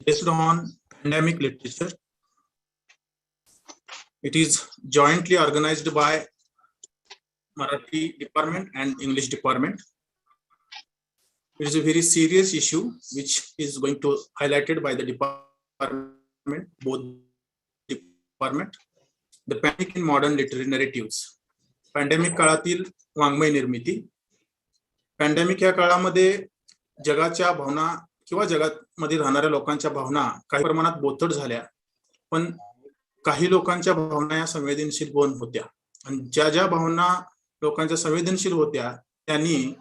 Based on pandemic literature. It is jointly organized by Marathi department and English department. It is a very serious issue which is going to highlighted by the department, both department. The panic in modern literary narratives. Pandemic काळातील वाङ्मय निर्मिती. Pandemic या काळामध्ये जगाच्या भावना किंवा जगामध्ये राहणाऱ्या लोकांच्या भावना काही प्रमाणात बोथट झाल्या, पण काही लोकांच्या भावना या संवेदनशील पण होत्या. आणि ज्या ज्या भावना लोकांच्या संवेदनशील होत्या त्यांनी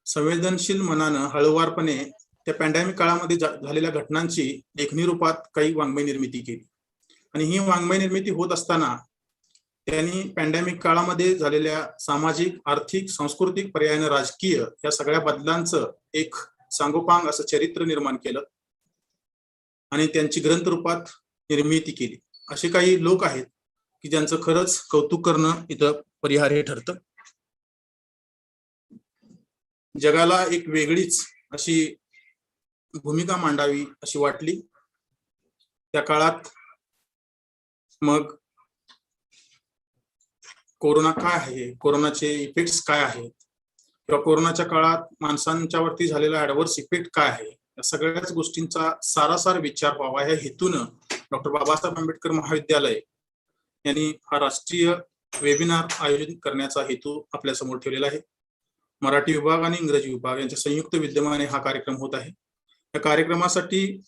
संवेदनशील मनानं हळूवारपणे त्या पॅन्डेमिक काळामध्ये झालेल्या घटनांची लेखणी रूपात काही वाङ्मय निर्मिती केली. आणि ही वाङ्मय निर्मिती होत असताना त्यांनी पॅन्डेमिक काळामध्ये झालेल्या सामाजिक, आर्थिक, सांस्कृतिक, पर्यायाने राजकीय या सगळ्या बदलांचं एक सांगोपांग असं चरित्र निर्माण केलं आणि त्यांची ग्रंथ रूपात निर्मिती केली. असे काही लोक आहेत की ज्यांचं खरंच कौतुक करणं इथं परिहार्य ठरतं. जगाला एक वेगळीच अशी भूमिका मांडावी अशी वाटली त्या काळात. मग कोरोना काय आहे, कोरोनाचे इफेक्ट्स काय आहेत, किंवा कोरोनाच्या काळात माणसांच्या वरती झालेला ऍडव्हर्स इफेक्ट काय आहे, या सगळ्याच गोष्टींचा सारासार विचार व्हावा या हेतूनं डॉक्टर बाबासाहेब आंबेडकर महाविद्यालय यांनी हा राष्ट्रीय वेबिनार आयोजित करण्याचा हेतू आपल्या समोर ठेवलेला आहे. मराठी विभाग आणि इंग्रजी विभाग यांच्या संयुक्त विद्यमाने हा कार्यक्रम होत आहे. या कार्यक्रमासाठी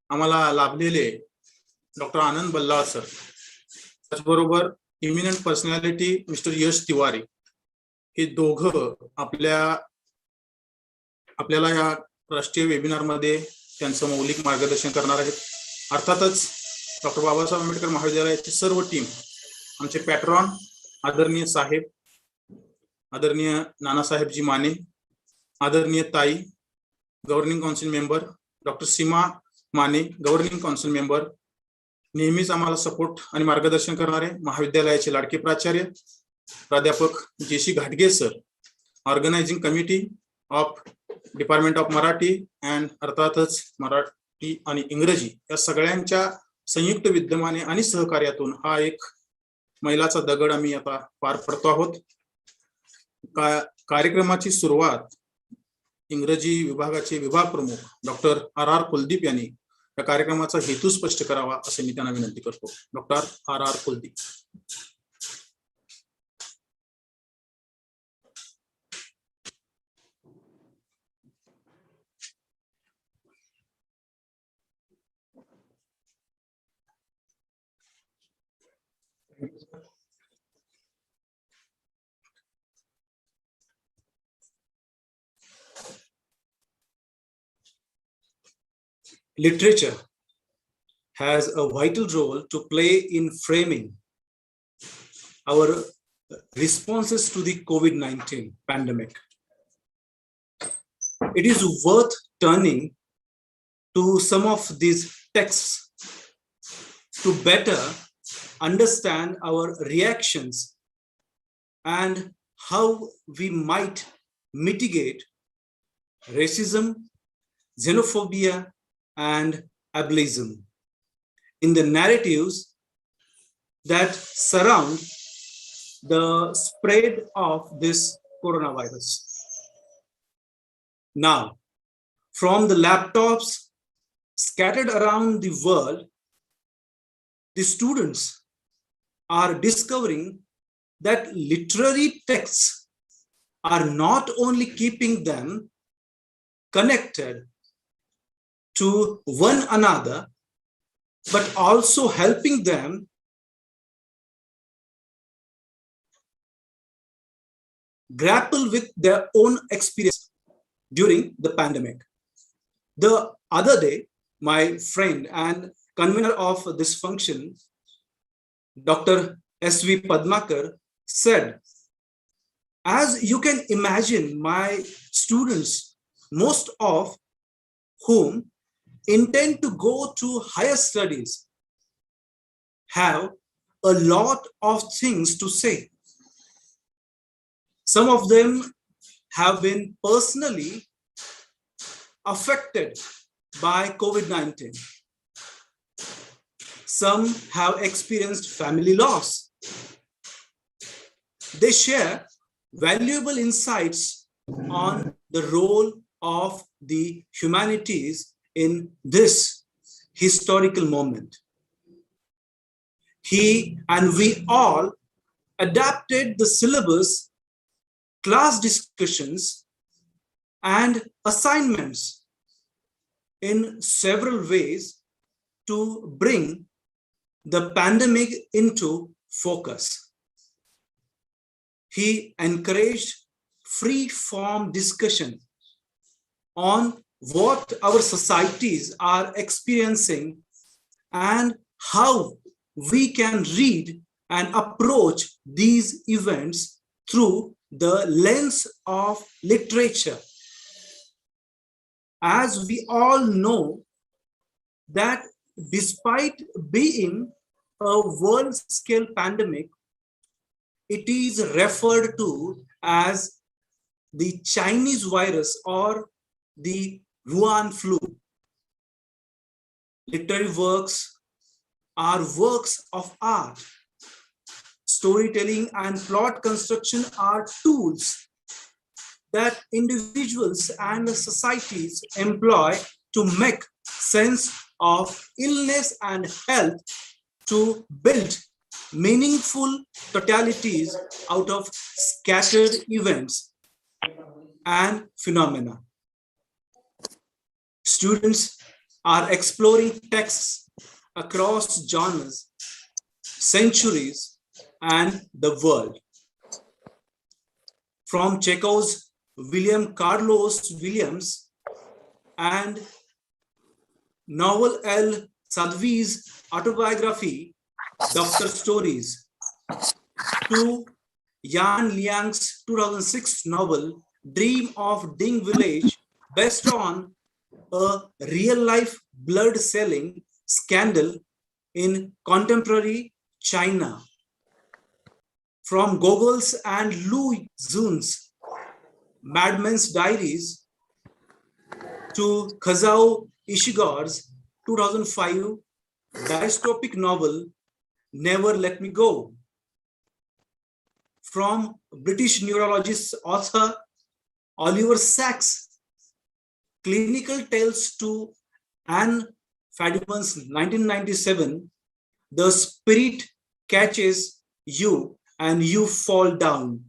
आम्हाला लाभलेले डॉक्टर आनंद बल्लाळ सर, त्याचबरोबर इमिनंट पर्सनॅलिटी मिस्टर यश तिवारी, हे दोघं आपल्याला या राष्ट्रीय वेबिनार मध्ये त्यांचं मौलिक मार्गदर्शन करणार आहेत. अर्थातच डॉक्टर बाबासाहेब आंबेडकर महाविद्यालयाची सर्व टीम, आमचे पॅट्रॉन आदरणीय साहेब, आदरणीय नानासाहेबजी माने, आदरणीय ताई गव्हर्निंग काउन्सिल मेंबर, डॉक्टर सीमा माने गव्हर्निंग काउन्सिल मेंबर, नेहमीच आम्हाला सपोर्ट आणि मार्गदर्शन करणारे महाविद्यालयाचे लाडके प्राचार्य प्राध्यापक जेसी घाटगे sir, organising committee of department of Marathi and अर्थातच मराठी आणि इंग्रजी या सगळ्यांच्या संयुक्त विद्यमाने आणि सहकार्यातून हा एक मैलाचा दगड आम्ही आता पार पडतो आहोत. कार्यक्रमाची सुरुवात इंग्रजी विभागाचे विभाग प्रमुख डॉक्टर आर कुलदीप यांनी या कार्यक्रमाचा हेतू स्पष्ट करावा असे मी त्यांना विनंती करतो. Doctor R Kuldeep. Literature has a vital role to play in framing our responses to the COVID-19 pandemic. It is worth turning to some of these texts to better understand our reactions and how we might mitigate racism, xenophobia, and ableism in the narratives that surround the spread of this coronavirus. Now, from the laptops scattered around the world, the students are discovering that literary texts are not only keeping them connected to one another, but also helping them grapple with their own experience during the pandemic. The other day, my friend and convener of this function, Dr. S.V. Padmakar, said, As you can imagine, my students, most of whom intend to go to higher studies, have a lot of things to say. Some of them have been personally affected by COVID-19. Some have experienced family loss. They share valuable insights on the role of the humanities in this historical moment. He and we all adapted the syllabus, class discussions, and assignments in several ways to bring the pandemic into focus. He encouraged free-form discussion on what our societies are experiencing and how we can read and approach these events through the lens of literature. As we all know that despite being a world-scale pandemic, it is referred to as the Chinese virus or the Wuhan flu. Literary works are works of art. Storytelling and plot construction are tools that individuals and societies employ to make sense of illness and health, to build meaningful totalities out of scattered events and phenomena. Students are exploring texts across genres, centuries, and the world. From Chekhov's William Carlos Williams and Novel L. Sadhvi's autobiography, Doctor Stories, to Yan Liang's 2006 novel, Dream of Ding Village, based on a real-life blood-selling scandal in contemporary China. From Gogol's and Lu Xun's Madman's Diaries to Kazuo Ishiga's 2005 dystopic novel, Never Let Me Go. From British neurologist author Oliver Sacks' clinical tales to Anne Fadiman's 1997, The Spirit Catches You and You Fall Down.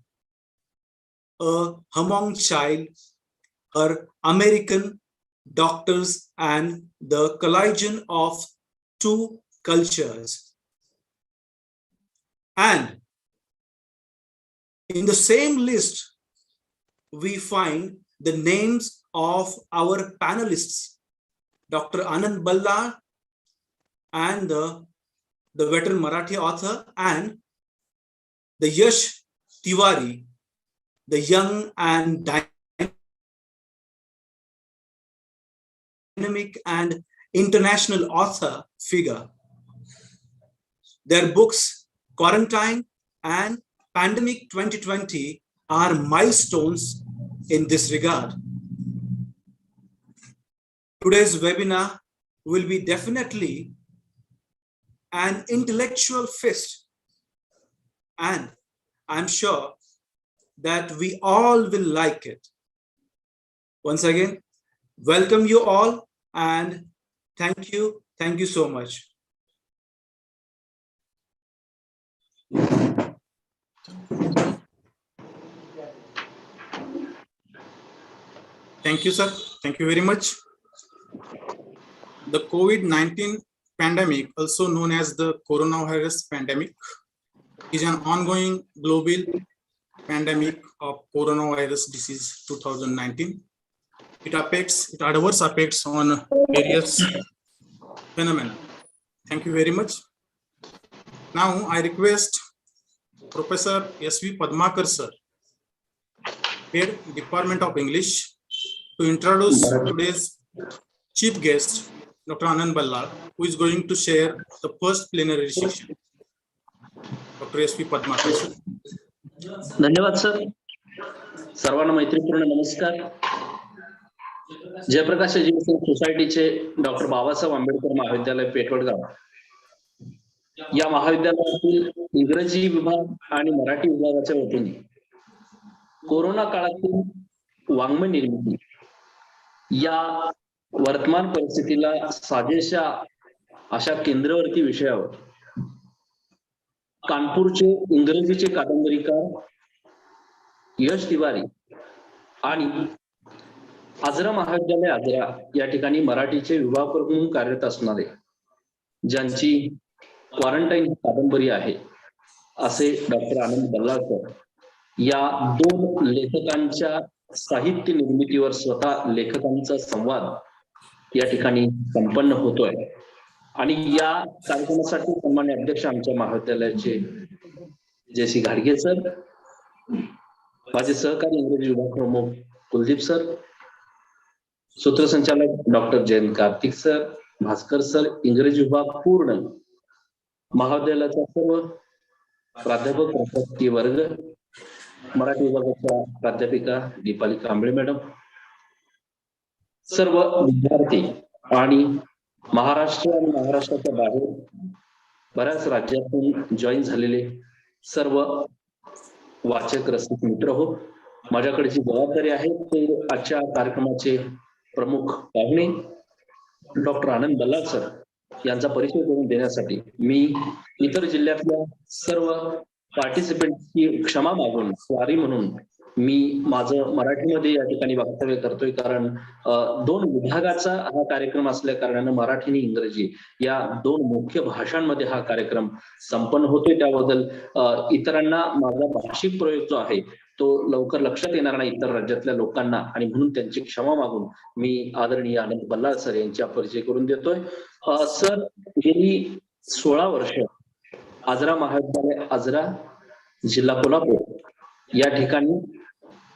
A Hmong child, her American doctors, and the collision of two cultures. And in the same list, we find the names of our panelists, Dr. Anand Balla, and the veteran Marathi author, and the Yash Tiwari, the young and dynamic and international author figure. Their books, Quarantine and Pandemic 2020, are milestones in this regard. Today's webinar will be definitely an intellectual feast, and I'm sure that we all will like it. Once again, welcome you all, and thank you so much. Thank you, sir. Thank you very much. The COVID-19 pandemic, also known as the coronavirus pandemic, is an ongoing global pandemic of coronavirus disease 2019. It adverse effects on various phenomena. Thank you very much. Now I request Professor S.V. Padmakar sir Head Department of English, to introduce today's chief guest, Dr. Anand Ballar, who is going to share the first plenary session. Dr. S.P. Padmakar, sir. धन्यवाद sir. सर्वांना मैत्रीपूर्ण नमस्कार. Jayaprakash education सोसायटीचे doctor Babasaheb Ambedkar महाविद्यालय पेठवडगाव या महाविद्यालयातील इंग्रजी विभाग आणि मराठी विभागाच्या वतीने कोरोना काळातील वाङ्मय निर्मिती या वर्तमान परिस्थितीला साजेशा अशा केंद्रवर्ती विषयावर कानपूरचे इंग्रजीचे कादंबरीकार यश तिवारी आणि आजरा महाविद्यालय आजरा या ठिकाणी मराठीचे विभाग प्रमुख म्हणून कार्यरत असणारे, ज्यांची क्वारंटाईन कादंबरी आहे असे डॉक्टर आनंद बल्लाळकर या दोन लेखकांच्या साहित्य निर्मितीवर स्वतः लेखकांचा संवाद या ठिकाणी संपन्न होतोय. आणि या कार्यक्रमासाठी सन्मान्य अध्यक्ष आमच्या महाविद्यालयाचे जयसी घाडगे सर, माझे सहकारी इंग्रजी विभाग प्रमुख कुलदीप सर, सूत्रसंचालक doctor Jayant Kartik sir, Bhaskar sir, इंग्रजी विभाग पूर्ण महाविद्यालयाचा सर्व प्राध्यापक प्राध्यापकी वर्ग, मराठी विभागाच्या प्राध्यापिका दीपाली कांबळे मॅडम, सर्व विद्यार्थी आणि महाराष्ट्र आणि महाराष्ट्राच्या बाहेर बऱ्याच राज्यातून जॉईन झालेले सर्व वाचक रसिक मित्र हो, माझ्याकडे जी जबाबदारी आहे ते आजच्या कार्यक्रमाचे प्रमुख पाहुणे डॉक्टर आनंद बल्लाळ सर यांचा परिचय करून देण्यासाठी मी इतर जिल्ह्यातल्या सर्व पार्टिसिपेंटची क्षमा मागून स्वारी म्हणून मी माझं मराठीमध्ये या ठिकाणी वक्तव्य करतोय, कारण दोन विभागाचा हा कार्यक्रम असल्या कारणानं मराठी आणि इंग्रजी या दोन मुख्य भाषांमध्ये हा कार्यक्रम संपन्न होतोय. त्याबद्दल इतरांना माझा भाषिक प्रयोग जो आहे तो लवकर लक्षात येणार नाही इतर राज्यातल्या लोकांना, आणि म्हणून त्यांची क्षमा मागून मी आदरणीय आनंद बल्लाळ सर यांचा परिचय करून देतोय. सर गेली 16 वर्ष आजरा महाविद्यालय आजरा जिल्हा कोल्हापूर या ठिकाणी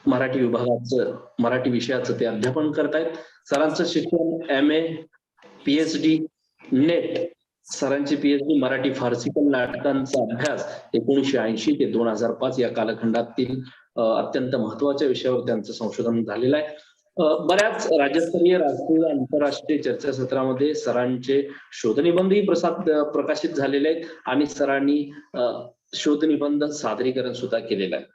मराठी विभागाचं मराठी विषयाचं ते अध्यापन करतायत. सरांचं शिक्षण MA PhD नेट, सरांची PhD मराठी फारसीकल नाटकांचा अभ्यास 1980 ते 2005 या कालखंडातील अत्यंत महत्वाच्या विषयावर त्यांचं संशोधन झालेलं आहे. बऱ्याच राज्यस्तरीय राष्ट्रीय आंतरराष्ट्रीय चर्चासत्रामध्ये सरांचे शोधनिबंधही प्रकाशित झालेले आहेत आणि सरांनी शोधनिबंध सादरीकरण सुद्धा केलेलं आहे.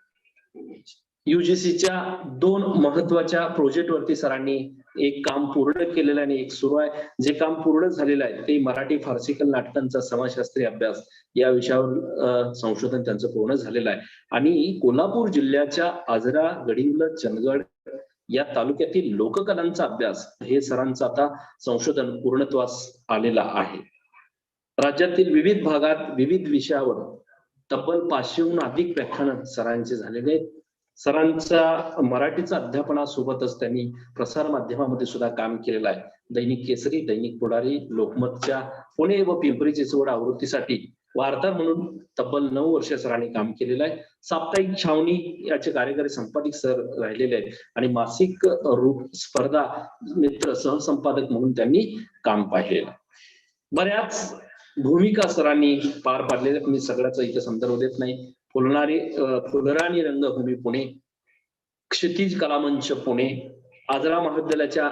UGCच्या 2 महत्वाच्या प्रोजेक्टवरती सरांनी एक काम पूर्ण केलेलं आहे आणि एक सुरू आहे. जे काम पूर्ण झालेलं आहे ते मराठी फारसीकल नाटकांचा समाजशास्त्रीय अभ्यास या विषयावर संशोधन त्यांचं पूर्ण झालेलं आहे. आणि कोल्हापूर जिल्ह्याच्या आजरा, गडिंग्लज, चंदगड या तालुक्यातील लोककलांचा अभ्यास हे सरांचं आता संशोधन पूर्णत्वास आलेला आहे. राज्यातील विविध भागात विविध विषयावर तब्बल 500हून अधिक व्याख्यान सरांचे झालेले आहेत. सरांचा मराठीचा अध्यापनासोबतच त्यांनी प्रसार माध्यमामध्ये सुद्धा काम केलेलं आहे. दैनिक केसरी, दैनिक पुढारी, लोकमतच्या पुणे व पिंपरी चिंचवड आवृत्तीसाठी वार्ताहर म्हणून तब्बल 9 वर्ष सरांनी काम केलेलं आहे. साप्ताहिक छावणी याचे कार्यकारी संपादक सर राहिलेले आहेत आणि मासिक रूप स्पर्धा मित्र सहसंपादक म्हणून त्यांनी काम पाहिलेलं. बऱ्याच भूमिका सरांनी पार पाडलेल्या, मी सगळ्याचा इथे संदर्भ देत नाही. फुलराणी रंगभूमी पुणे, क्षितिज कलामंच पुणे, आजरा महाविद्यालयाच्या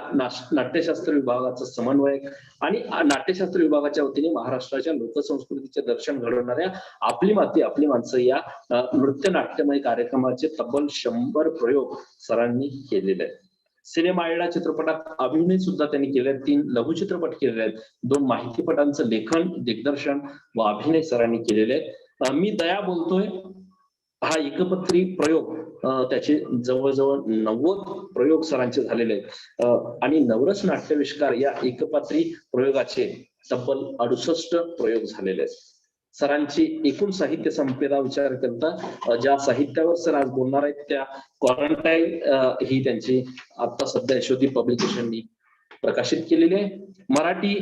नाट्यशास्त्र विभागाचा समन्वयक आणि नाट्यशास्त्र विभागाच्या वतीने महाराष्ट्राच्या लोकसंस्कृतीचे दर्शन घडवणाऱ्या आपली माती आपली माणसं या नृत्य नाट्यमय कार्यक्रमाचे तब्बल 100 प्रयोग सरांनी केलेले आहेत. सिनेमा आयडा चित्रपटात अभिनय सुद्धा त्यांनी केले आहेत. 3 लघुचित्रपट केलेले आहेत. 2 माहितीपटांचं लेखन, दिग्दर्शन व अभिनय सरांनी केलेले आहेत. मी दया बोलतोय हा एकपत्री प्रयोग, त्याचे जवळजवळ 90 प्रयोग सरांचे झालेले आहेत आणि नवरस नाट्यविष्कार या एकपात्री प्रयोगाचे तब्बल 68 प्रयोग झालेले आहेत. सरांची एकूण साहित्य संपदा विचार करता ज्या साहित्यावर सर आज बोलणार आहेत त्या क्वारंटाईन ही त्यांची आता सध्या यशोधी पब्लिकेशननी प्रकाशित केलेली आहे. मराठी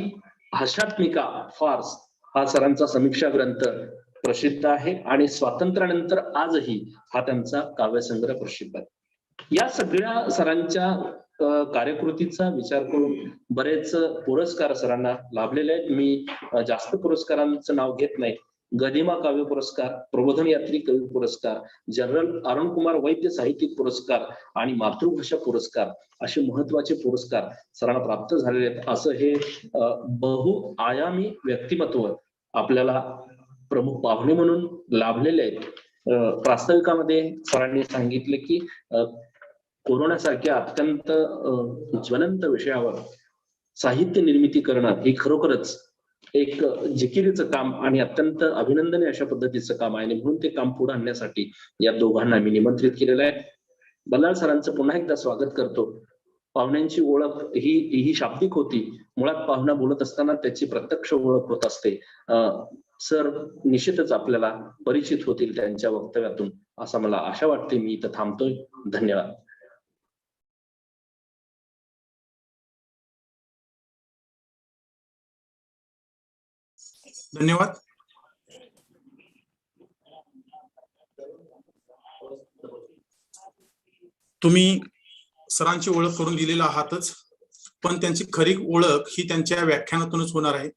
भाषात्मिका फार्स हा सरांचा समीक्षा ग्रंथ प्रसिद्ध आहे आणि स्वातंत्र्यानंतर आजही हा त्यांचा काव्यसंग्रह प्रसिद्ध आहे. या सगळ्या सरांच्या कार्यकृतीचा विचार करून बरेच पुरस्कार सरांना लाभलेले आहेत. मी जास्त पुरस्कारांचं नाव घेत नाही. गदिमा काव्य पुरस्कार, प्रबोधन यात्री कवी पुरस्कार, जनरल अरुण कुमार वैद्य साहित्यिक पुरस्कार आणि मातृभाषा पुरस्कार असे महत्वाचे पुरस्कार सरांना प्राप्त झालेले आहेत. असं हे बहुआयामी व्यक्तिमत्व आपल्याला प्रमुख पाहुणे म्हणून लाभलेले आहेत. प्रास्ताविकामध्ये सरांनी सांगितले की कोरोनासारख्या अत्यंत ज्वलंत विषयावर साहित्य निर्मिती करणं हे खरोखरच एक जिकिरीचं काम आणि अत्यंत अभिनंदनीय अशा पद्धतीचं काम आहे. आणि म्हणून ते काम पुढे आणण्यासाठी या दोघांना मी निमंत्रित केलेलं आहे. बल्लाळ सरांचं पुन्हा एकदा स्वागत करतो. पाहुण्यांची ओळख ही शाब्दिक होती. मुळात पाहुणा बोलत असताना त्याची प्रत्यक्ष ओळख होत असते. सर निश्चितच आपल्याला परिचित होतील त्यांच्या वक्तव्यातून, असं मला आशा वाटते. मी इथं थांबतोय. धन्यवाद. धन्यवाद. तुम्ही सरांची ओळख करून दिलेला आहातच, पण त्यांची खरी ओळख ही त्यांच्या व्याख्यानातूनच होणार आहे.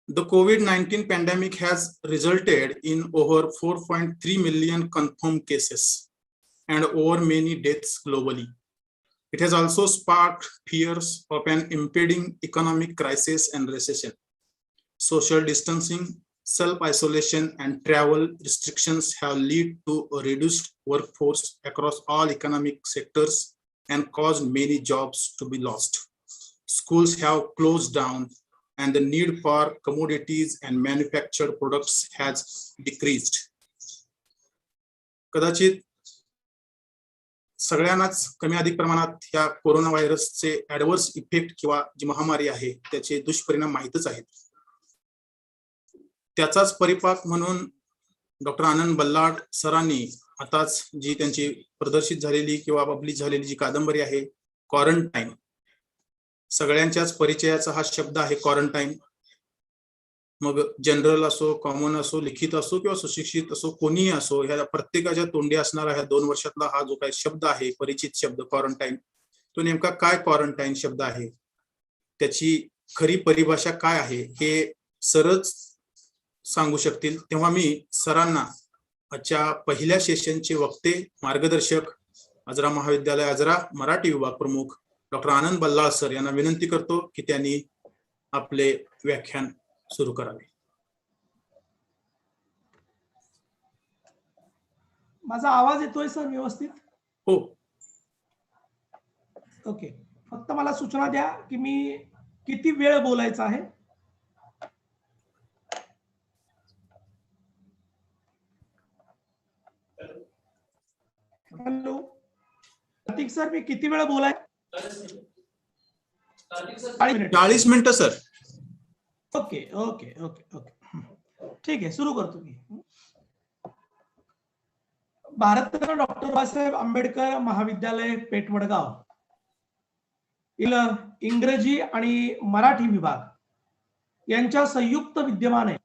The COVID-19 pandemic has resulted in over 4.3 million confirmed cases and over many deaths globally. It has also sparked fears of an impending economic crisis and recession. Social distancing, self-isolation, and travel restrictions have led to a reduced workforce across all economic sectors and caused many jobs to be lost. Schools have closed down, and the need for commodities and manufactured products has decreased. कदाचित सगळ्यांनाच कमी अधिक प्रमाणात या corona व्हायरसचे adverse effect किंवा जी महामारी आहे त्याचे दुष्परिणाम माहीतच आहेत. त्याचाच परिपाक म्हणून डॉक्टर आनंद बल्लाळ सरांनी आताच जी त्यांची प्रदर्शित झालेली किंवा पब्लिश झालेली जी कादंबरी आहे क्वारंटाईन, सगळ्यांच्याच परिचयाचा हा शब्द आहे क्वारंटाईन. मग जनरल असो, कॉमन असो, लिखित असो किंवा सुशिक्षित असो, कोणीही असो, ह्या प्रत्येकाच्या तोंडी असणारा ह्या 2 वर्षातला हा जो काही शब्द आहे, परिचित शब्द क्वारंटाईन, तो नेमका काय क्वारंटाईन शब्द आहे, त्याची खरी परिभाषा काय आहे हे सरच सांगू शकतील. तेव्हा मी सरांना आजच्या पहिल्या सेशनचे वक्ते, मार्गदर्शक, आजरा महाविद्यालय आजरा मराठी विभाग प्रमुख डॉक्टर आनंद बल्लाळ सर यांना विनंती करतो की त्यांनी आपले व्याख्यान सुरू करावे. माझा आवाज येतोय सर व्यवस्थित? हो. ओके. फक्त मला सूचना द्या की मी किती वेळ बोलायचा आहे. हॅलो प्रतीक सर, मी किती वेळ बोलाय? 40 मिनिटं sir. Okay okay okay okay ठीक आहे, सुरू करतो मी. भारतरत्न डॉक्टर बाबासाहेब आंबेडकर महाविद्यालय पेठ वडगाव इंग्रजी आणि मराठी विभाग यांच्या संयुक्त विद्यमाने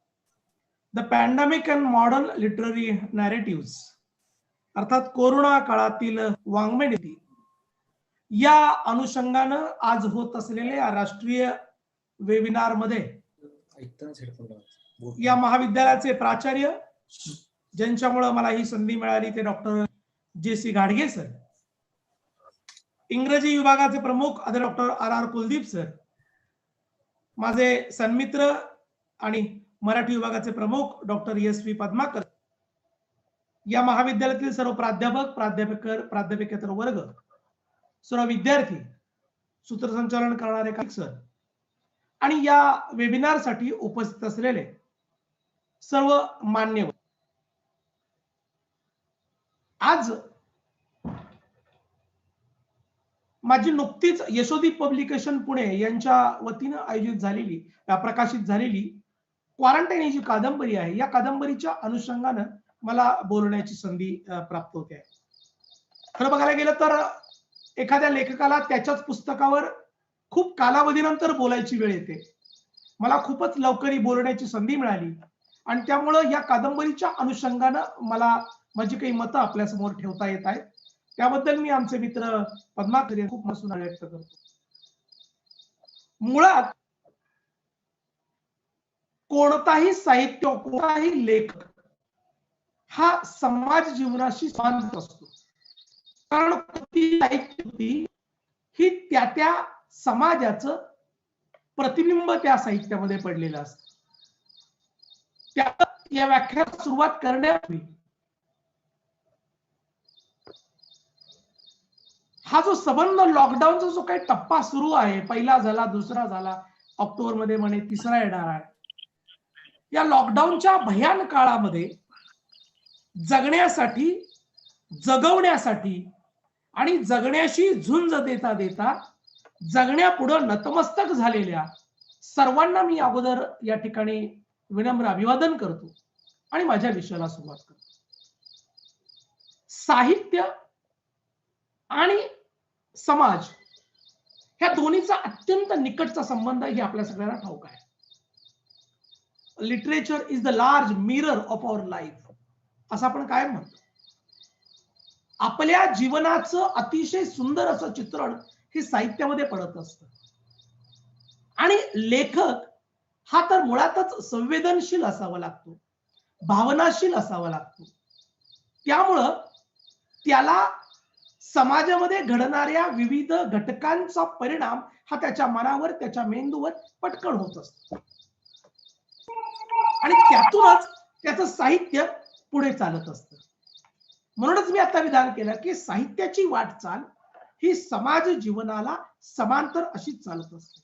the pandemic and modern literary narrative अर्थात कोरोना काळातील वाङ्मय नीती या अनुषंगानं आज होत असलेल्या राष्ट्रीय वेबिनार मध्ये या महाविद्यालयाचे प्राचार्य, ज्यांच्यामुळे मला ही संधी मिळाली, ते डॉक्टर जे.सी. घाडगे सर, इंग्रजी विभागाचे प्रमुख डॉक्टर आर कुलदीप सर, माझे सन्मित्र आणि मराठी विभागाचे प्रमुख डॉक्टर एस.व्ही. पद्माकर, या महाविद्यालयातील सर्व प्राध्यापक, प्राध्यापकेतर वर्ग, सर्व विद्यार्थी, सूत्रसंचालन करणारे सर आणि या वेबिनार साठी उपस्थित असलेले सर्व मान्यवर. आज माझी नुकतीच यशोदीप पब्लिकेशन पुणे यांच्या वतीनं आयोजित झालेली, प्रकाशित झालेली क्वारंटाईन ही जी कादंबरी आहे, या कादंबरीच्या अनुषंगानं मला बोलण्याची संधी प्राप्त होते. खरं बघायला गेलं तर एखाद्या लेखकाला त्याच्याच पुस्तकावर खूप कालावधीनंतर बोलायची वेळ येते. मला खूपच लवकर बोलण्याची संधी मिळाली आणि त्यामुळे या कादंबरीच्या अनुषंगानं मला माझी काही मतं आपल्या समोर ठेवता येत आहेत. त्याबद्दल मी आमचे मित्र पद्माकर यांना खूप मसून व्यक्त करतो. मुळात कोणताही साहित्य, कोणताही लेखक हा समाज जीवनाशी संबंधित असतो. कारण ती साहित्य ही त्या त्या समाजाचं प्रतिबिंब त्या साहित्यामध्ये पडलेलं असतं. त्या या व्याख्यानाला सुरुवात करण्यापूर्वी हा जो संबंध लॉकडाऊनचा जो काही टप्पा सुरू आहे, पहिला झाला, दुसरा झाला, ऑक्टोबर मध्ये म्हणे तिसरा येणार आहे. या लॉकडाऊनच्या भयान काळामध्ये जगण्यासाठी, जगवण्यासाठी आणि जगण्याशी झुंज देता देता जगण्यापुढं नतमस्तक झालेल्या सर्वांना मी अगोदर या ठिकाणी विनम्र अभिवादन करतो आणि माझ्या विषयाला सुरुवात करतो. साहित्य आणि समाज ह्या दोन्हीचा अत्यंत निकटचा संबंध हे आपल्या सगळ्यांना ठाऊक आहे. Literature is the large mirror of our life असं आपण काय म्हणतो. आपल्या जीवनाचं अतिशय सुंदर असं चित्रण हे साहित्यामध्ये पडत असतं. आणि लेखक हा तर मुळातच संवेदनशील असावा लागतो, भावनाशील असावा लागतो. त्यामुळं त्याला समाजामध्ये घडणाऱ्या विविध घटकांचा परिणाम हा त्याच्या मनावर, त्याच्या मेंदूवर पटकन होत असतो आणि त्यातूनच त्याचं साहित्य पुढे चालत असतं. म्हणूनच मी आता विधान केलं की साहित्याची वाटचाल ही समाज जीवनाला समांतर अशीच चालत असते.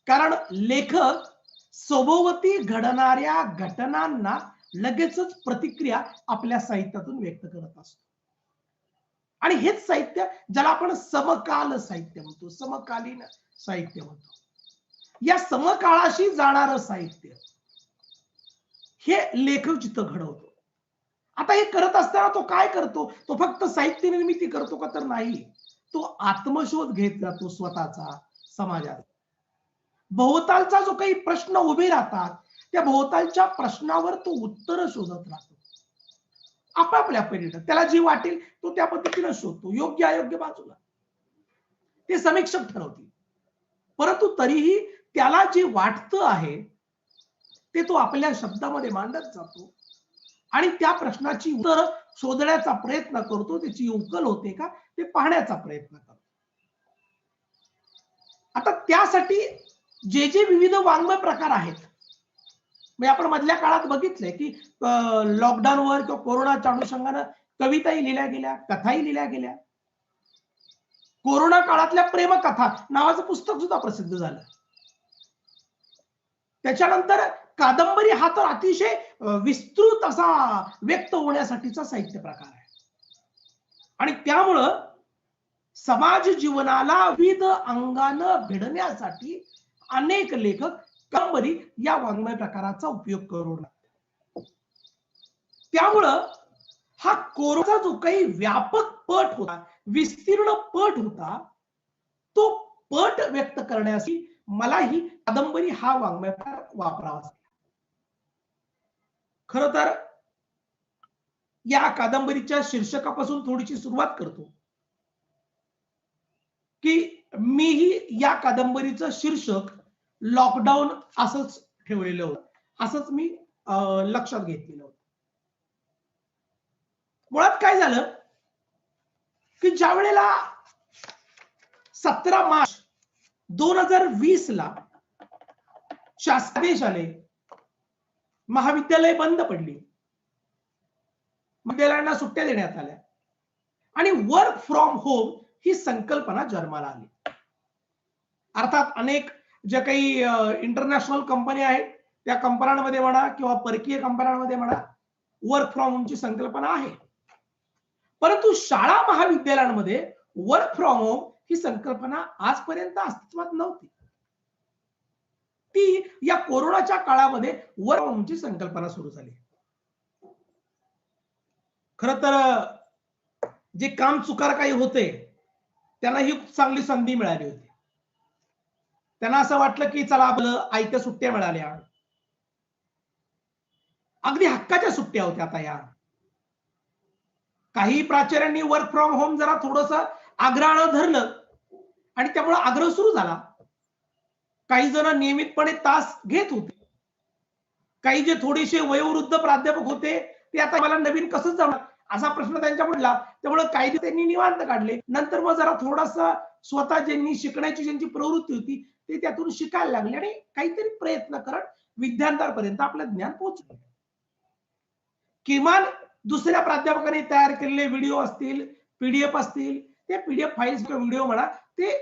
कारण लेखक सभोवती घडणाऱ्या घटनांना लगेचच प्रतिक्रिया आपल्या साहित्यातून व्यक्त करत असतो. आणि हेच साहित्य ज्याला आपण समकाल साहित्य म्हणतो, समकालीन साहित्य म्हणतो. या समकाळाशी जाणारं साहित्य हे लेखक जिथं घडवतो. आता हे करत असताना तो काय करतो? तो फक्त साहित्य निर्मिती करतो का? तर नाही. तो आत्मशोध घेत जातो स्वतःचा, समाजाचा. भोवतालचा जो काही प्रश्न उभे राहतात त्या भोवतालच्या प्रश्नावर तो उत्तर शोधत राहतो. आपापल्या परीने त्याला जी वाटेल तो त्या पद्धतीने शोधतो. योग्य अयोग्य बाजूला ते समीक्षक ठरवतील. परंतु तरीही त्याला जे वाटतं आहे ते तो आपल्या शब्दामध्ये मांडत जातो आणि त्या प्रश्नाची उत्तर शोधण्याचा प्रयत्न करतो. त्याची उकल होते का ते पाहण्याचा प्रयत्न करतो. आता त्यासाठी जे जे विविध वाङ्मय प्रकार आहेत, म्हणजे आपण मधल्या काळात बघितलंय की लॉकडाऊनवर किंवा कोरोनाच्या अनुषंगाने कविताही लिहिल्या गेल्या, कथाही लिहिल्या गेल्या. कोरोना काळातल्या प्रेमकथा नावाचं पुस्तक सुद्धा प्रसिद्ध झालं. त्याच्यानंतर कादंबरी हा तर अतिशय विस्तृत असा व्यक्त होण्यासाठीचा साहित्य प्रकार आहे. आणि त्यामुळं समाज जीवनाला विविध अंगानं भिडण्यासाठी अनेक लेखक कादंबरी या वाङ्मय प्रकाराचा उपयोग करून त्यामुळं हा कोरोनाचा जो काही व्यापक पट होता, विस्तीर्ण पट होता, तो पट व्यक्त करण्यासाठी मला ही कादंबरी हा वाङ्मय प्रकार वापरावा. खरं तर या कादंबरीच्या शीर्षकापासून थोडीशी सुरुवात करतो की मीही या कादंबरीचं शीर्षक लॉकडाऊन असंच ठेवलेलं होतं, असंच मी लक्षात घेतलेलं होतं. मुळात काय झालं की ज्या वेळेला 17 मार्च 2020 ला शासनादेश आले, महाविद्यालय बंद पडली, विद्यालयांना सुट्ट्या देण्यात आल्या आणि वर्क फ्रॉम होम ही संकल्पना जन्माला आली. अर्थात अनेक ज्या काही इंटरनॅशनल कंपन्या आहेत त्या कंपन्यांमध्ये म्हणा किंवा परकीय कंपन्यांमध्ये म्हणा वर्क फ्रॉम होमची संकल्पना आहे. परंतु शाळा महाविद्यालयांमध्ये वर्क फ्रॉम होम ही संकल्पना आजपर्यंत अस्तित्वात नव्हती. ती या कोरोनाच्या काळामध्ये वर्क फ्रॉम होमची संकल्पना सुरू झाली. खरं तर जे काम चुकार काही होते त्यांना ही चांगली संधी मिळाली होती. त्यांना असं वाटलं की चला आपलं आयत्या सुट्ट्या मिळाल्या, अगदी हक्काच्या सुट्ट्या होत्या आता या. काही प्राचार्यांनी वर्क फ्रॉम होम जरा थोडस आग्रहानं धरलं आणि त्यामुळे आग्रह सुरू झाला. काही जण नियमितपणे तास घेत होते. काही जे थोडेसे वयोवृद्ध प्राध्यापक होते ते आता मला नवीन कसं जमणार असा प्रश्न त्यांच्या पडला. त्यामुळे काही त्यांनी निवांत काढले. नंतर मग जरा थोडासा स्वतः ज्यांनी शिकण्याची ज्यांची प्रवृत्ती होती ते त्यातून शिकायला लागले आणि काहीतरी प्रयत्न करत विद्यार्थ्यांपर्यंत आपलं ज्ञान पोहोचले. किमान दुसऱ्या प्राध्यापकांनी तयार केलेले व्हिडिओ असतील, पीडीएफ असतील, ते पीडीएफ फाईल्स किंवा व्हिडिओ म्हणा ते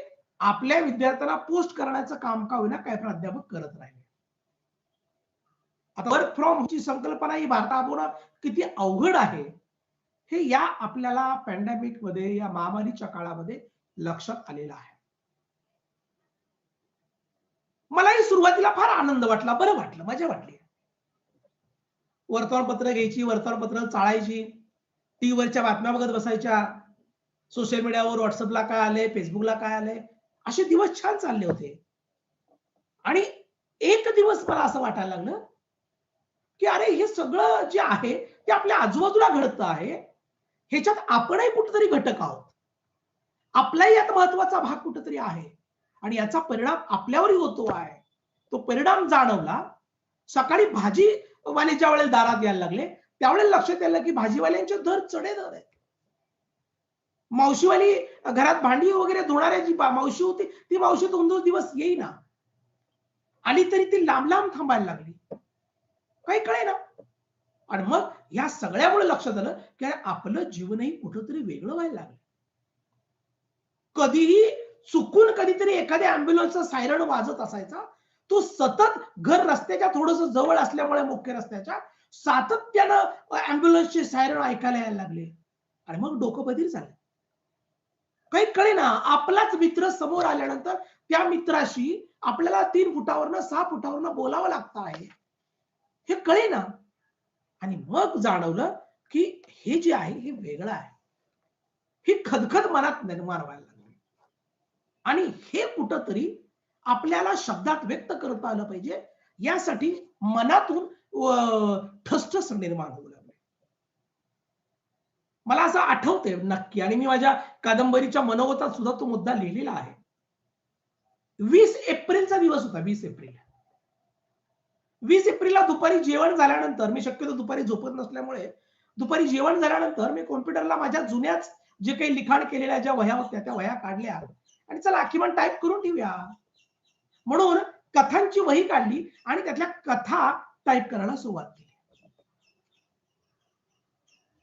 आपल्या विद्यार्थ्यांना पोस्ट करण्याचं काम का होईना काही प्राध्यापक करत राहिले. आता वर्क फ्रॉम होमची संकल्पना ही भारतापुढं किती अवघड आहे हे या आपल्याला पॅन्डेमिक मध्ये या महामारीच्या काळामध्ये लक्षात आलेलं आहे. मलाही सुरुवातीला फार आनंद वाटला, बरं वाटलं, मजा वाटली. वर्तमानपत्र घ्यायची, वर्तमानपत्र चाळायची, टीव्हीवरच्या बातम्या बघत बसायच्या, सोशल मीडियावर व्हॉट्सअपला काय आले, फेसबुकला काय आले, असे दिवस छान चालले होते. आणि एक दिवस मला असं वाटायला लागलं की अरे हे सगळं जे आहे ते आपल्या आजूबाजूला घडतं आहे, ह्याच्यात आपणही कुठेतरी घटक आहोत, आपलाही यात महत्वाचा भाग कुठेतरी आहे आणि याचा परिणाम आपल्यावरही होतो आहे. तो परिणाम जाणवला. सकाळी भाजीवाले ज्या वेळेला दारात यायला लागले त्यावेळेला लक्षात आलं की भाजीवाल्यांचे दर चढे दर आहेत. मावशीवाली घरात भांडी वगैरे धुणाऱ्या जी मावशी होती ती मावशी 2-2 दिवस येईना, आली तरी ती लांब लांब थांबायला लागली, काही कळेना. आणि मग या सगळ्यामुळे लक्षात आलं की आपलं जीवनही कुठंतरी वेगळं व्हायला लागलं. कधीही चुकून कधीतरी एखाद्या अँब्युलन्सचा सायरन वाजत असायचा, तो सतत घर रस्त्याच्या थोडस जवळ असल्यामुळे मुख्य रस्त्याच्या सातत्यानं अँब्युलन्सचे सायरन ऐकायला यायला लागले. आणि मग डोकं बधीर झालं, काही कळेना. आपलाच मित्र समोर आल्यानंतर त्या मित्राशी आपल्याला 3 फुटावरनं 6 फुटावरनं बोलावं लागतं आहे हे कळेना. आणि मग जाणवलं की हे जे आहे हे वेगळं आहे. ही खदखद मनात निर्माण व्हायला लागली आणि हे कुठंतरी आपल्याला शब्दात व्यक्त करता आलं पाहिजे, यासाठी मनातून ठसठस निर्माण होऊ लागली. मला असं आठवते नक्की आणि मी माझ्या कादंबरीच्या मनोगतात सुद्धा तो मुद्दा लिहिलेला आहे. 20 एप्रिलचा दिवस होता. 20 एप्रिल 20 एप्रिलला दुपारी जेवण झाल्यानंतर, मी शक्यतो दुपारी झोपत नसल्यामुळे दुपारी जेवण झाल्यानंतर मी कॉम्प्युटरला माझ्या जुन्याच जे काही लिखाण केलेल्या ज्या वह्या होत्या त्या वह्या काढल्या आणि चला किमान टाईप करून ठेवूया म्हणून कथांची वही काढली आणि त्यातल्या कथा टाईप करायला सुरुवात केली.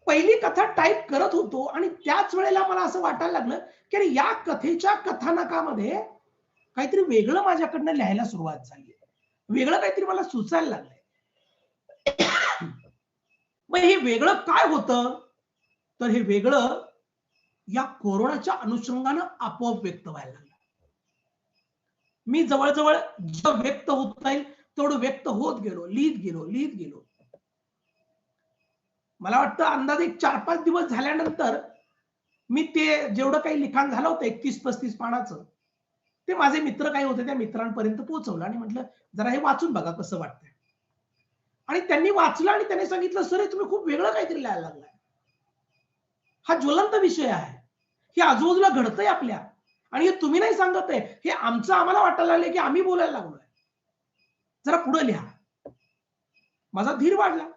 पहिली कथा टाईप करत होतो आणि त्याच वेळेला मला असं वाटायला लागलं की अरे या कथेच्या कथानकामध्ये काहीतरी वेगळं माझ्याकडनं लिहायला सुरुवात झाली, वेगळं काहीतरी मला सुचायला लागलंय. मग हे वेगळं काय होतं, तर हे वेगळं या कोरोनाच्या अनुषंगानं आपोआप व्यक्त व्हायला लागलं. मी जवळजवळ जेवढं व्यक्त होत जाईल तेवढं व्यक्त होत गेलो, लिहित गेलो. मला वाटतं अंदाजे 4-5 दिवस झाल्यानंतर मी ते जेवढं काही लिखाण झालं होतं 31-35 पानाचं, ते माझे मित्र काही होते त्या मित्रांपर्यंत पोहोचवलं आणि म्हटलं जरा हे वाचून बघा कसं वाटतंय. आणि त्यांनी वाचलं आणि त्यांनी सांगितलं सर हे तुम्ही खूप वेगळं काहीतरी लिहायला लागलाय, हा ज्वलंत विषय आहे, हे आजूबाजूला घडतंय आपल्या आणि हे तुम्ही नाही सांगत आहे, हे आमचं आम्हाला वाटायला लागलंय की आम्ही बोलायला लागलोय, जरा पुढे लिहा. माझा धीर वाढला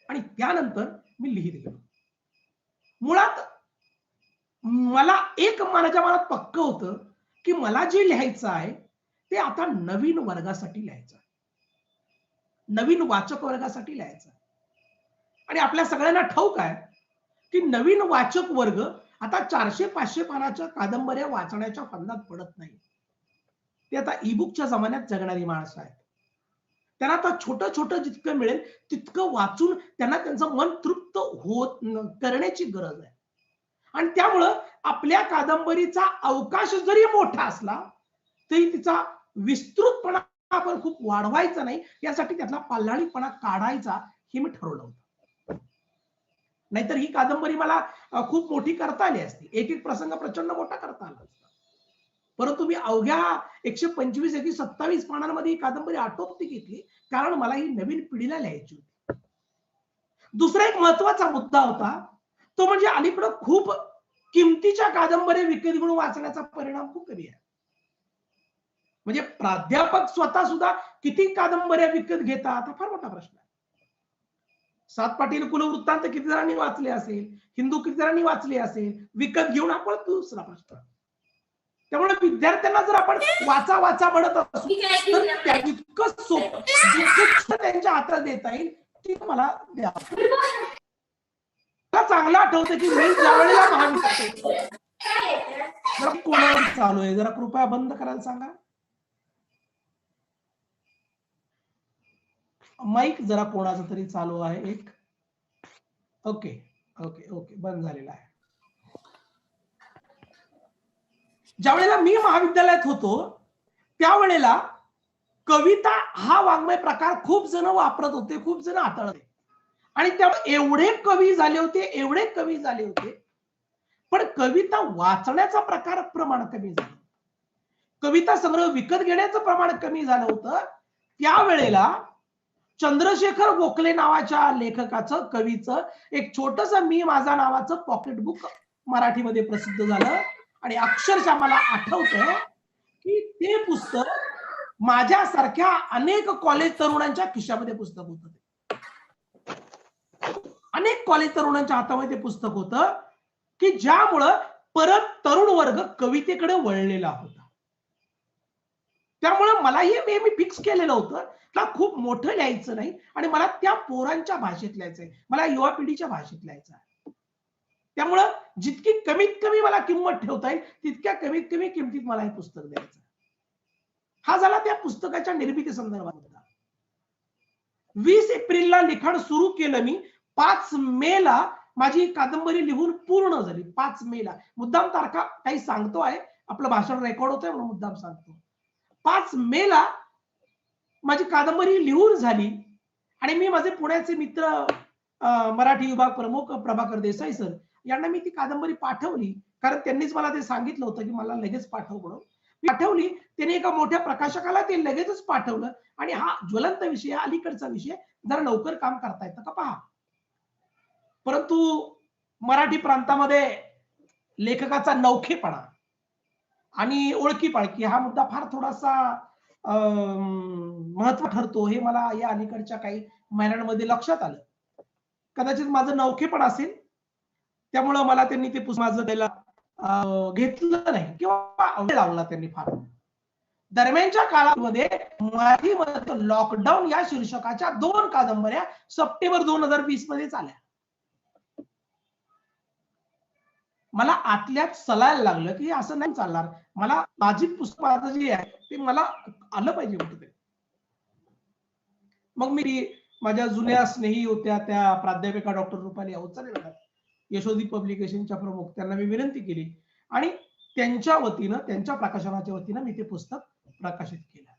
आणि त्यानंतर मी लिहित गेलो. मुळात मला एक माझ्या मनात पक्क होतं की मला जे लिहायचं आहे ते आता नवीन वर्गासाठी लिहायचं आहे, नवीन वाचक वर्गासाठी लिहायचं आहे. आणि आपल्या सगळ्यांना ठाऊक आहे की नवीन वाचक वर्ग आता 400-500 पानाच्या कादंबऱ्या वाचण्याच्या फंदात पडत नाही. ते आता ईबुकच्या जमान्यात जगणारी माणसं आहेत. त्यांना आता छोटं छोटं जितकं मिळेल तितकं वाचून त्यांना त्यांचं मन तृप्त होत करण्याची गरज आहे. आणि त्यामुळं आपल्या कादंबरीचा अवकाश जरी मोठा असला तरी तिचा विस्तृतपणा आपण खूप वाढवायचा नाही, यासाठी त्यातला पाल्हाळीपणा काढायचा हे मी ठरवलं होतं. नाहीतर ही कादंबरी मला खूप मोठी करता आली असती, एक एक प्रसंग प्रचंड मोठा करता आला असता. परंतु मी अवघ्या 125-127 पानांमध्ये ही कादंबरी आटोपती घेतली, कारण मला ही नवीन पिढीला लिहायची होती. दुसरा एक महत्वाचा मुद्दा होता तो म्हणजे अलीकडं खूप किमतीच्या कादंबऱ्या विकत घेऊन वाचण्याचा परिणाम खूप कमी आहे. म्हणजे प्राध्यापक स्वतः सुद्धा किती कादंबऱ्या विकत घेतात हा फार मोठा प्रश्न आहे. सात पाटील कुलवृत्तांत किती जणांनी वाचले असेल, हिंदू किती जणांनी वाचले असेल, विकत घेऊन आपण दुसरा प्रश्न. त्यामुळे विद्यार्थ्यांना जर आपण वाचा वाचा म्हणत असू तर जितकं सोपं जितकं त्यांच्या हातात देता येईल ती मला द्या. मला चांगलं आठवतं की मी ज्या वेळेला महाविद्यालयात जरा कोणावर चालू आहे, जरा कृपया बंद करायला सांगा. माईक जरा कोणाचं तरी चालू आहे एक. ओके ओके ओके बंद झालेला आहे. ज्या वेळेला मी महाविद्यालयात होतो त्यावेळेला कविता हा वाङ्मय प्रकार खूप जण वापरत होते, खूप जण हाताळते आणि त्यामुळे एवढे कवी झाले होते पण कविता वाचण्याचा प्रमाण कमी झालं. कविता संग्रह विकत घेण्याचं प्रमाण कमी झालं होतं. त्यावेळेला चंद्रशेखर गोखले नावाच्या लेखकाचं कवीचं एक छोटस मी माझा नावाचं पॉकेट बुक मराठीमध्ये प्रसिद्ध झालं आणि अक्षरशः मला आठवतंय की ते पुस्तक माझ्यासारख्या अनेक कॉलेज तरुणांच्या खिशामध्ये पुस्तक होतं. अनेक कॉलेज तरुणांच्या हातामध्ये ते पुस्तक होतं की ज्यामुळं परत तरुण वर्ग कवितेकडे वळलेला होता. त्यामुळे मलाही मी फिक्स केलेलं होतं का खूप मोठं लिहायचं नाही आणि मला त्या पोरांच्या भाषेत लिहायचंय, मला युवा पिढीच्या भाषेत लिहायचं आहे. त्यामुळं जितकी कमीत कमी मला किंमत ठेवता येईल तितक्या कमीत कमी किमतीत मला हे पुस्तक द्यायचं. हा झाला त्या पुस्तकाच्या निर्मिती संदर्भात होता. 20 एप्रिलला लिखाण सुरू केलं मी. 5 मेला माझी कादंबरी लिहून पूर्ण झाली. 5 मेला मुद्दाम तारखा काही सांगतो आहे, आपलं भाषण रेकॉर्ड होतंय म्हणून मुद्दाम सांगतो. 5 मेला माझी कादंबरी लिहून झाली आणि मी माझे पुण्याचे मित्र मराठी विभाग प्रमुख प्रभाकर देसाई सर यांना मी ती कादंबरी पाठवली, कारण त्यांनीच मला ते सांगितलं होतं की मला लगेच पाठव म्हणून. पाठवली. त्याने एका मोठ्या प्रकाशकाला ते लगेचच पाठवलं आणि हा ज्वलंत विषय, अलीकडचा विषय, जरा लवकर काम करता येतं का पहा. परंतु मराठी प्रांतामध्ये लेखकाचा नवखेपणा आणि ओळखी पाळखी हा मुद्दा फार थोडासा महत्व ठरतो हे मला या अलीकडच्या काही महिन्यांमध्ये लक्षात आलं. कदाचित माझं नवखेपण असेल त्यामुळं मला त्यांनी ते पुस्तक माझं द्यायला घेतलं नाही किंवा वेळ लावला त्यांनी फार. दरम्यानच्या काळामध्ये मराठीमध्ये लॉकडाऊन या शीर्षकाच्या 2 कादंबऱ्या सप्टेंबर 2020 मध्ये आल्या. मला आतल्यात सलायला लागलं की असं नाही चालणार, मला माझी पुस्तक माझं जे आहे ते मला आलं पाहिजे होतं ते. मग मी माझ्या जुन्या स्नेही होत्या त्या प्राध्यापिका डॉक्टर रुपाली अवचले मॅडम, यशोदी पब्लिकेशनच्या प्रमुख, त्यांना मी विनंती केली आणि त्यांच्या वतीनं, त्यांच्या प्रकाशनाच्या वतीनं मी ते पुस्तक प्रकाशित केलं.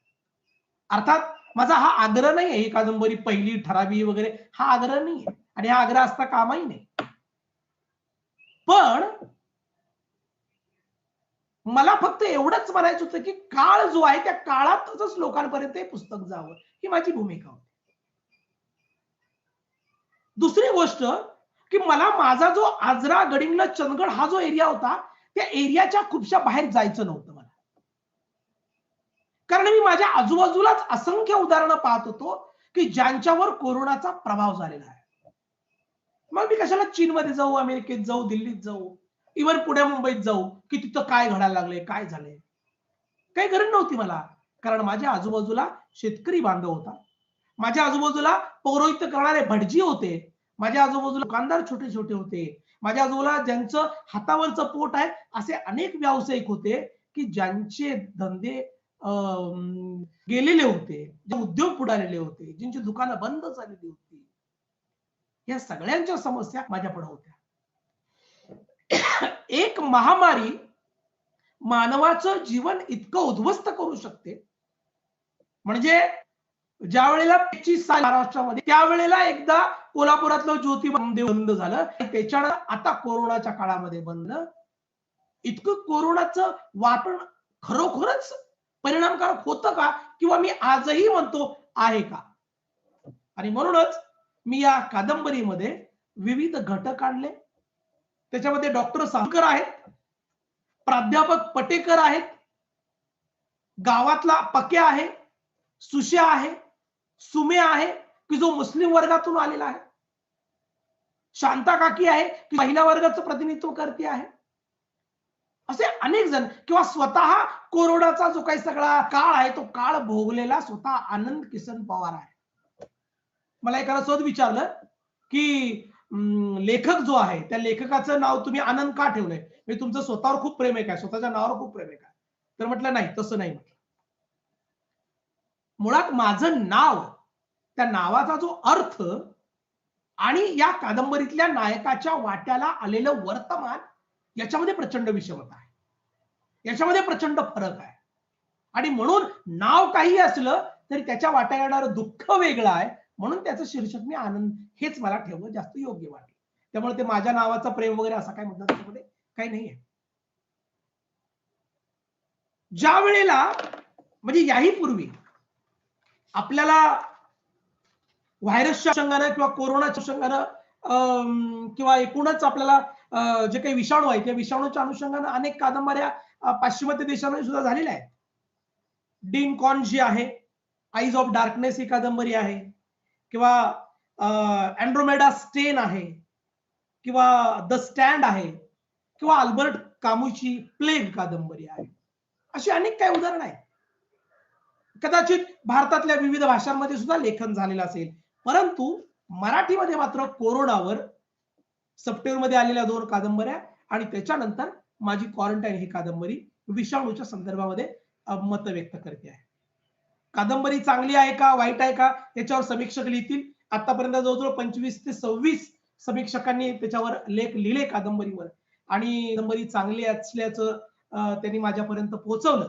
अर्थात माझा हा आग्रह नाही आहे ही कादंबरी पहिली ठरावी वगैरे, हा आग्रह नाही आहे आणि हा आग्रह असता कामही नाही. पण मला फक्त एवढंच म्हणायचं होतं की काळ जो आहे त्या काळातच लोकांपर्यंत हे पुस्तक जावं, ही माझी भूमिका होती. दुसरी गोष्ट की मला माझा जो आजरा, गडिंग्लज, चंदगड हा जो एरिया होता त्या एरियाच्या खूपशा बाहेर जायचं नव्हतं मला, कारण मी माझ्या आजूबाजूलाच असंख्य उदाहरणं पाहत होतो की ज्यांच्यावर कोरोनाचा प्रभाव झालेला आहे. मग मी कशाला चीनमध्ये जाऊ, अमेरिकेत जाऊ, दिल्लीत जाऊ, इव्हन पुण्या मुंबईत जाऊ की तिथं काय घडायला लागले, काय झाले, काही गरज नव्हती मला. कारण माझ्या आजूबाजूला शेतकरी बांधव होता, माझ्या आजूबाजूला पौरोहित्य करणारे भटजी होते, माझ्या आजूबाजूला दुकानदार छोटे छोटे होते, माझ्या आजूबाजूला ज्यांचं हातावरचं पोट आहे असे अनेक व्यावसायिक होते की ज्यांचे धंदे गेलेले होते, जे उद्योग बुडालेले होते, ज्यांची दुकानं बंद झालेली होती. या सगळ्यांच्या समस्या माझ्यापुढे होत्या. एक महामारी मानवाचं जीवन इतकं उद्ध्वस्त करू शकते, म्हणजे ज्या वेळेला महाराष्ट्रामध्ये त्यावेळेला एकदा कोल्हापुरातलं ज्योतिबा बंद झालं, त्याच्यानं आता कोरोनाच्या काळामध्ये बंद. इतकं कोरोनाचं वापर खरोखरच परिणामकारक होतं का, किंवा मी आजही म्हणतो आहे का. आणि म्हणूनच मी या कादंबरीमध्ये विविध घटक आणले, त्याच्यामध्ये डॉक्टर सावरकर आहेत, प्राध्यापक पटेकर आहेत, गावातला पक्या आहे, सुश्या आहे, सुमे आहे की जो मुस्लिम वर्गातून आलेला आहे, शांता काकी आहे की महिला वर्गाचं प्रतिनिधित्व करते आहे, असे अनेक जण, किंवा स्वतः कोरोनाचा जो काही सगळा काळ आहे तो काळ भोगलेला स्वतः आनंद किसन पवार आहे. मला एकाला सहज विचारलं की लेखक जो आहे त्या लेखकाचं नाव तुम्ही आनंद का ठेवलंय, म्हणजे तुमचं स्वतःवर खूप प्रेम आहे काय, स्वतःच्या नावावर खूप प्रेम आहे काय? तर म्हटलं नाही, तसं नाही. म्हटलं मुळात माझं नाव, त्या नावाचा जो अर्थ आणि या कादंबरीतल्या नायकाच्या वाट्याला आलेलं वर्तमान याच्यामध्ये प्रचंड विषमता आहे, याच्यामध्ये प्रचंड फरक आहे. आणि म्हणून नाव काही असलं तरी त्याच्या वाट्याला येणारं दुःख वेगळं आहे, म्हणून त्याचं शीर्षक मी आनंद हेच मला ठेवलं जास्त योग्य वाटलं. त्यामुळे ते माझ्या नावाचा प्रेम वगैरे असा काय मुद्दा त्याच्यामध्ये काही नाहीये. ज्या वेळेला म्हणजे याही पूर्वी आपल्याला व्हायरसच्या अनुषंगानं किंवा कोरोनाच्या अनुषंगानं किंवा एकूणच आपल्याला जे काही विषाणू आहे त्या विषाणूच्या अनुषंगानं अनेक कादंबऱ्या पाश्चिमात्य देशांमध्ये सुद्धा झालेल्या आहेत. डीन कॉन जी आहे, आईज ऑफ डार्कनेस ही कादंबरी आहे, किंवा अँड्रोमेडा स्टेन आहे, किंवा द स्टँड आहे, किंवा अल्बर्ट कामुची प्लेग कादंबरी आहे. अशी अनेक काही उदाहरणं आहेत. कदाचित भारतातल्या विविध भाषांमध्ये सुद्धा लेखन झालेलं असेल, परंतु मराठीमध्ये मात्र कोरोनावर सप्टेंबरमध्ये आलेल्या 2 कादंबऱ्या आणि त्याच्यानंतर माझी क्वारंटाईन ही कादंबरी विषाणूच्या संदर्भामध्ये मत व्यक्त करते आहे. कादंबरी चांगली आहे का वाईट आहे का याच्यावर समीक्षक लिहितील. आतापर्यंत जवळजवळ 25 ते 26 समीक्षकांनी त्याच्यावर लेख लिहिले कादंबरीवर, आणि कादंबरी चांगली असल्याचं त्यांनी माझ्यापर्यंत पोहोचवलं.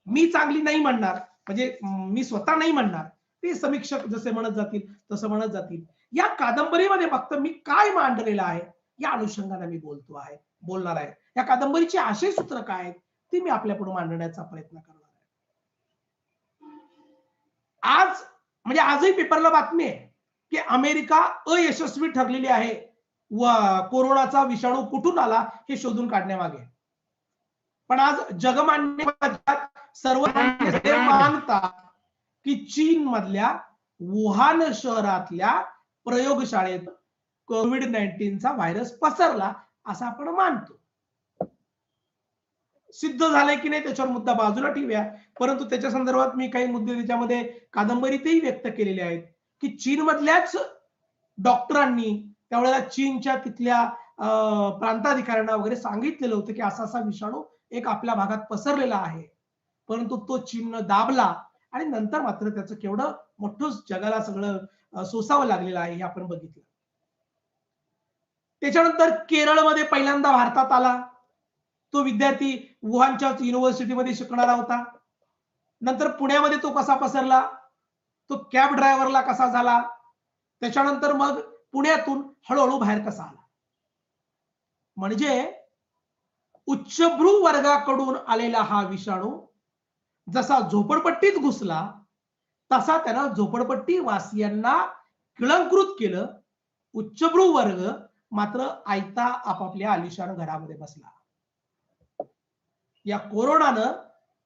मी चांगली नाही म्हणणार, म्हणजे मी स्वतः नाही म्हणणार, ते समीक्षक जसे म्हणत जातील तसं म्हणत जातील. या कादंबरीमध्ये फक्त मी काय मांडलेलं आहे या अनुषंगाने मी बोलणार आहे. या कादंबरीचे आशय सूत्र काय आहेत ते मी आपल्यापुढे मांडण्याचा प्रयत्न करणार आहे. आज म्हणजे आजही पेपरला बातमी आहे की अमेरिका अयशस्वी ठरलेली आहे व कोरोनाचा विषाणू कुठून आला हे शोधून काढण्यामागे. पण आज जगमान्य सर्व मानतात की चीन मधल्या वुहान शहरातल्या प्रयोगशाळेत कोविड-19 व्हायरस पसरला असं आपण मानतो. सिद्ध झालंय की नाही त्याच्यावर मुद्दा बाजूला ठेवूया, परंतु त्याच्या संदर्भात मी काही मुद्दे त्याच्यामध्ये कादंबरीतही व्यक्त केलेले आहेत की चीन मधल्याच डॉक्टरांनी त्यावेळेला चीनच्या तिथल्या प्रांताधिकाऱ्यांना वगैरे सांगितलेलं होतं की असा असा विषाणू एक आपल्या भागात पसरलेला आहे, परंतु तो चीननं दाबला आणि नंतर मात्र त्याचं केवढं मोठं जगाला सगळं सोसावं लागलेलं आहे हे आपण बघितलं. त्याच्यानंतर केरळमध्ये पहिल्यांदा भारतात आला. तो विद्यार्थी वुहानच्या युनिव्हर्सिटीमध्ये शिकणारा होता. नंतर पुण्यामध्ये तो कसा पसरला, तो कॅब ड्रायव्हरला कसा झाला, त्याच्यानंतर मग पुण्यातून हळूहळू बाहेर कसा आला. म्हणजे उच्चभ्रू वर्गाकडून आलेला हा विषाणू जसा झोपडपट्टीत घुसला तसा त्यानं झोपडपट्टी वासियांना गिळंकृत केलं. उच्चभ्रू वर्ग मात्र आयता आपापल्या आलिशान घरामध्ये बसला. या कोरोनानं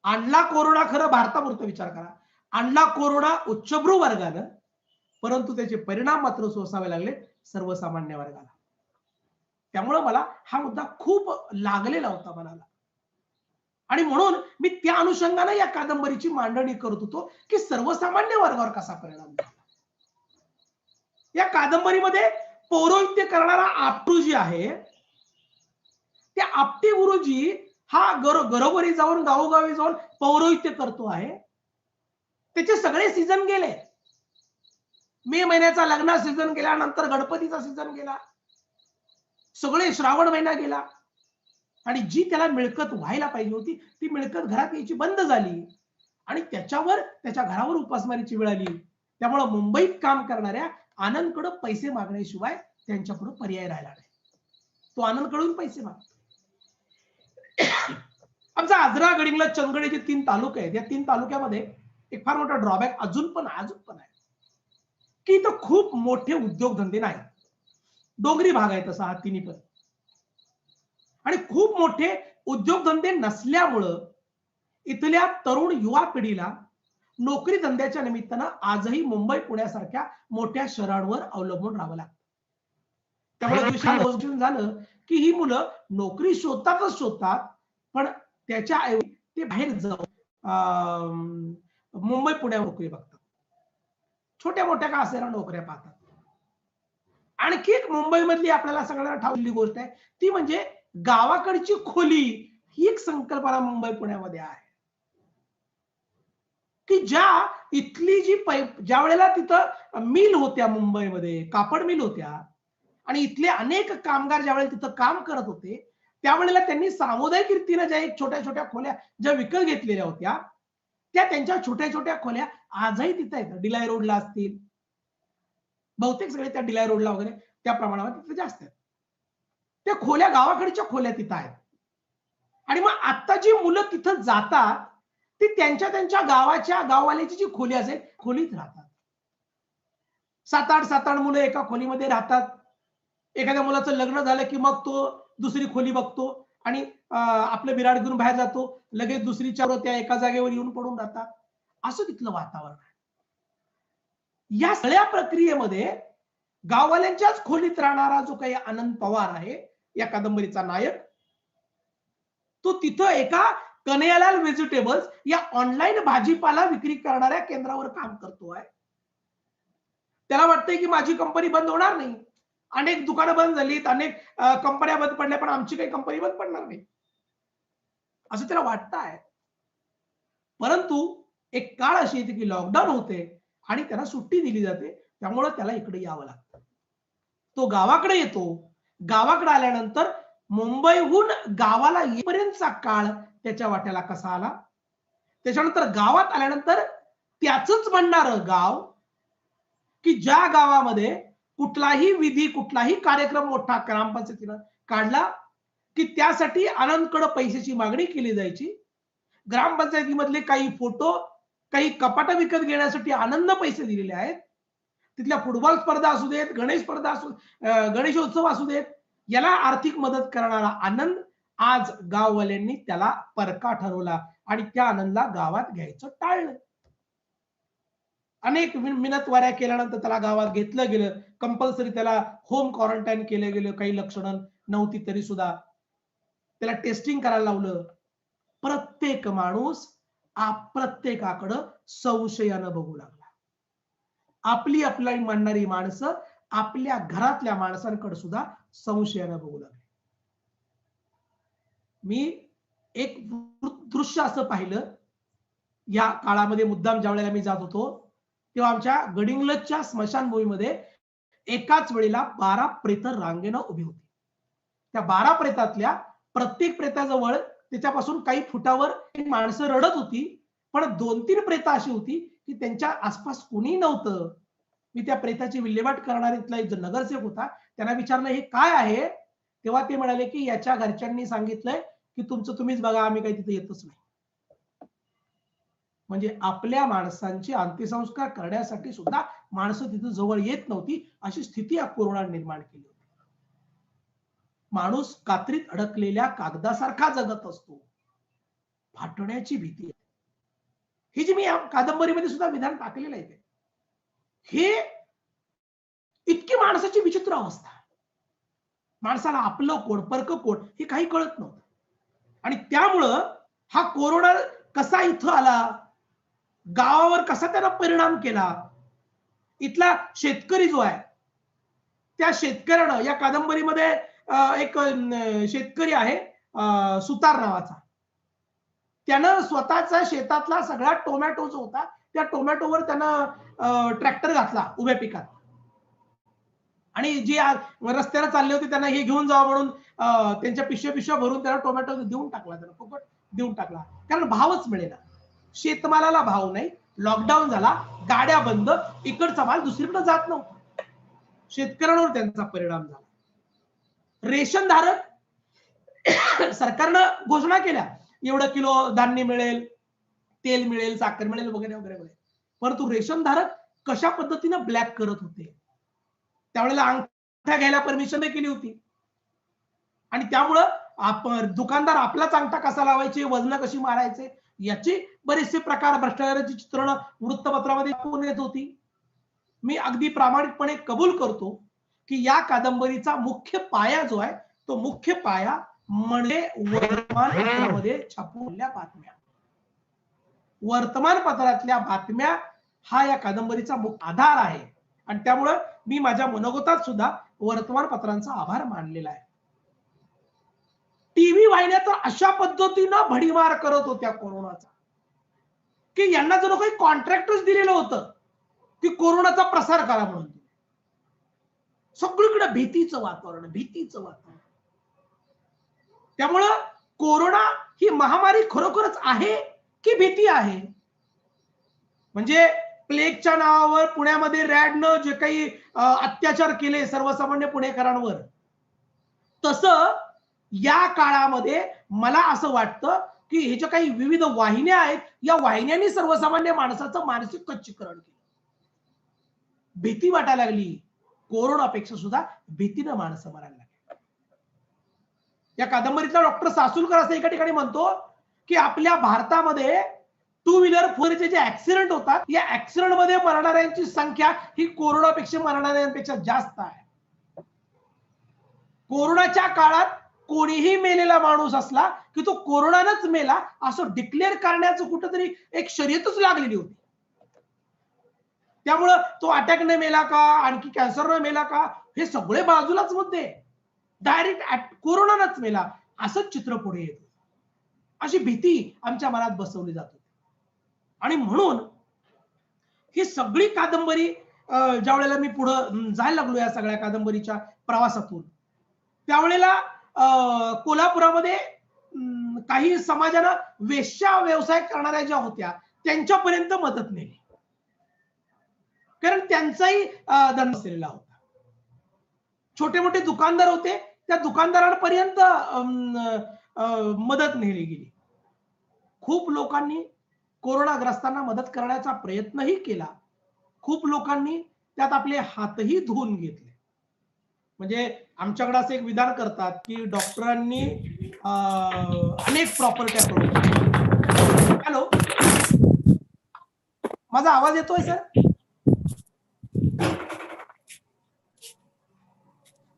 आणला, कोरोना खरं भारतापुरता विचार करा, आणला कोरोना उच्चभ्रू वर्गानं, परंतु त्याचे परिणाम मात्र सोसावे लागले सर्वसामान्य वर्गाला. त्यामुळे मला हा मुद्दा खूप लागलेला होता मनाला, आणि म्हणून मी त्या अनुषंगाने या कादंबरीची मांडणी करत होतो की सर्वसामान्य वर्गावर कसा परिणाम झाला. या कादंबरीमध्ये पौरोहित्य करणारा आपटू जी आहे, त्या आपटी गुरुजी हा घरोघरी जाऊन गावोगावी जाऊन पौरोहित्य करतो आहे. त्याचे सगळे सीझन गेले. मे महिन्याचा लग्न सीझन गेला, नंतर गणपतीचा सीझन गेला, सगळे श्रावण महिना गेला, आणि जी त्याला मिळकत व्हायला पाहिजे होती ती मिळकत घरात यायची बंद झाली, आणि त्याच्यावर त्याच्या घरावर उपासमारीची वेळ आली. त्यामुळे मुंबईत काम करणाऱ्या आनंदकडे पैसे मागण्याशिवाय त्यांच्याकडे पर्याय राहिला नाही. तो आनंदकडून पैसे मागतो. आमचा आजरा, गडिंग्लज, चंदगड जे 3 तालुके आहेत, या 3 तालुक्यामध्ये एक फार मोठा ड्रॉबॅक अजून पण आहे की इथं खूप मोठे उद्योगधंदे नाही. डोंगरी भाग आहे तसा हा तिन्ही पण. आणि खूप मोठे उद्योगधंदे नसल्यामुळं इथल्या तरुण युवा पिढीला नोकरी धंद्याच्या निमित्तानं आजही मुंबई पुण्यासारख्या मोठ्या शहरांवर अवलंबून राहावं लागतं. त्यामुळे दिवशी झालं की ही मुलं नोकरी शोधतात, पण त्याच्या ऐवजी ते बाहेर जाऊन मुंबई पुण्यावर नोकरी बघतात, छोट्या मोठ्या का असेना नोकऱ्या पाहतात. आणखी एक मुंबईमधली आपल्याला सगळ्यांना ठाऊकली गोष्ट आहे, ती म्हणजे गावाकडची खोली ही एक संकल्पना मुंबई पुण्यामध्ये आहे, की इथली जी ज्या वेळेला तिथं मिल होत्या, मुंबईमध्ये कापड मिल होत्या आणि इथले अनेक कामगार ज्यावेळेला तिथं काम करत होते, त्यावेळेला त्यांनी सामुदायिक रीतीने ज्या एक छोट्या छोट्या खोल्या ज्या विकत घेतलेल्या होत्या, त्या त्यांच्या छोट्या छोट्या खोल्या आजही तिथे आहेत. डिलाय रोडला असतील, बहुतेक सगळे त्या डिलाय रोडला वगैरे त्या प्रमाणावर तिथे जास्त आहेत. त्या खोल्या गावाकडच्या खोल्या तिथं आहेत. आणि मग आता जी मुलं तिथं जातात ती त्यांच्या गाववाल्याची जी खोली असेल खोलीत राहतात. 7-8 मुलं एका खोलीमध्ये राहतात. एखाद्या मुलाचं लग्न झालं की मग तो दुसरी खोली बघतो आणि आपलं विराट घेऊन बाहेर जातो, लगेच दुसरी चार त्या एका जागेवर येऊन पडून राहतात. असं तिथलं वातावरण आहे. या सगळ्या प्रक्रियेमध्ये गाववाल्यांच्याच खोलीत राहणारा जो काही आनंद पवार आहे, या कादंबरीचा नायक, तो तिथं एका कन्हैयालाल व्हेजिटेबल्स या ऑनलाईन भाजीपाला विक्री करणाऱ्या केंद्रावर काम करतोय. त्याला वाटतंय की माझी कंपनी बंद होणार नाही. अनेक दुकानं बंद झालीत, अनेक कंपन्या बंद पडल्या, पण आमची काही कंपनी बंद पडणार नाही असं त्याला वाटतं आहे. परंतु एक काळ अशी येते की लॉकडाऊन होते आणि त्याला सुट्टी दिली जाते, त्यामुळे त्याला इकडे यावं लागतं. तो गावाकडे येतो. गावाकडे आल्यानंतर मुंबईहून गावाला येईपर्यंतचा काळ त्याच्या वाट्याला कसा आला, त्याच्यानंतर गावात आल्यानंतर त्याचंच म्हणणारं गाव, की ज्या गावामध्ये कुठलाही विधी, कुठलाही कार्यक्रम मोठा ग्रामपंचायतीनं काढला की त्यासाठी आनंदकडे पैशाची मागणी केली जायची. ग्रामपंचायतीमधले काही फोटो, काही कपाटं विकत घेण्यासाठी आनंद पैसे दिलेले आहेत. तिथल्या फुटबॉल स्पर्धा असू देत, गणेशोत्सव असू देत, याला आर्थिक मदत करणारा आनंद आज गाववाल्यांनी त्याला परका ठरवला आणि त्या आनंदला गावात घ्यायचं टाळलं. अनेक मिनतवाऱ्या केल्यानंतर त्याला गावात घेतलं गेलं. कंपल्सरी त्याला होम क्वारंटाईन केलं गेलं. काही लक्षणं नव्हती तरी सुद्धा त्याला टेस्टिंग करायला लावलं. प्रत्येक माणूस प्रत्येकाकडं संशयानं बघू लागला. आपली म्हणणारी माणसं आपल्या घरातल्या माणसांकडे सुद्धा संशयानं बघू लागली. मी एक दृश्य असं पाहिलं या काळामध्ये, मुद्दाम ज्या वेळेला मी जात होतो तेव्हा आमच्या गडिंग्लजच्या स्मशानभूमीमध्ये एकाच वेळेला 12 प्रेत रांगेनं उभी होती. त्या 12 प्रेतातल्या प्रत्येक प्रेताजवळ त्याच्यापासून काही फुटावर माणसं रडत होती, पण 2-3 प्रेत अशी होती की त्यांच्या आसपास कोणी नव्हतं. मी त्या प्रेताची विल्हेवाट करणारा इथला एक नगरसेवक होता, त्यांना विचारलं हे काय आहे, तेव्हा ते म्हणाले की याच्या घरच्यांनी सांगितलंय की तुमचं तुम्हीच बघा, आम्ही काही तिथे येतच नाही. म्हणजे आपल्या माणसांचे अंत्यसंस्कार करण्यासाठी सुद्धा माणसं तिथे जवळ येत नव्हती, अशी स्थिती या कोरोना निर्माण केली होती. माणूस कात्रीत अडकलेल्या कागदासारखा जगत असतो. फाटण्याची भीती. ही जी मी या कादंबरीमध्ये सुद्धा विधान टाकलेलं आहे, हे इतकी माणसाची विचित्र अवस्था. माणसाला आपलं कोण, परक कोण हे काही कळत नव्हतं. आणि त्यामुळं हा कोरोना कसा इथं आला, गावावर कसा त्याला परिणाम केला, इथला शेतकरी जो आहे त्या शेतकऱ्यानं, या कादंबरीमध्ये एक शेतकरी आहे सुतार नावाचा, त्यानं स्वतःचा शेतातला सगळा टोमॅटो जो होता त्या टोमॅटोवर त्यानं ट्रॅक्टर घातला उभ्या पिकात, आणि जे रस्त्याला चालले होते त्यांना हे घेऊन जावं म्हणून त्यांच्या पिशव्या भरून त्याला टोमॅटो देऊन टाकला, त्याला फुकट देऊन टाकला. कारण भावच मिळेना, शेतमालाला भाव नाही, लॉकडाऊन झाला, गाड्या बंद, इकडचा माल दुसरीकडे जात नव्हता, शेतकऱ्यांवर त्यांचा परिणाम झाला. रेशन धारक सरकारनं घोषणा केल्या एवढं किलो धान्य मिळेल, तेल मिळेल, साखर मिळेल वगैरे वगैरे वगैरे, परंतु रेशन धारक कशा पद्धतीनं ब्लॅक करत होते. त्यावेळेला अंगठ्या घ्यायला परमिशन केली होती आणि त्यामुळं आपण दुकानदार आपलाच अंगठा कसा लावायचे, वजन कशी मारायचे, याची बरेचसे प्रकार भ्रष्टाचाराची चित्रण वृत्तपत्रामध्ये दाखवून येत होती. मी अगदी प्रामाणिकपणे कबूल करतो की या कादंबरीचा मुख्य पाया जो आहे तो मुख्य पाया म्हणजे वर्तमानपत्रामध्ये छापलेल्या बातम्या. वर्तमानपत्रातल्या बातम्या हा या कादंबरीचा मुख्य आधार आहे आणि त्यामुळे मी माझ्या मनोगतात सुद्धा वर्तमानपत्रांचा आभार मानलेला आहे. टीव्ही वाहिन्या तर अशा पद्धतीनं भडीमार करत होत्या कोरोनाचा की यांना जणू काही कॉन्ट्रॅक्टच दिलेलं होतं की कोरोनाचा प्रसार करा म्हणून. सगळीकडे भीतीचं वातावरण. त्यामुळं कोरोना ही महामारी खरोखरच आहे की भीती आहे? म्हणजे प्लेगच्या नावावर पुण्यामध्ये रॅडनं जे काही अत्याचार केले सर्वसामान्य पुणेकरांवर, तसं या काळामध्ये मला असं वाटतं की हे जे काही विविध वाहिन्या आहेत या वाहिन्यांनी सर्वसामान्य माणसाचं मानसिक खच्चीकरण केलं. भीती वाटायला लागली. कोरोनापेक्षा सुद्धा भीतीनं माणसं मरायला लागली. या कादंबरीतला डॉक्टर सासुलकर असं एका ठिकाणी म्हणतो की आपल्या भारतामध्ये टू व्हीलर फोरचे जे ऍक्सिडेंट होतात या ऍक्सिडेंट मध्ये मरणाऱ्यांची संख्या ही कोरोनापेक्षा मरणाऱ्यांपेक्षा जास्त आहे. कोरोनाच्या काळात कोणीही मेलेला माणूस असला की तो कोरोनानंच मेला असं डिक्लेअर करण्याचं कुठंतरी एक शर्यतच लागलेली होती. त्यामुळं तो अटॅकने मेला का, आणखी कॅन्सरने मेला का, हे सगळे बाजूलाच मुद्दे. डायरेक्ट कोरोनानंच मेला असंच चित्र पुढे येतं. अशी भीती आमच्या मनात बसवली जाते. आणि म्हणून ही सगळी कादंबरी ज्या वेळेला मी पुढे जायला लागलो या सगळ्या कादंबरीच्या प्रवासातून, त्यावेळेला कोल्हापुरामध्ये काही समाजानं वेश्या व्यवसाय करणाऱ्या ज्या होत्या त्यांच्यापर्यंत मदत नेली, कारण त्यांचाही दंड असलेला होता. छोटे मोठे दुकानदार होते त्या दुकानदारांपर्यंत मदत नेली गेली. खूप लोकांनी कोरोनाग्रस्तांना मदत करण्याचा प्रयत्नही केला. खूप लोकांनी त्यात आपले हातही धुवून घेतले. म्हणजे आमच्याकडे असं एक विधान करतात की डॉक्टरांनी अनेक प्रॉपर्ट्या करून. हॅलो, माझा आवाज येतोय सर?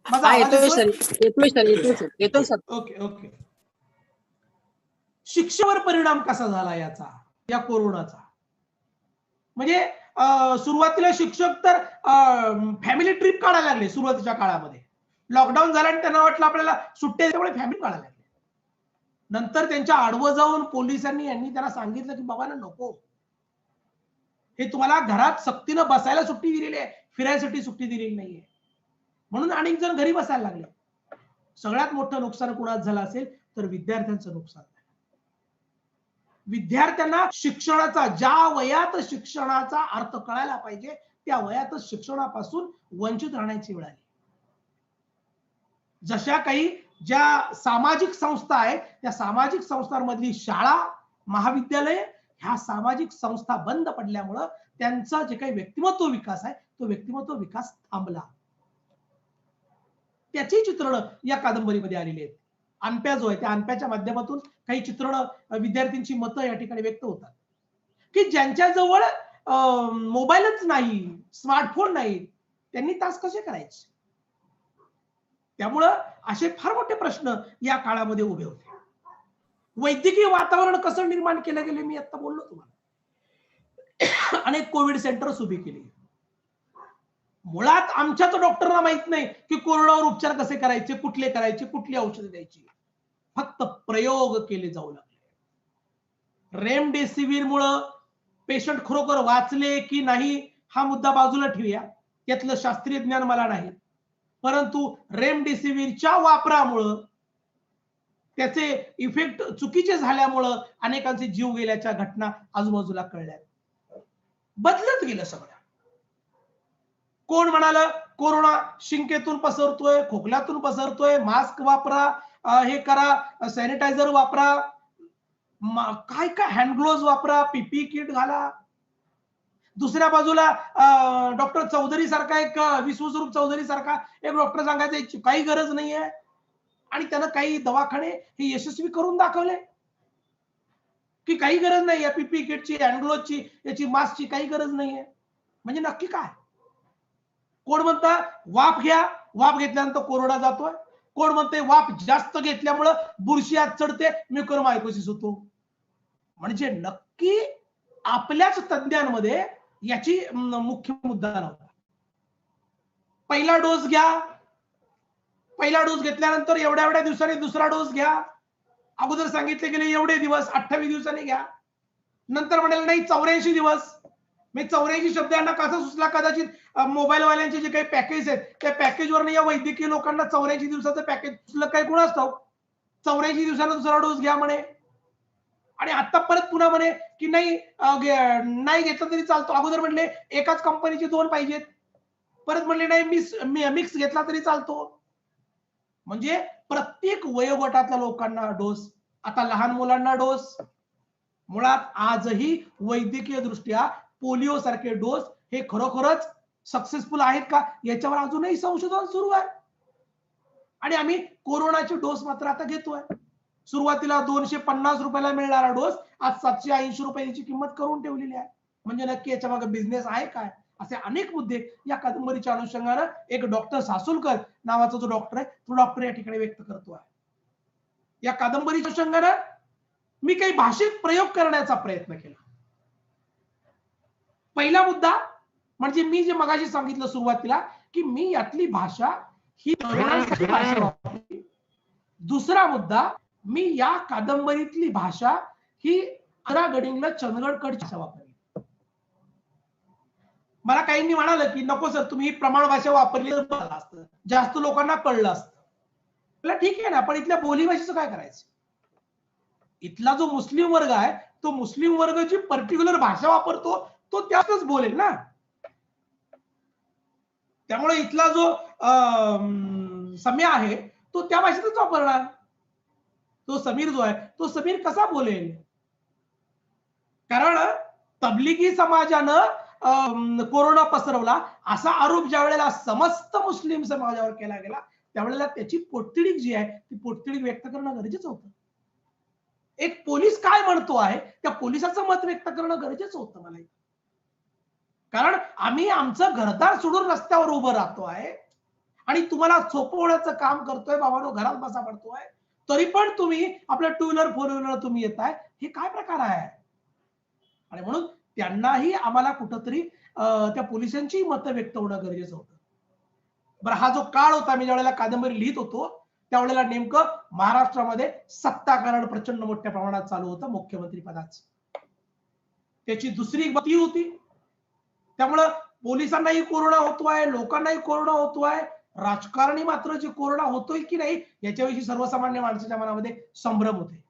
माझा आवाज येतोय सर. ओके. शिक्षेवर परिणाम कसा झाला याचा, या कोरोनाचा? म्हणजे सुरुवातीला शिक्षक तर फॅमिली ट्रिप काढायला लागले. सुरुवातीच्या काळामध्ये लॉकडाऊन झाला आणि त्यांना वाटलं आपल्याला सुट्ट्या, त्यामुळे फॅमिली काढायला लागले. नंतर त्यांच्या आडवं जाऊन पोलिसांनी यांनी त्यांना सांगितलं की बाबांना नको, हे तुम्हाला घरात सक्तीनं बसायला सुट्टी दिलेली आहे, फिरायसाठी सुट्टी दिलेली नाहीये. म्हणून अनेक जण घरी बसायला लागले. सगळ्यात मोठं नुकसान कुणाचं झालं असेल तर विद्यार्थ्यांचं नुकसान. विद्यार्थ्यांना शिक्षणाचा, ज्या वयात शिक्षणाचा अर्थ कळायला पाहिजे त्या वयातच शिक्षणापासून वंचित राहण्याची वेळ आली. जशा काही ज्या सामाजिक संस्था आहेत त्या सामाजिक संस्थांमधली शाळा, महाविद्यालय ह्या सामाजिक संस्था बंद पडल्यामुळं त्यांचा जे काही व्यक्तिमत्व विकास आहे तो व्यक्तिमत्व विकास थांबला. त्याची चित्रण या कादंबरीमध्ये आलेली आहेत. अनप्या जो आहे त्या अनप्याच्या माध्यमातून काही चित्रण, विद्यार्थ्यांची मतं या ठिकाणी व्यक्त होतात की ज्यांच्याजवळ मोबाईलच नाही, स्मार्टफोन नाही, त्यांनी तास कसे करायचे. त्यामुळं असे फार मोठे प्रश्न या काळामध्ये उभे होते. वैद्यकीय वातावरण कसं निर्माण केलं गेले मी आता बोललो तुम्हाला. अनेक कोविड सेंटर्स उभी केली. मुळात आमच्या तर डॉक्टरना माहित नाही की कोरोनावर उपचार कसे करायचे, कुठले करायचे, कुठली औषधं द्यायची. फक्त प्रयोग केले जाऊ लागले. रेमडेसिवीर मुळे पेशंट खरोखर वाचले की नाही हा मुद्दा बाजूला ठेवूया, यातलं शास्त्रीय ज्ञान मला नाही. परंतु रेमडेसिवीरच्या वापरामुळं त्याचे इफेक्ट चुकीचे झाल्यामुळं अनेकांचे जीव गेल्याच्या घटना आजूबाजूला कळल्या. बदलत गेलं सगळं. कोण म्हणाला कोरोना शिंकेतून पसरतोय, खोकल्यातून पसरतोय, मास्क वापरा, हे करा, सॅनिटायझर वापरा, काय काय हँड ग्लोव्ह वापरा, पीपी किट घाला. दुसऱ्या बाजूला डॉक्टर चौधरी सारखा एक विश्वस्वरूप चौधरी सारखा एक डॉक्टर सांगायचा याची काही गरज नाहीये. आणि त्यानं काही दवाखाने हे यशस्वी करून दाखवले की काही गरज नाही या पीपी किटची, हँडग्लोव्हची, याची मास्कची काही गरज नाहीये. म्हणजे नक्की काय? कोण म्हणतं वाफ घ्या, वाफ घेतल्यानंतर कोरोना जातोय. कोण म्हणते वाफ जास्त घेतल्यामुळे बुरशी आत चढते, म्युकरमायकोसिस होतो. म्हणजे नक्की आपल्याच तज्ञांमध्ये याची मुख्य मुद्दा नव्हता. पहिला डोस घ्या, पहिला डोस घेतल्यानंतर एवढ्या एवढ्या दिवसांनी दुसरा डोस घ्या. अगोदर सांगितले गेले एवढे दिवस 28 दिवसांनी घ्या. नंतर म्हणाले नाही 84 दिवस. मी 84 शब्द यांना कसा सुचला, कदाचित मोबाईल वाल्यांचे जे काही पॅकेज आहेत त्या पॅकेजवर या वैद्यकीय लोकांना 84 दिवसाचं पॅकेज काही गुण असतो. 84 दिवसांना दुसरा डोस घ्या म्हणे. आणि आता परत पुन्हा म्हणे की नाही नाही घेतलं तरी चालतो. अगोदर म्हणले एकाच कंपनीचे 2 पाहिजेत, परत म्हणले नाही मिक्स घेतला तरी चालतो. म्हणजे प्रत्येक वयोगटातल्या लोकांना डोस, आता लहान मुलांना डोस. मुळात आजही वैद्यकीय दृष्ट्या पोलिओ सारखे डोस हे खरोखरच सक्सेसफुल आहेत का याच्यावर अजूनही संशोधन सुरू आहे. आणि आम्ही कोरोनाचे डोस मात्र आता घेतोय. सुरुवातीला 250 रुपयाला मिळणारा डोस आज 780 रुपयाची किंमत करून ठेवलेली आहे. म्हणजे नक्की याच्या मागे बिझनेस आहे काय? असे अनेक मुद्दे या कादंबरीच्या अनुषंगाने एक डॉक्टर सासुलकर नावाचा जो डॉक्टर आहे तो डॉक्टर या ठिकाणी व्यक्त करतो आहे. या कादंबरीच्या अनुषंगाने मी काही भाषिक प्रयोग करण्याचा प्रयत्न केला. पहिला मुद्दा म्हणजे मी जे मगाशी सांगितलं सुरुवातीला की मी यातली भाषा ही भाषा वापरली. दुसरा मुद्दा मी या कादंबरीतली भाषा ही गडिंगला चंदगडकडची भाषा वापरली. मला काहींनी म्हणालं की नको सर तुम्ही प्रमाण भाषा वापरली तर बरं असतं, जास्त लोकांना कळलं असतं. मला ठीक आहे ना, पण इथल्या बोली भाषेचं काय करायचं? इथला जो मुस्लिम वर्ग आहे तो मुस्लिम वर्ग जी पर्टिक्युलर भाषा वापरतो तो त्यातच बोलेल ना. त्यामुळे इथला जो सम्या आहे तो त्या भाषेतच वापरणार. तो समीर जो आहे तो समीर कसा बोलेल? कारण तबलिगी समाजानं कोरोना पसरवला असा आरोप ज्या वेळेला समस्त मुस्लिम समाजावर केला गेला त्यावेळेला त्याची पोटतिडीक जी आहे ती पोटतिडीक व्यक्त करणं गरजेचं होतं. एक पोलीस काय म्हणतो आहे त्या पोलिसाचं मत व्यक्त करणं गरजेचं होतं मला. कारण आम्ही आमचं घरदार सोडून रस्त्यावर उभं राहतो आहे आणि तुम्हाला सोपवण्याचं काम करतोय, बाबांनो घरात बसा पडतोय, तरी पण तुम्ही आपलं 2 व्हीलर 4 व्हीलर तुम्ही येताय, हे काय प्रकार आहे? आणि म्हणून त्यांनाही आम्हाला कुठंतरी त्या पोलिसांची मतं व्यक्त होणं गरजेचं होतं. बरं, हा जो काळ होता मी ज्यावेळेला कादंबरी लिहित होतो त्यावेळेला नेमकं महाराष्ट्रामध्ये सत्ता कारण प्रचंड मोठ्या प्रमाणात चालू होतं मुख्यमंत्री पदाचं. त्याची दुसरी गती होती. त्यामुळं पोलिसांनाही कोरोना होतोय, लोकांनाही कोरोना होतोय, राजकारणी मात्र जे कोरोना होतोय की नाही याच्याविषयी सर्वसामान्य माणसाच्या मनामध्ये संभ्रम होते.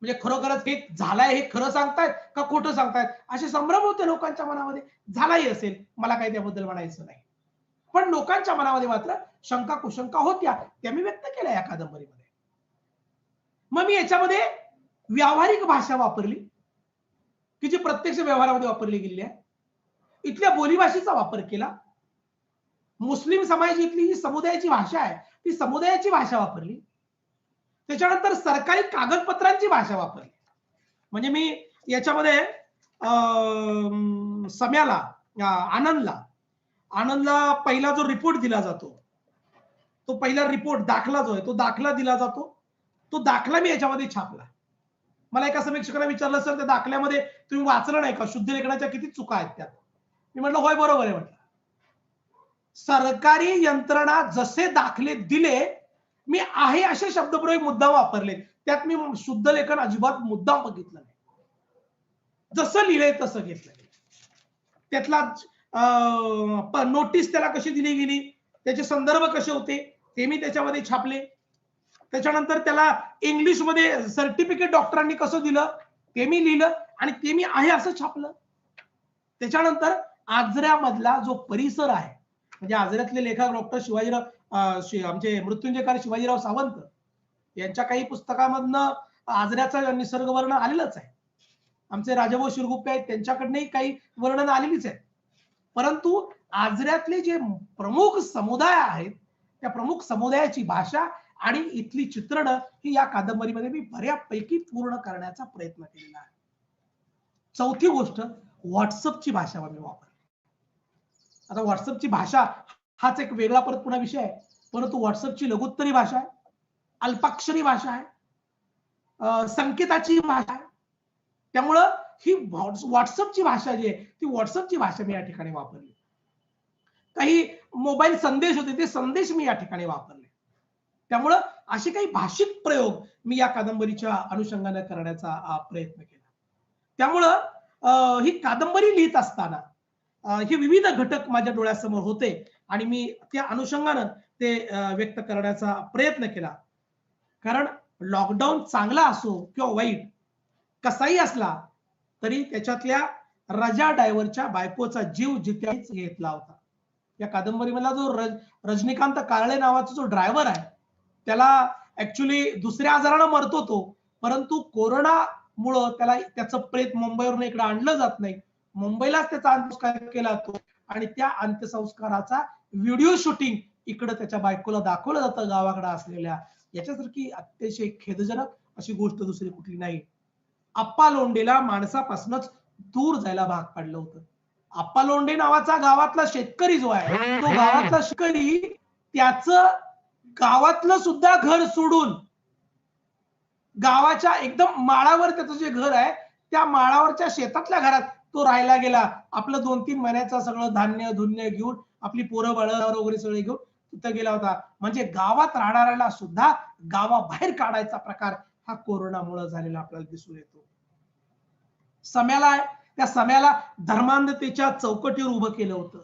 म्हणजे खरोखरच हे झालाय हे खरं सांगतायत का खोटं सांगतायत असे संभ्रम होते लोकांच्या मनामध्ये. झालाही असेल, मला काही त्याबद्दल म्हणायचं नाही, पण लोकांच्या मनामध्ये मात्र शंका कुशंका होत्या, त्या मी व्यक्त केल्या या कादंबरीमध्ये. मग मी याच्यामध्ये व्यावहारिक भाषा वापरली की जी प्रत्यक्ष व्यवहारामध्ये वापरली गेली आहे. इथल्या बोलीभाषेचा वापर केला. मुस्लिम समाज इथली जी समुदायाची भाषा आहे ती समुदायाची भाषा वापरली. त्याच्यानंतर सरकारी कागदपत्रांची भाषा वापरली. म्हणजे मी याच्यामध्ये सम्याला आनंदला पहिला जो रिपोर्ट दिला जातो तो पहिला रिपोर्ट दाखला जो आहे तो दाखला दिला जातो. तो दाखला मी याच्यामध्ये छापला. मला एका समीक्षकाने विचारलं सर त्या दाखल्यामध्ये तुम्ही वाचलं नाही का शुद्ध लेखनाच्या किती चुका आहेत त्यात? मी म्हटलं होय बरोबर आहे म्हटलं. सरकारी यंत्रणा जसे दाखले दिले मी आहे असे शब्दप्रयोग मुद्दाम वापरले. त्यात मी शुद्ध लेखन अजिबात मुद्दाम बघितलं नाही. जसं लिहिलंय तसं घेतलं. त्यातला नोटीस त्याला कशी दिली गेली, त्याचे संदर्भ कसे होते ते मी त्याच्यामध्ये छापले. त्याच्यानंतर त्याला इंग्लिश मध्ये सर्टिफिकेट डॉक्टरांनी कसं दिलं ते मी लिहिलं आणि ते मी आहे असं छापलं. त्याच्यानंतर आजऱ्यामधला जो परिसर आहे म्हणजे आजऱ्यातले लेखक डॉक्टर शिवाजीराव आमचे मृत्युंजयकार शिवाजीराव सावंत यांच्या काही पुस्तकामधनं आजऱ्याचा निसर्ग वर्णन आलेलंच आहे. आमचे राजाभाऊ शिरगुप्पे आहेत त्यांच्याकडनंही काही वर्णन आलेलीच आहे. परंतु आजऱ्यातले जे प्रमुख समुदाय आहेत त्या प्रमुख समुदायाची भाषा आणि इथली चित्रण ही या कादंबरीमध्ये मी बऱ्यापैकी पूर्ण करण्याचा प्रयत्न केलेला आहे. चौथी गोष्ट, व्हॉट्सअपची भाषा मी वापरली. आता व्हॉट्सअपची भाषा हाच एक वेगळा परत पुन्हा विषय आहे, परंतु व्हॉट्सअपची लघुत्तरी भाषा आहे, अल्पाक्षरी भाषा आहे, संकेताची भाषा आहे. त्यामुळं ही व्हॉट्सअपची भाषा जी आहे ती व्हॉट्सअपची भाषा मी या ठिकाणी वापरली. काही मोबाईल संदेश होते ते संदेश मी या ठिकाणी वापरले. त्यामुळं असे काही भाषिक प्रयोग मी या कादंबरीच्या अनुषंगाने करण्याचा प्रयत्न केला. त्यामुळं ही कादंबरी लिहित असताना हे विविध घटक माझ्या डोळ्यासमोर होते आणि मी त्या अनुषंगाने ते व्यक्त करण्याचा प्रयत्न केला. कारण लॉकडाऊन चांगला असो किंवा वाईट कसाही असला तरी त्याच्यातल्या रजा ड्रायव्हरच्या बायकोचा जीव जित्याच घेतला होता. या कादंबरीमधला जो रजनीकांत काळे नावाचा जो ड्रायव्हर आहे त्याला ऍक्च्युली दुसऱ्या आजारानं मरतो तो, परंतु कोरोनामुळं त्याला त्याचं प्रेत मुंबईवरून इकडे आणलं जात नाही. मुंबईलाच त्याचा अंत्यसंस्कार केला जातो आणि त्या अंत्यसंस्काराचा व्हिडिओ शूटिंग इकडे त्याच्या बायकोला दाखवलं जातं गावाकडे असलेल्या. याच्यासारखी अतिशय खेदजनक अशी गोष्ट दुसरी कुठली नाही. आप्पा लोंढेला माणसापासूनच दूर जायला भाग पाडलं होतं. आप्पा लोंढे नावाचा गावातला शेतकरी जो आहे तो गावातला शेतकरी त्याचं गावातलं सुद्धा घर सोडून गावाच्या एकदम माळावर त्याचं जे घर आहे त्या माळावरच्या शेतातल्या घरात तो राहायला गेला. आपलं 2-3 महिन्याचं सगळं धान्य धुन्य घेऊन आपली पोरं बाळं वगैरे सगळे घेऊन तिथं गेला होता. म्हणजे गावात राहणाऱ्याला सुद्धा गावाबाहेर काढायचा प्रकार हा कोरोनामुळे झालेला आपल्याला दिसून येतो. सम्याला त्या सम्याला धर्मांधतेच्या चौकटीवर उभं केलं होतं.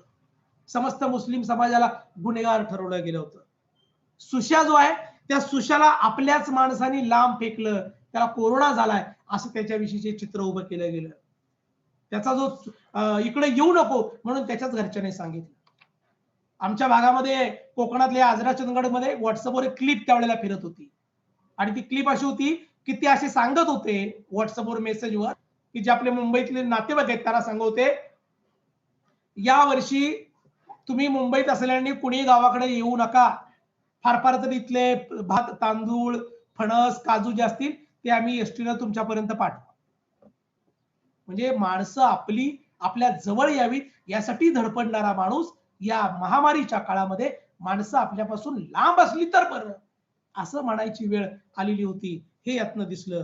समस्त मुस्लिम समाजाला गुन्हेगार ठरवलं गेलं होतं. सुशा जो आहे त्या सुशाला आपल्याच माणसांनी लांब फेकलं, त्याला कोरोना झालाय असं त्याच्याविषयीचे चित्र उभं केलं गेलं. त्याचा जो इकडे येऊ नको म्हणून त्याच्याच घरच्याने सांगितलं. आमच्या भागामध्ये कोकणातल्या आजरा चंदगडमध्ये व्हॉट्सअपवर एक क्लिप त्यावेळेला फिरत होती आणि ती क्लिप अशी होती की ते असे सांगत होते व्हॉट्सअपवर मेसेजवर की जे आपले मुंबईतले नातेवाईक आहेत त्यांना सांगवते, या वर्षी तुम्ही मुंबईत असल्याने कुणी गावाकडे येऊ नका. फार फार तर इथले भात तांदूळ फणस काजू जे असतील ते आम्ही एसटीनं तुमच्यापर्यंत पाठवू. म्हणजे माणसं आपल्या जवळ यावीत यासाठी धडपडणारा माणूस या महामारीच्या काळामध्ये माणसं आपल्यापासून लांब असली तर बरं असं म्हणायची वेळ आलेली होती. हे यातनं दिसलं.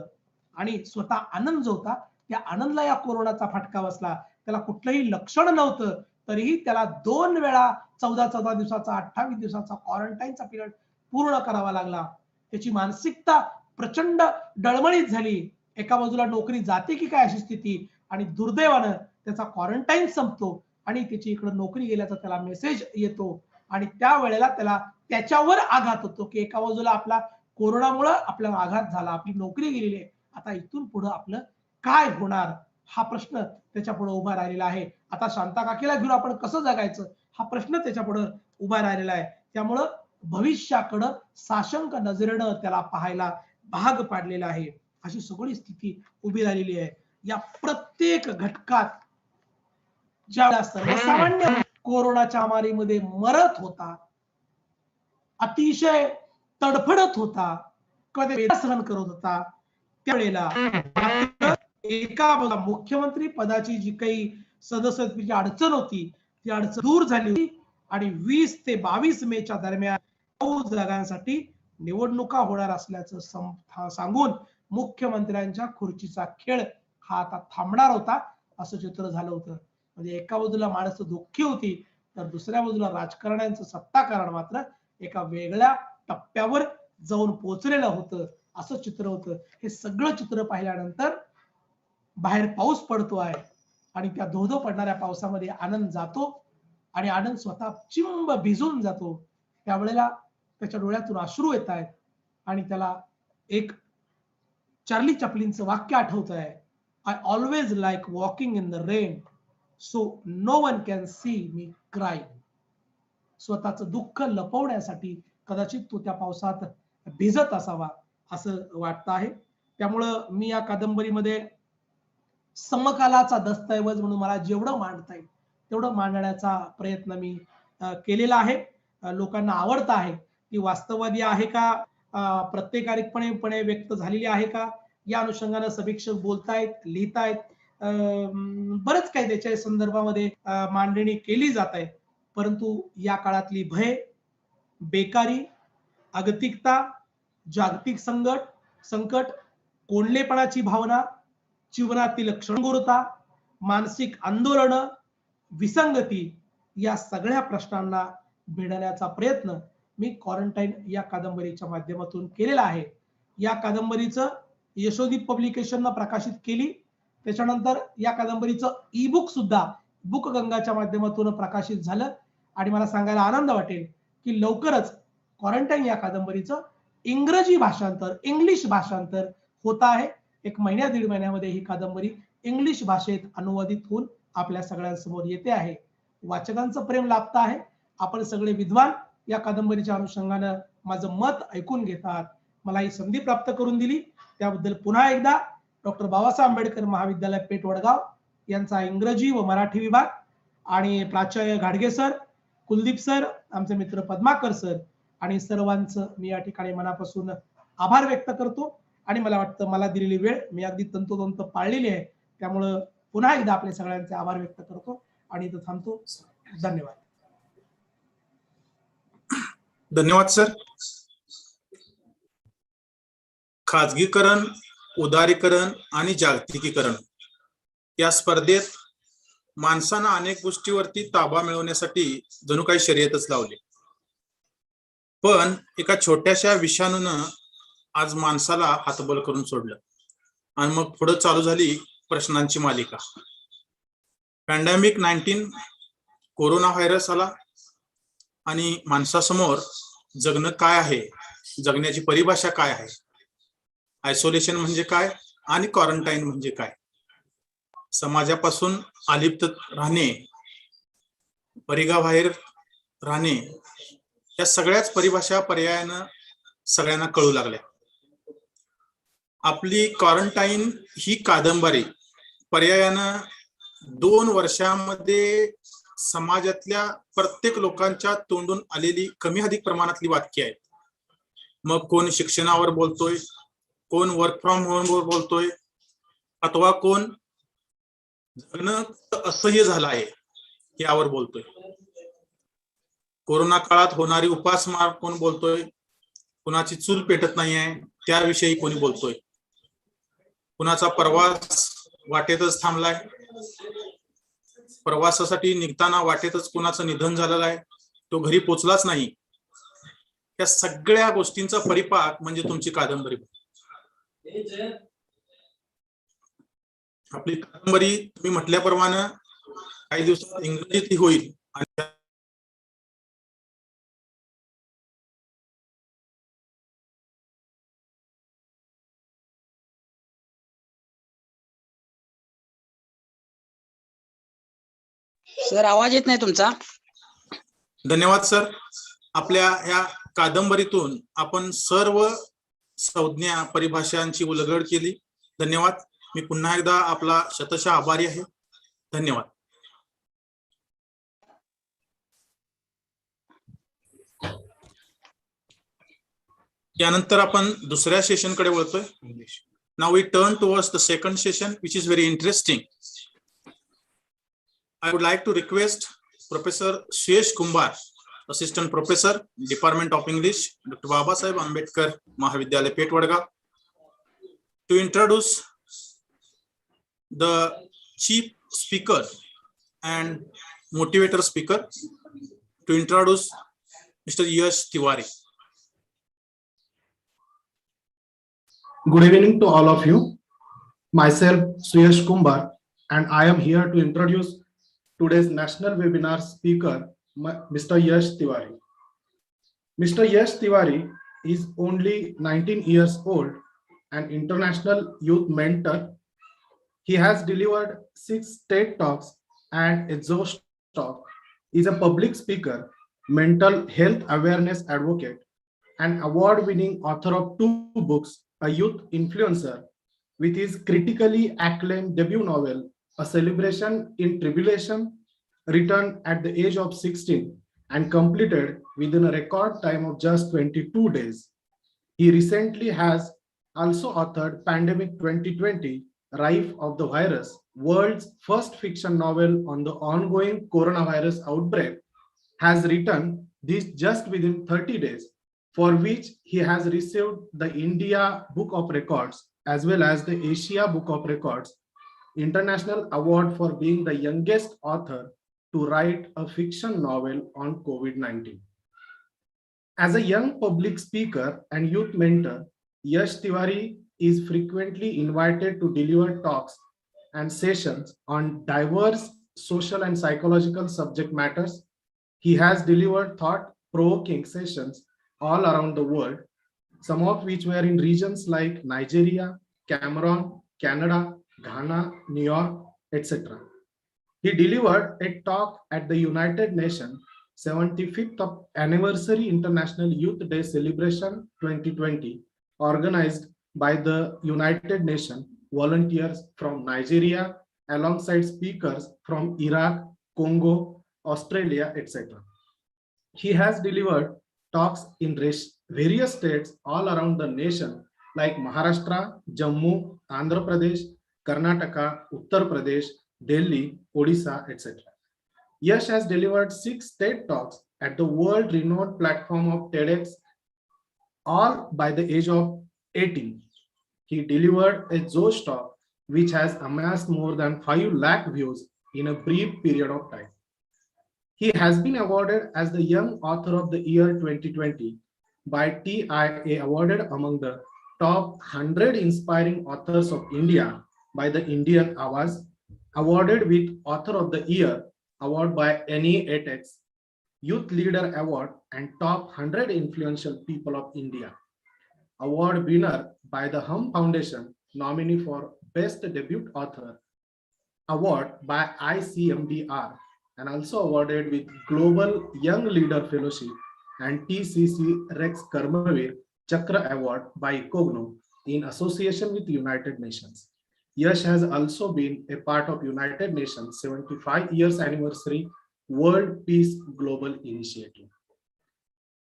आणि स्वतः आनंद जो होता त्या आनंदला या कोरोनाचा फटका बसला. त्याला कुठलंही लक्षण नव्हतं तरीही त्याला 2 वेळा 14 दिवसाचा 28 दिवसाचा क्वारंटाईनचा पिरियड पूर्ण करावा लागला. त्याची मानसिकता प्रचंड डळमळीत झाली. एका बाजूला नोकरी जाते की काय अशी स्थिती आणि दुर्दैवानं त्याचा क्वारंटाईन संपतो आणि त्याची इकडे नोकरी गेल्याचा त्याला मेसेज येतो आणि त्या वेळेला त्याला त्याच्यावर आघात होतो की एका बाजूला आपला कोरोनामुळे आपल्याला आघात झाला, आपली नोकरी गेलेली आहे, आता इथून पुढे आपलं काय होणार हा प्रश्न त्याच्या पुढे उभा राहिलेला आहे. आता शांता काकीला घेऊन आपण कसं जगायचं हा प्रश्न त्याच्या पुढे उभा राहिलेला आहे. त्यामुळं भविष्याकडे साशंक नजरेनं त्याला पाहायला भाग पाडलेला आहे. अशी सगळी स्थिती उभी राहिलेली आहे. या प्रत्येक घटकात ज्या सर्वसामान्य कोरोनाच्या महामारीमध्ये मरत होता, अतिशय तडफडत होता किंवा ते वेदना सहन करत होता, त्यावेळेला एका मुख्यमंत्री पदाची जी काही सदस्यत्वाची अडचण होती ती अडचण दूर झाली होती आणि 20 ते 22 मेच्या दरम्यान 9 जागांसाठी निवडणुका होणार असल्याचं सांगून मुख्यमंत्र्यांच्या खुर्चीचा खेळ हा आता थांबणार होता असं चित्र झालं होतं. म्हणजे एका बाजूला माणसं दुःखी होती तर दुसऱ्या बाजूला राजकारण्यांचं सत्ताकारण मात्र एका वेगळ्या टप्प्यावर जाऊन पोहोचलेलं होतं असं चित्र होतं. हे सगळं चित्र पाहिल्यानंतर बाहेर पाऊस पडतो आहे आणि त्या धोधो पडणाऱ्या पावसामध्ये आनंद जातो आणि आनंद स्वतः चिंब भिजून जातो. त्यावेळेला त्याच्या डोळ्यातून अश्रू येत आहेत आणि त्याला एक चार्ली चॅप्लिनचं वाक्य आठवत आहे, I always like walking in the rain so no one can see me cry. स्वतःचं दुःख लपवण्यासाठी कदाचित तो त्या पावसात भिजत असावा असं वाटतं आहे. त्यामुळं मी या कादंबरीमध्ये समकालाचा दस्तऐवज म्हणून मला जेवढं मांडता येईल तेवढं मांडण्याचा प्रयत्न मी केलेला आहे. लोकांना आवडत आहे ती वास्तववादी आहे का, प्रत्येकारिकपणे व्यक्त झालेली आहे का, या अनुषंगाने समीक्षक बोलतायत, लिहितायत, बरंच काही त्याच्या संदर्भामध्ये मांडणी केली जात आहे. परंतु या काळातली भय, बेकारी, अगतिकता, जागतिक संकट, कोंडलेपणाची भावना, जीवनातील क्षणगुरता, मानसिक आंदोलन, विसंगती, या सगळ्या प्रश्नांना भिडण्याचा प्रयत्न मी क्वारंटाईन या कादंबरीच्या माध्यमातून केलेला आहे. या कादंबरीचं यशोदीप पब्लिकेशननं प्रकाशित केली. त्याच्यानंतर या कादंबरीचं ई बुक सुद्धा बुक गंगाच्या माध्यमातून प्रकाशित झालं आणि मला सांगायला आनंद वाटेल की लवकरच क्वारंटाईन या कादंबरीचं इंग्रजी भाषांतर, इंग्लिश भाषांतर होत आहे. 1 महिन्या 1.5 महिन्यामध्ये ही कादंबरी इंग्लिश भाषेत अनुवादित होऊन आपल्या सगळ्यांसमोर येते आहे. वाचकांचं प्रेम लाभत आहे. आपण सगळे विद्वान या कादंबरीच्या अनुषंगानं माझं मत ऐकून घेतात. मला ही संधी प्राप्त करून दिली त्याबद्दल पुन्हा एकदा डॉक्टर बाबासाहेब आंबेडकर महाविद्यालय पेठ वडगाव यांचा इंग्रजी व मराठी विभाग आणि प्राचार्य घाडगे सर, कुलदीप सर, आमचे मित्र पद्माकर सर आणि सर्वांचं मी या ठिकाणी मनापासून आभार व्यक्त करतो. आणि मला वाटतं मला दिलेली वेळ मी अगदी तंतोतंत पाळलेली आहे. त्यामुळं पुन्हा एकदा आपले सगळ्यांचे आभार व्यक्त करतो आणि इथं थांबतो. धन्यवाद. धन्यवाद सर. खाजगीकरण, उदारीकरण आणि जागतिकीकरण या स्पर्धेत माणसानं अनेक गोष्टीवरती ताबा मिळवण्यासाठी जणू काही शर्यतच लावली. पण एका छोट्याशा विषाणूनं आज माणसाला हातबल करून सोडलं आणि मग पुढे चालू झाली प्रश्नांची मालिका. पॅन्डेमिक 19 कोरोना व्हायरस आला आणि माणसासमोर जगणं काय आहे, जगण्याची परिभाषा काय आहे, आयसोलेशन म्हणजे काय आणि क्वारंटाईन म्हणजे काय, समाजापासून अलिप्त राहणे, परिघाबाहेर राहणे, या सगळ्याच परिभाषा पर्यायानं सगळ्यांना कळू लागल्या. आपली क्वारंटाईन ही कादंबरी पर्यायानं 2 वर्षांमध्ये समाजातल्या प्रत्येक लोकांच्या तोंडून आलेली कमी अधिक प्रमाणातली वाक्य आहेत. मग कोण शिक्षणावर बोलतोय, कोण वर्क फ्रॉम होमवर बोलतोय, अथवा कोण जगणं असह्य झालं आहे यावर बोलतोय. कोरोना काळात होणारी उपासमार कोण बोलतोय, कुणाची चूल पेटत नाही आहे त्याविषयी कोणी बोलतोय, कुणाचा प्रवास वाटेतच थांबलाय, प्रवासासाठी निघताना वाटेतच कुणाचं निधन झालेलं आहे, तो घरी पोचलाच नाही. या सगळ्या गोष्टींचा परिपाक म्हणजे तुमची कादंबरी. आपली कादंबरी तुम्ही म्हटल्याप्रमाणे काही दिवसात इंग्रजीत होईल आणि सर आवाज येत नाही तुमचा. धन्यवाद सर. आपल्या या कादंबरीतून आपण सर्व संज्ञा परिभाषांची उलगड केली. धन्यवाद. मी पुन्हा एकदा आपला शतशः आभारी आहे. धन्यवाद. यानंतर आपण दुसऱ्या सेशन कडे वळतोय. Now we turn towards the second session which is very interesting. I would like to request Professor Suyesh Kumbar, Assistant Professor, Department of English, Dr. Babasaheb Ambedkar Mahavidyalaya Pet Vadgaon, to introduce the chief speaker and motivator speaker, to introduce Mr. Yash Tiwari. Good evening to all of you. Myself Suyesh Kumbar, and I am here to introduce today's national webinar speaker, Mr. Yash Tiwari. Mr. Yash Tiwari is only 19 years old, an international youth mentor. He has delivered 6 TED Talks and a Zosh Talk. He is a public speaker, mental health awareness advocate, an award-winning author of 2 books, a youth influencer with his critically acclaimed debut novel, A Celebration in Tribulation, written at the age of 16, and completed within a record time of just 22 days. He recently has also authored Pandemic 2020, Rife of the Virus, world's first fiction novel on the ongoing coronavirus outbreak, has written this just within 30 days, for which he has received the India Book of Records as well as the Asia Book of Records International Award for being the youngest author to write a fiction novel on COVID-19. As a young public speaker and youth mentor, Yash Tiwari is frequently invited to deliver talks and sessions on diverse social and psychological subject matters. He has delivered thought-provoking sessions all around the world, some of which were in regions like Nigeria, Cameroon, Canada, Ghana, New York, etc. He delivered a talk at the United Nations 75th Anniversary International Youth Day Celebration 2020, organized by the United Nations volunteers from Nigeria, alongside speakers from Iraq, Congo, Australia, etc. He has delivered talks in various states all around the nation, like Maharashtra, Jammu, Andhra Pradesh, Karnataka, Uttar Pradesh, Delhi, Odisha, etc. Yash has delivered 6 TED Talks at the world-renowned platform of TEDx, all by the age of 18. He delivered a Josh talk which has amassed more than 5 lakh views in a brief period of time. He has been awarded as the Young Author of the Year 2020 by TIA, awarded among the top 100 inspiring authors of India by the Indian Awaz, awarded with Author of the Year award by NEATX, Youth Leader Award, and Top 100 Influential People of India, award winner by the Hum Foundation, nominee for Best Debut Author, award by ICMDR, and also awarded with Global Young Leader Fellowship and TCC Rex Karmavir Chakra Award by Cogno in association with United Nations. Yash has also been a part of United Nations 75 years anniversary World Peace Global Initiative.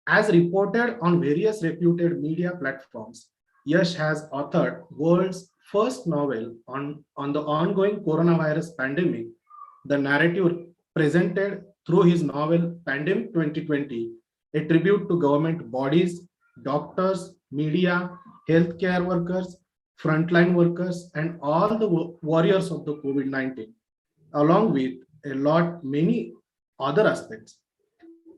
As reported on various reputed media platforms, Yash has authored world's first novel on the ongoing coronavirus pandemic. The narrative presented through his novel Pandemic 2020, a tribute to government bodies, doctors, media, healthcare workers, frontline workers, and all the warriors of the COVID-19, along with many other aspects,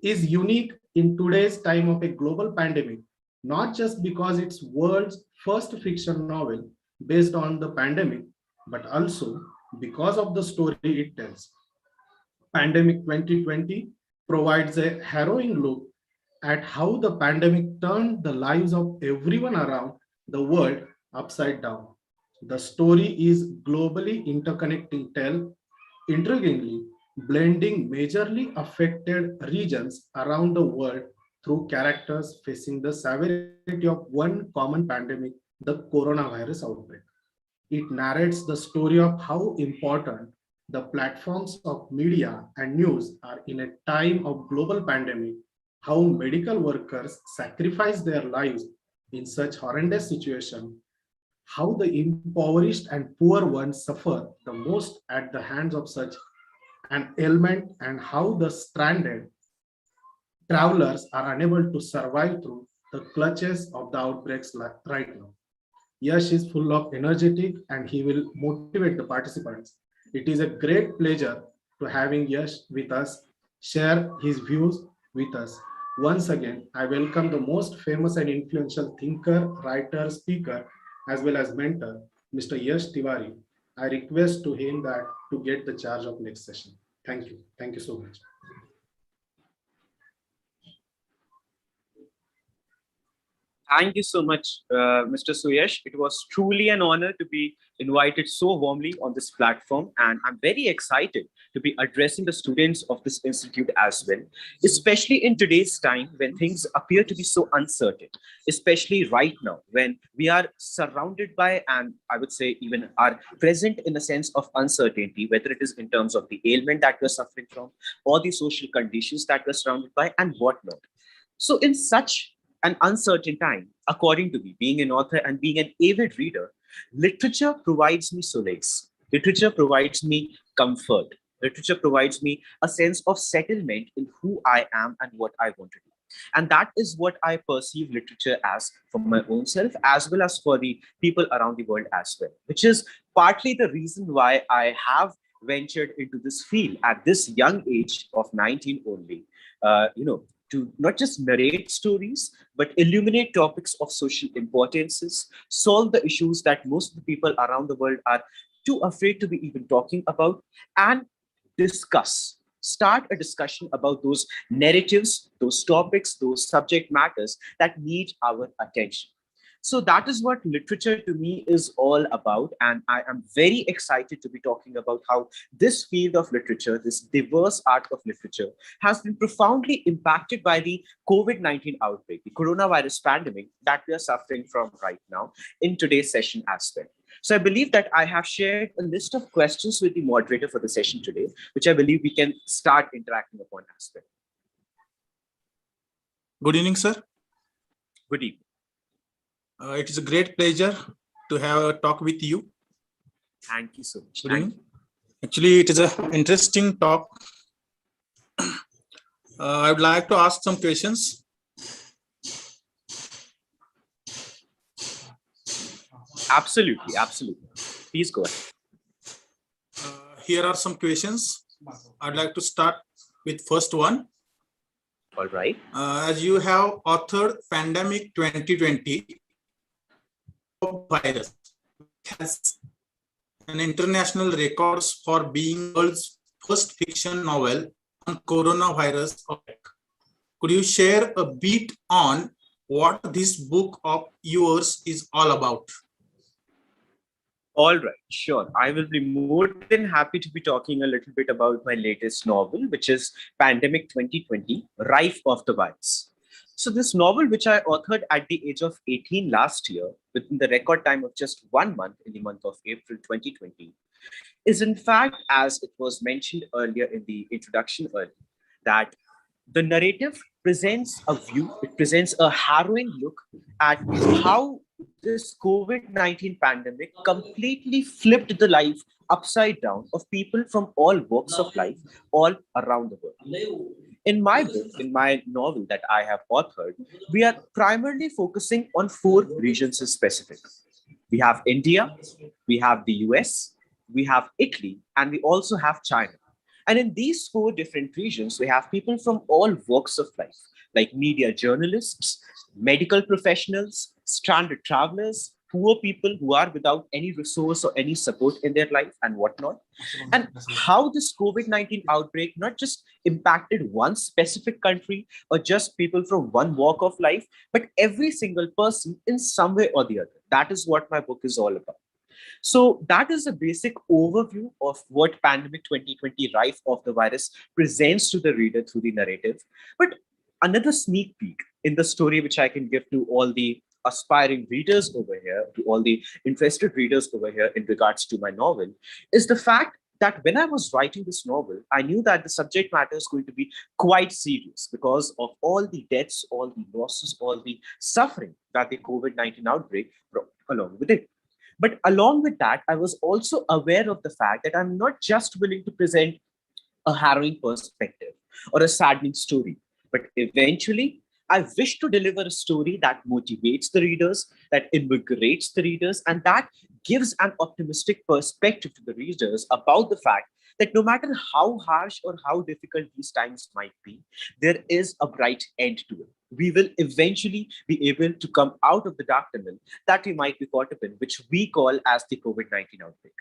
is unique in today's time of a global pandemic, not just because it's world's first fiction novel based on the pandemic, but also because of the story it tells. Pandemic 2020 provides a harrowing look at how the pandemic turned the lives of everyone around the world upside down. The story is globally interconnecting tale, intriguingly blending majorly affected regions around the world through characters facing the severity of one common pandemic, the coronavirus outbreak. It narrates the story of how important the platforms of media and news are in a time of global pandemic, how medical workers sacrifice their lives in such horrendous situation, how the impoverished and poor ones suffer the most at the hands of such an ailment, and how the stranded travelers are unable to survive through the clutches of the outbreaks right now. Yash is full of energetic and he will motivate the participants. It is a great pleasure to having Yash with us, share his views with us. Once again, I welcome the most famous and influential thinker, writer, speaker, as well as mentor, Mr. Yash Tiwari. I request to him that to get the charge of next session. Thank you. Thank you so much. Thank you so much, Mr. Suyesh. It was truly an honor to be invited so warmly on this platform, and I'm very excited to be addressing the students of this institute as well, especially in today's time when things appear to be so uncertain, especially right now when we are surrounded by, and I would say even are present in a sense of uncertainty, whether it is in terms of the ailment that we're suffering from or the social conditions that we're surrounded by and whatnot. So, in such an uncertain time, according to me, being an author and being an avid reader, literature provides me solace. Literature provides me comfort. Literature provides me a sense of settlement in who I am and what I want to do. And that is what I perceive literature as for my own self, as well as for the people around the world as well, which is partly the reason why I have ventured into this field at this young age of 19 only. To not just narrate stories, but illuminate topics of social importances, solve the issues that most of the people around the world are too afraid to be even talking about, and start a discussion about those narratives, those topics, those subject matters that need our attention. So that is what literature to me is all about. And I am very excited to be talking about how this field of literature, this diverse art of literature, has been profoundly impacted by the COVID-19 outbreak, the coronavirus pandemic that we are suffering from right now in today's session as well. So I believe that I have shared a list of questions with the moderator for the session today, which I believe we can start interacting upon as well. Good evening, sir. Good evening. It is a great pleasure to have a talk with you. Thank you so much. Good evening. Actually, it is an interesting talk. I would like to ask some questions. Absolutely, absolutely. Please go ahead. Here are some questions. I'd like to start with first one. All right. As you have authored Pandemic 2020 virus, has an international records for being world's first fiction novel on coronavirus. Could you share a bit on what this book of yours is all about? All right, sure. I will be more than happy to be talking a little bit about my latest novel, which is Pandemic 2020, Rife of the Virus. So this novel, which I authored at the age of 18 last year, within the record time of just 1 month in the month of April 2020, is in fact, as it was mentioned earlier in the introduction earlier, that the narrative presents a view, it presents a harrowing look at how this COVID-19 pandemic completely flipped the life upside down of people from all walks of life all around the world. In my book, in my novel that I have authored, we are primarily focusing on 4 regions in specific. We have India, we have the US, we have Italy, and we also have China. And in these 4 different regions, we have people from all walks of life, like media journalists, medical professionals, stranded travelers, poor people who are without any resource or any support in their life and whatnot. And how this COVID-19 outbreak not just impacted one specific country or just people from one walk of life, but every single person in some way or the other. That is what my book is all about. So that is a basic overview of what Pandemic 2020 Rife of the Virus presents to the reader through the narrative. But another sneak peek in the story, which I can give to all the aspiring readers over here, to all the interested readers over here in regards to my novel, is the fact that when I was writing this novel, I knew that the subject matter is going to be quite serious because of all the deaths, all the losses, all the suffering that the COVID-19 outbreak brought along with it. But along with that, I was also aware of the fact that I'm not just willing to present a harrowing perspective or a saddening story, but eventually I wish to deliver a story that motivates the readers, that invigorates the readers, and that gives an optimistic perspective to the readers about the fact that no matter how harsh or how difficult these times might be, there is a bright end to it. We will eventually be able to come out of the dark tunnel that we might be caught up in, which we call as the COVID-19 outbreak.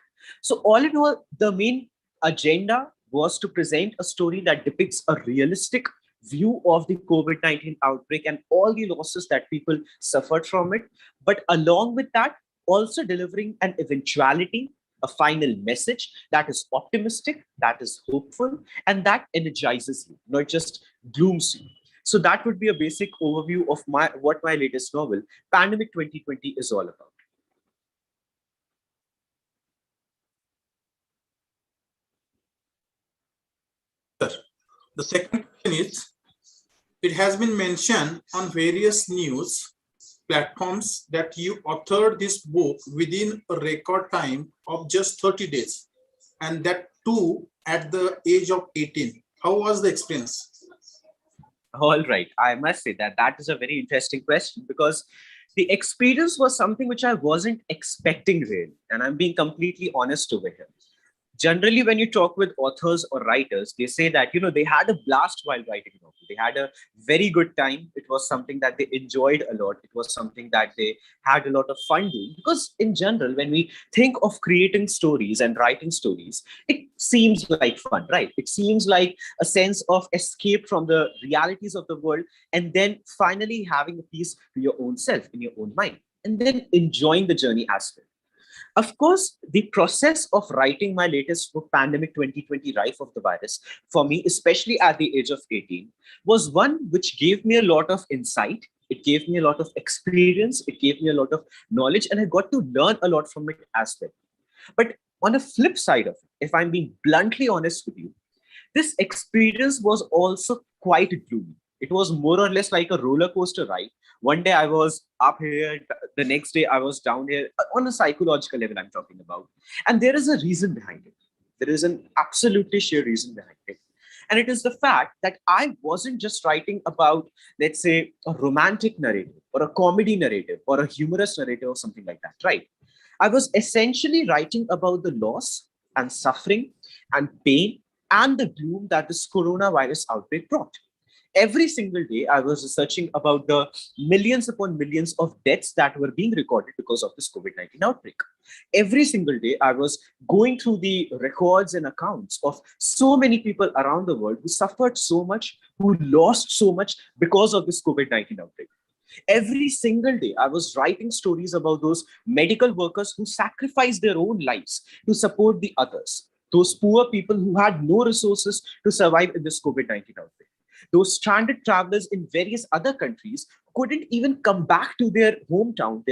So all in all, the main agenda was to present a story that depicts a realistic view of the COVID-19 outbreak and all the losses that people suffered from it. But along with that, also delivering an eventuality, a final message that is optimistic, that is hopeful, and that energizes you, not just glooms you. So that would be a basic overview of what my latest novel, Pandemic 2020, is all about. The second question is, it has been mentioned on various news platforms that you authored this book within a record time of just 30 days, and that too at the age of 18. How was the experience? All right. I must say that that is a very interesting question, because the experience was something which I wasn't expecting really. And I'm being completely honest over here. Generally, when you talk with authors or writers, they say that, they had a blast while writing a novel. They had a very good time. It was something that they enjoyed a lot. It was something that they had a lot of fun doing. Because in general, when we think of creating stories and writing stories, it seems like fun, right? It seems like a sense of escape from the realities of the world, and then finally having a piece to your own self, in your own mind, and then enjoying the journey as well. Of course, the process of writing my latest book, Pandemic 2020, Rife of the Virus, for me, especially at the age of 18, was one which gave me a lot of insight. It gave me a lot of experience. It gave me a lot of knowledge, and I got to learn a lot from it as well. But on the flip side of it, if I'm being bluntly honest with you, this experience was also quite gloomy. It was more or less like a roller coaster ride. One day I was up here, the next day I was down here, on a psychological level, I'm talking about. And there is a reason behind it. There is an absolutely sheer reason behind it. And it is the fact that I wasn't just writing about, let's say, a romantic narrative or a comedy narrative or a humorous narrative or something like that, right? I was essentially writing about the loss and suffering and pain and the gloom that this coronavirus outbreak brought. Every single day, I was researching about the millions upon millions of deaths that were being recorded because of this COVID-19 outbreak. Every single day, I was going through the records and accounts of so many people around the world who suffered so much, who lost so much because of this COVID-19 outbreak. Every single day, I was writing stories about those medical workers who sacrificed their own lives to support the others, those poor people who had no resources to survive in this COVID-19 outbreak. Those stranded travelers in various other countries couldn't even come back to their hometown,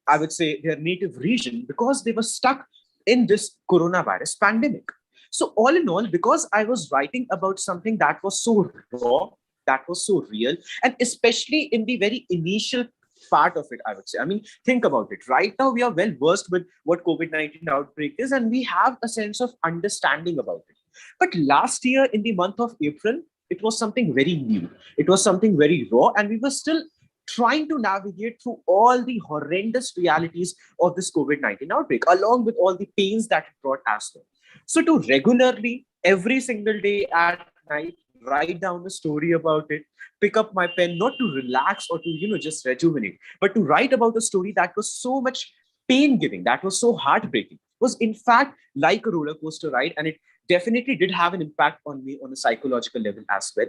I would say, their native region, because they were stuck in this coronavirus pandemic. So, all in all, because I was writing about something that was so raw, that was so real, and especially in the very initial part of it, I would say. I mean, think about it. Right now, we are well versed with what COVID-19 outbreak is, and we have a sense of understanding about it. But last year, in the month of April, it was something very new. It was something very raw, and we were still trying to navigate through all the horrendous realities of this COVID-19 outbreak, along with all the pains that it brought as well. So, to regularly, every single day at night, write down a story about it, pick up my pen, not to relax or to, just rejuvenate, but to write about a story that was so much pain giving, that was so heartbreaking, was in fact like a roller coaster ride. And it definitely did have an impact on me on a psychological level as well.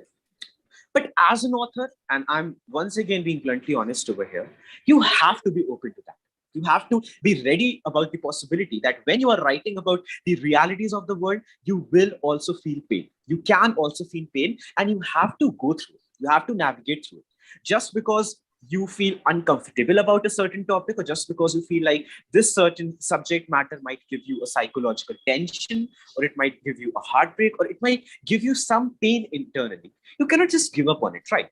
But as an author, and I'm once again being bluntly honest over here, you have to be open to that. You have to be ready about the possibility that when you are writing about the realities of the world, you will also feel pain. You can also feel pain, and you have to go through it. You have to navigate through it. Just because you feel uncomfortable about a certain topic, or just because you feel like this certain subject matter might give you a psychological tension, or it might give you a heartbreak, or it might give you some pain internally, you cannot just give up on it, right?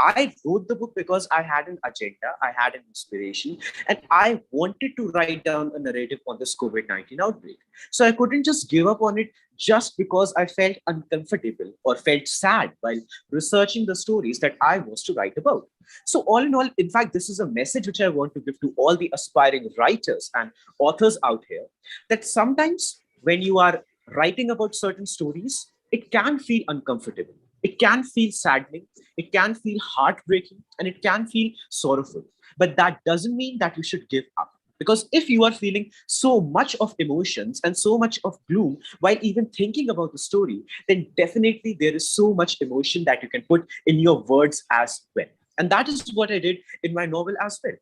I wrote the book because I had an agenda, I had an inspiration, and I wanted to write down a narrative on this COVID-19 outbreak. So I couldn't just give up on it just because I felt uncomfortable or felt sad while researching the stories that I was to write about. So, all in all, in fact, this is a message which I want to give to all the aspiring writers and authors out here, that sometimes when you are writing about certain stories, it can feel uncomfortable. It can feel saddening, it can feel heartbreaking, and it can feel sorrowful. But that doesn't mean that you should give up. Because if you are feeling so much of emotions and so much of gloom while even thinking about the story, then definitely there is so much emotion that you can put in your words as well. And that is what I did in my novel as well.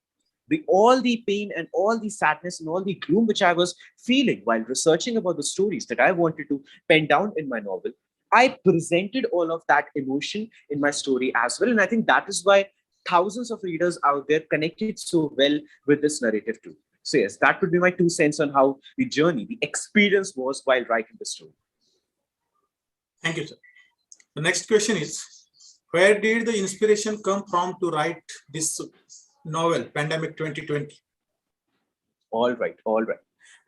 All the pain and all the sadness and all the gloom which I was feeling while researching about the stories that I wanted to pen down in my novel, I presented all of that emotion in my story as well. And I think that is why thousands of readers out there connected so well with this narrative too. So yes, that would be my 2 cents on how the journey, the experience was while writing the story. Thank you, sir. The next question is, where did the inspiration come from to write this novel, Pandemic 2020? All right, all right.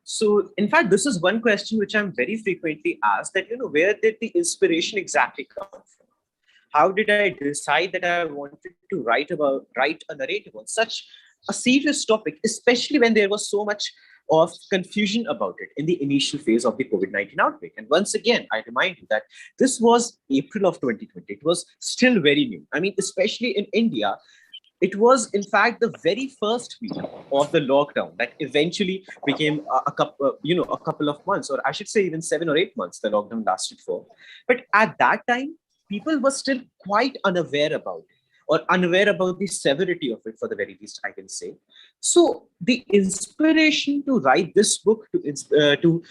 So, in fact, this is one question which I'm very frequently asked, that, where did the inspiration exactly come from? How did I decide that I wanted to write a narrative on such a serious topic, especially when there was so much of confusion about it in the initial phase of the COVID-19 outbreak? And once again, I remind you that this was April of 2020. It was still very new. I mean, especially in India, it was, in fact, the very first week of the lockdown that eventually became a couple of months, or I should say even 7 or 8 months, the lockdown lasted for. But at that time, people were still quite unaware about it, or unaware about the severity of it, for the very least, I can say. So the inspiration to write this book, to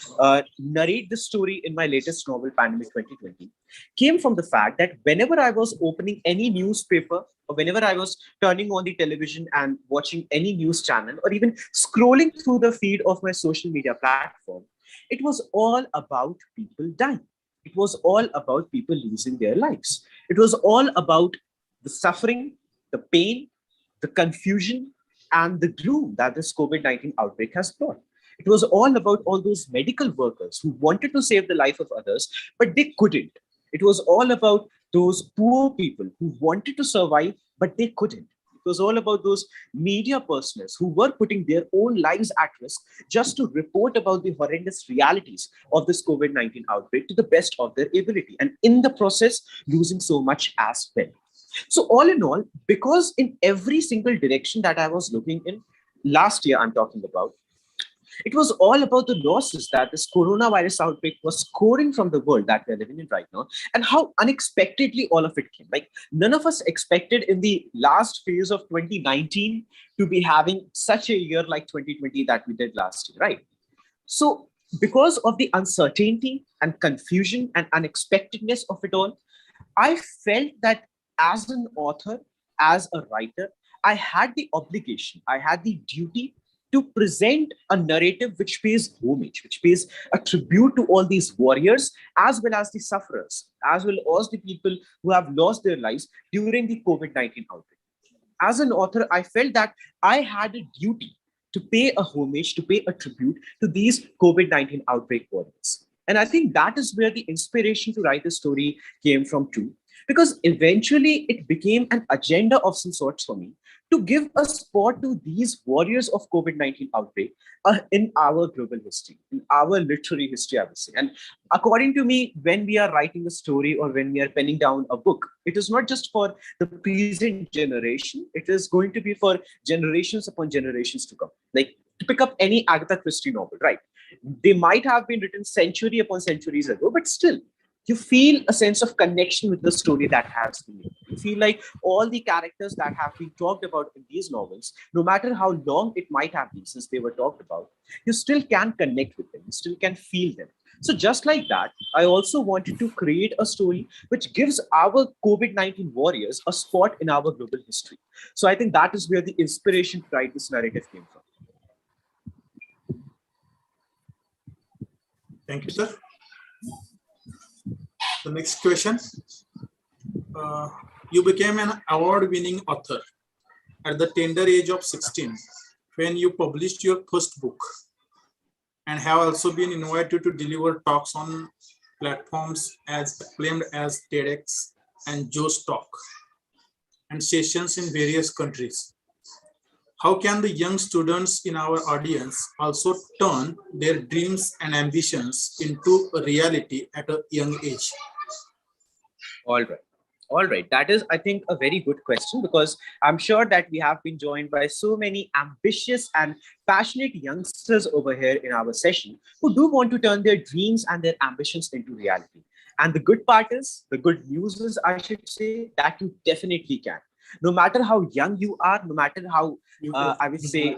narrate this story in my latest novel, Pandemic 2020, came from the fact that whenever I was opening any newspaper, or whenever I was turning on the television and watching any news channel, or even scrolling through the feed of my social media platform, it was all about people dying. It was all about people losing their lives. It was all about the suffering, the pain, the confusion, and the gloom that this COVID-19 outbreak has brought. It was all about all those medical workers who wanted to save the life of others, but they couldn't. It was all about those poor people who wanted to survive, but they couldn't. It was all about those media personas who were putting their own lives at risk just to report about the horrendous realities of this COVID-19 outbreak to the best of their ability, and in the process, losing so much as well. So, all in all, because in every single direction that I was looking in, last year I'm talking about, it was all about the losses that this coronavirus outbreak was scoring from the world that we're living in right now, and how unexpectedly all of it came. Like, none of us expected in the last phase of 2019 to be having such a year like 2020 that we did last year, right? So, because of the uncertainty and confusion and unexpectedness of it all, I felt that as an author, as a writer, I had the obligation, I had the duty to present a narrative which pays homage, which pays a tribute to all these warriors, as well as the sufferers, as well as the people who have lost their lives during the COVID-19 outbreak. As an author, I felt that I had a duty to pay a homage, to pay a tribute to these COVID-19 outbreak warriors. And I think that is where the inspiration to write the story came from too, because eventually it became an agenda of some sorts for me to give a spot to these warriors of COVID-19 outbreak in our global history, in our literary history, I would say. And according to me, when we are writing a story or when we are penning down a book, it is not just for the present generation, it is going to be for generations upon generations to come. Like, to pick up any Agatha Christie novel, right? They might have been written century upon centuries ago, but still, you feel a sense of connection with the story that has been made. You feel like all the characters that have been talked about in these novels, no matter how long it might have been since they were talked about, you still can connect with them, you still can feel them. So just like that, I also wanted to create a story which gives our COVID-19 warriors a spot in our global history. So I think that is where the inspiration to write this narrative came from. Thank you, sir. The next question. You became an award-winning author at the tender age of 16 when you published your first book, and have also been invited to deliver talks on platforms as acclaimed as TEDx and Joe's Talk, and sessions in various countries. How can the young students in our audience also turn their dreams and ambitions into a reality at a young age? All right. All right. That is, I think, a very good question, because I'm sure that we have been joined by so many ambitious and passionate youngsters over here in our session who do want to turn their dreams and their ambitions into reality. And the good part is, the good news is, I should say, that you definitely can. No matter how young you are, no matter how, I would say,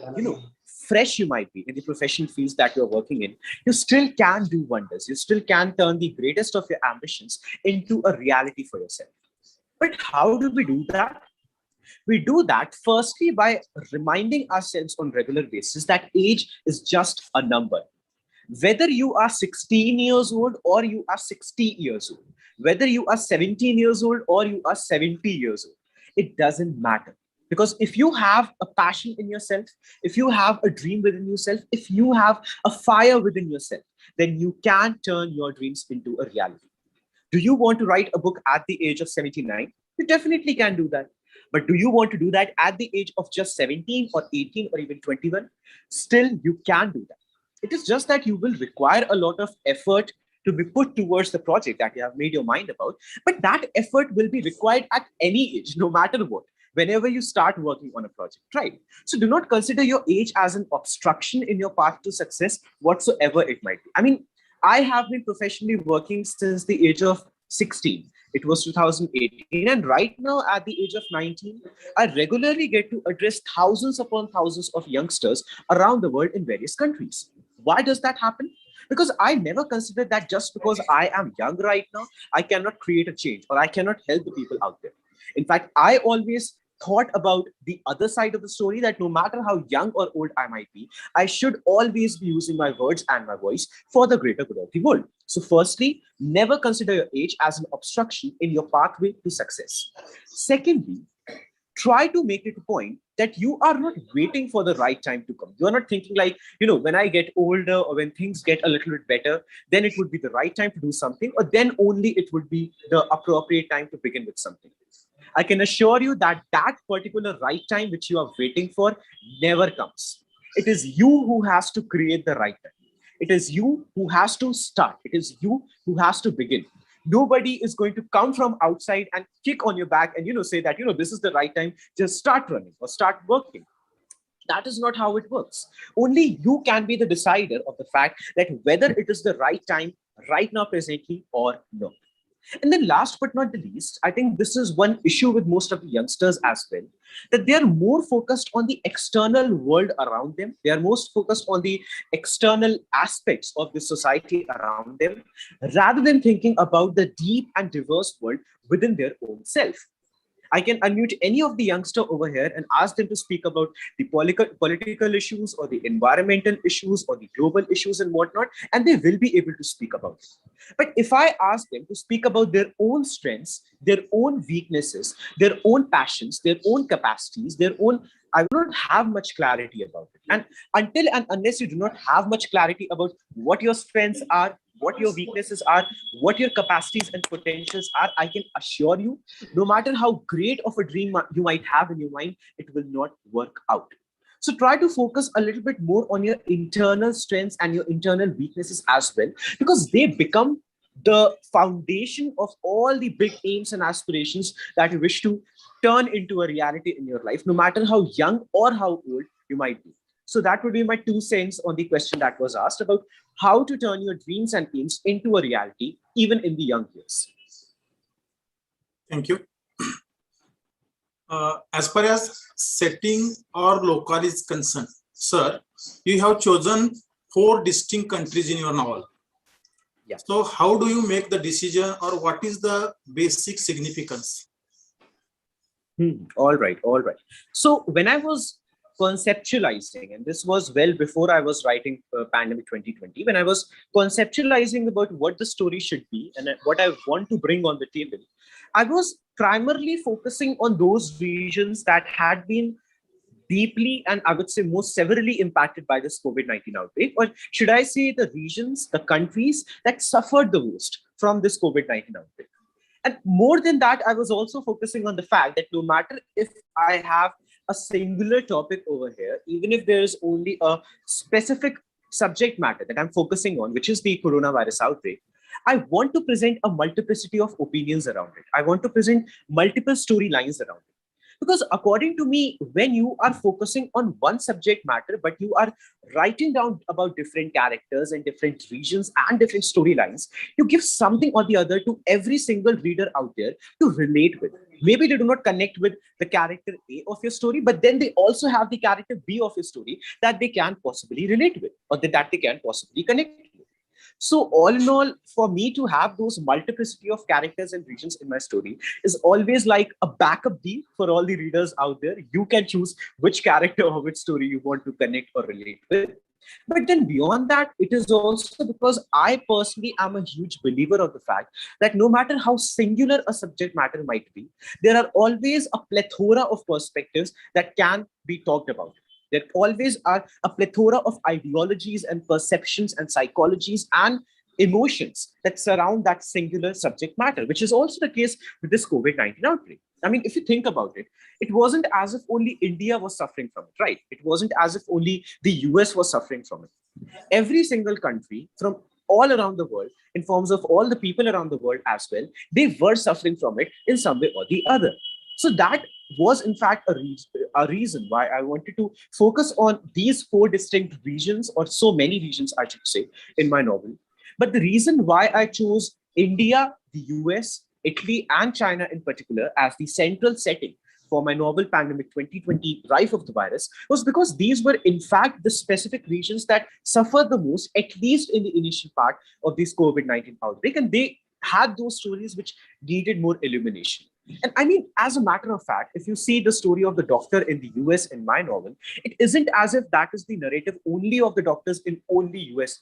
fresh you might be in the professional fields that you're working in, you still can do wonders. You still can turn the greatest of your ambitions into a reality for yourself. But how do we do that? We do that firstly by reminding ourselves on regular basis that age is just a number. Whether you are 16 years old or you are 60 years old, whether you are 17 years old or you are 70 years old, it doesn't matter. Because if you have a passion in yourself, if you have a dream within yourself, if you have a fire within yourself, then you can turn your dreams into a reality. Do you want to write a book at the age of 79? You definitely can do that. But do you want to do that at the age of just 17 or 18 or even 21? Still, you can do that. It is just that you will require a lot of effort to be put towards the project that you have made your mind about. But that effort will be required at any age, no matter what, whenever you start working on a project, right? So do not consider your age as an obstruction in your path to success, whatsoever it might be. I mean, I have been professionally working since the age of 16. It was 2018. And right now, at the age of 19, I regularly get to address thousands upon thousands of youngsters around the world in various countries. Why does that happen? Because I never considered that just because I am young right now, I cannot create a change or I cannot help the people out there. In fact, I always thought about the other side of the story, that no matter how young or old I might be, I should always be using my words and my voice for the greater good of the world. So firstly, never consider your age as an obstruction in your pathway to success. Secondly, try to make it a point that you are not waiting for the right time to come. You are not thinking like, when I get older or when things get a little bit better, then it would be the right time to do something, or then only it would be the appropriate time to begin with something. I can assure you that that particular right time which you are waiting for never comes. It is you who has to create the right time. It is you who has to start. It is you who has to begin. Nobody is going to come from outside and kick on your back and say that this is the right time. Just start running or start working. That is not how it works. Only you can be the decider of the fact that whether it is the right time right now, presently, or no. And then last but not the least, I think this is one issue with most of the youngsters as well, that they are more focused on the external world around them. They are most focused on the external aspects of the society around them, rather than thinking about the deep and diverse world within their own self. I can unmute any of the youngster over here and ask them to speak about the political issues or the environmental issues or the global issues and whatnot, and they will be able to speak about it. But if I ask them to speak about their own strengths, their own weaknesses, their own passions, their own capacities, I will not have much clarity about it. And until and unless you do not have much clarity about what your strengths are, what your weaknesses are, what your capacities and potentials are, I can assure you, no matter how great of a dream you might have in your mind, it will not work out. So try to focus a little bit more on your internal strengths and your internal weaknesses as well, because they become the foundation of all the big aims and aspirations that you wish to turn into a reality in your life, no matter how young or how old you might be. So that would be my 2 cents on the question that was asked about how to turn your dreams and aims into a reality, even in the young years. Thank you. As far as setting or local is concerned, sir, you have chosen 4 distinct countries in your novel. Yeah. So how do you make the decision, or what is the basic significance? All right. So when I was conceptualizing, and this was well before I was writing Pandemic 2020, when I was conceptualizing about what the story should be and what I want to bring on the table, I was primarily focusing on those regions that had been deeply and I would say most severely impacted by this COVID-19 outbreak, or should I say the regions, the countries that suffered the most from this COVID-19 outbreak. And more than that, I was also focusing on the fact that no matter if I have a singular topic over here, even if there is only a specific subject matter that I'm focusing on, which is the coronavirus outbreak, I want to present a multiplicity of opinions around it. I want to present multiple storylines around it. Because according to me, when you are focusing on one subject matter, but you are writing down about different characters and different regions and different storylines, you give something or the other to every single reader out there to relate with. Maybe they do not connect with the character A of your story, but then they also have the character B of your story that they can possibly relate with, or that they can possibly connect with. So all in all, for me to have those multiplicity of characters and regions in my story is always like a backup deal for all the readers out there. You can choose which character or which story you want to connect or relate with. But then beyond that, it is also because I personally am a huge believer of the fact that no matter how singular a subject matter might be, there are always a plethora of perspectives that can be talked about. There always are a plethora of ideologies and perceptions and psychologies and emotions that surround that singular subject matter, which is also the case with this COVID-19 outbreak. I mean, if you think about it, it wasn't as if only India was suffering from it, right? It wasn't as if only the US was suffering from it. Every single country from all around the world, in forms of all the people around the world as well, they were suffering from it in some way or the other. So that was in fact a reason why I wanted to focus on these four distinct regions, or so many regions, I should say, in my novel. But the reason why I chose India, the US, Italy, and China in particular as the central setting for my novel Pandemic 2020 Rise of the Virus was because these were in fact the specific regions that suffered the most, at least in the initial part of this COVID-19 outbreak. And they had those stories which needed more illumination. And I mean, as a matter of fact, if you see the story of the doctor in the US in my novel, it isn't as if that is the narrative only of the doctors in only US,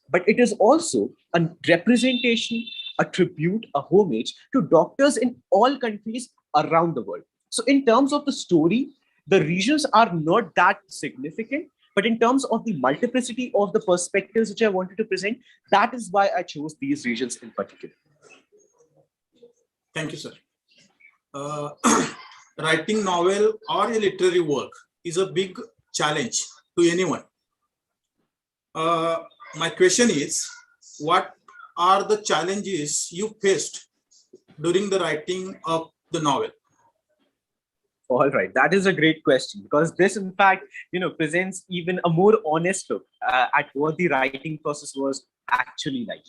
but it is also a representation, a tribute, a homage to doctors in all countries around the world. So in terms of the story, the regions are not that significant, but in terms of the multiplicity of the perspectives which I wanted to present, that is why I chose these regions in particular. Thank you, sir. Writing novel or a literary work is a big challenge to anyone. My question is, what are the challenges you faced during the writing of the novel? All right, that is a great question, because this, in fact, presents even a more honest look at what the writing process was actually like.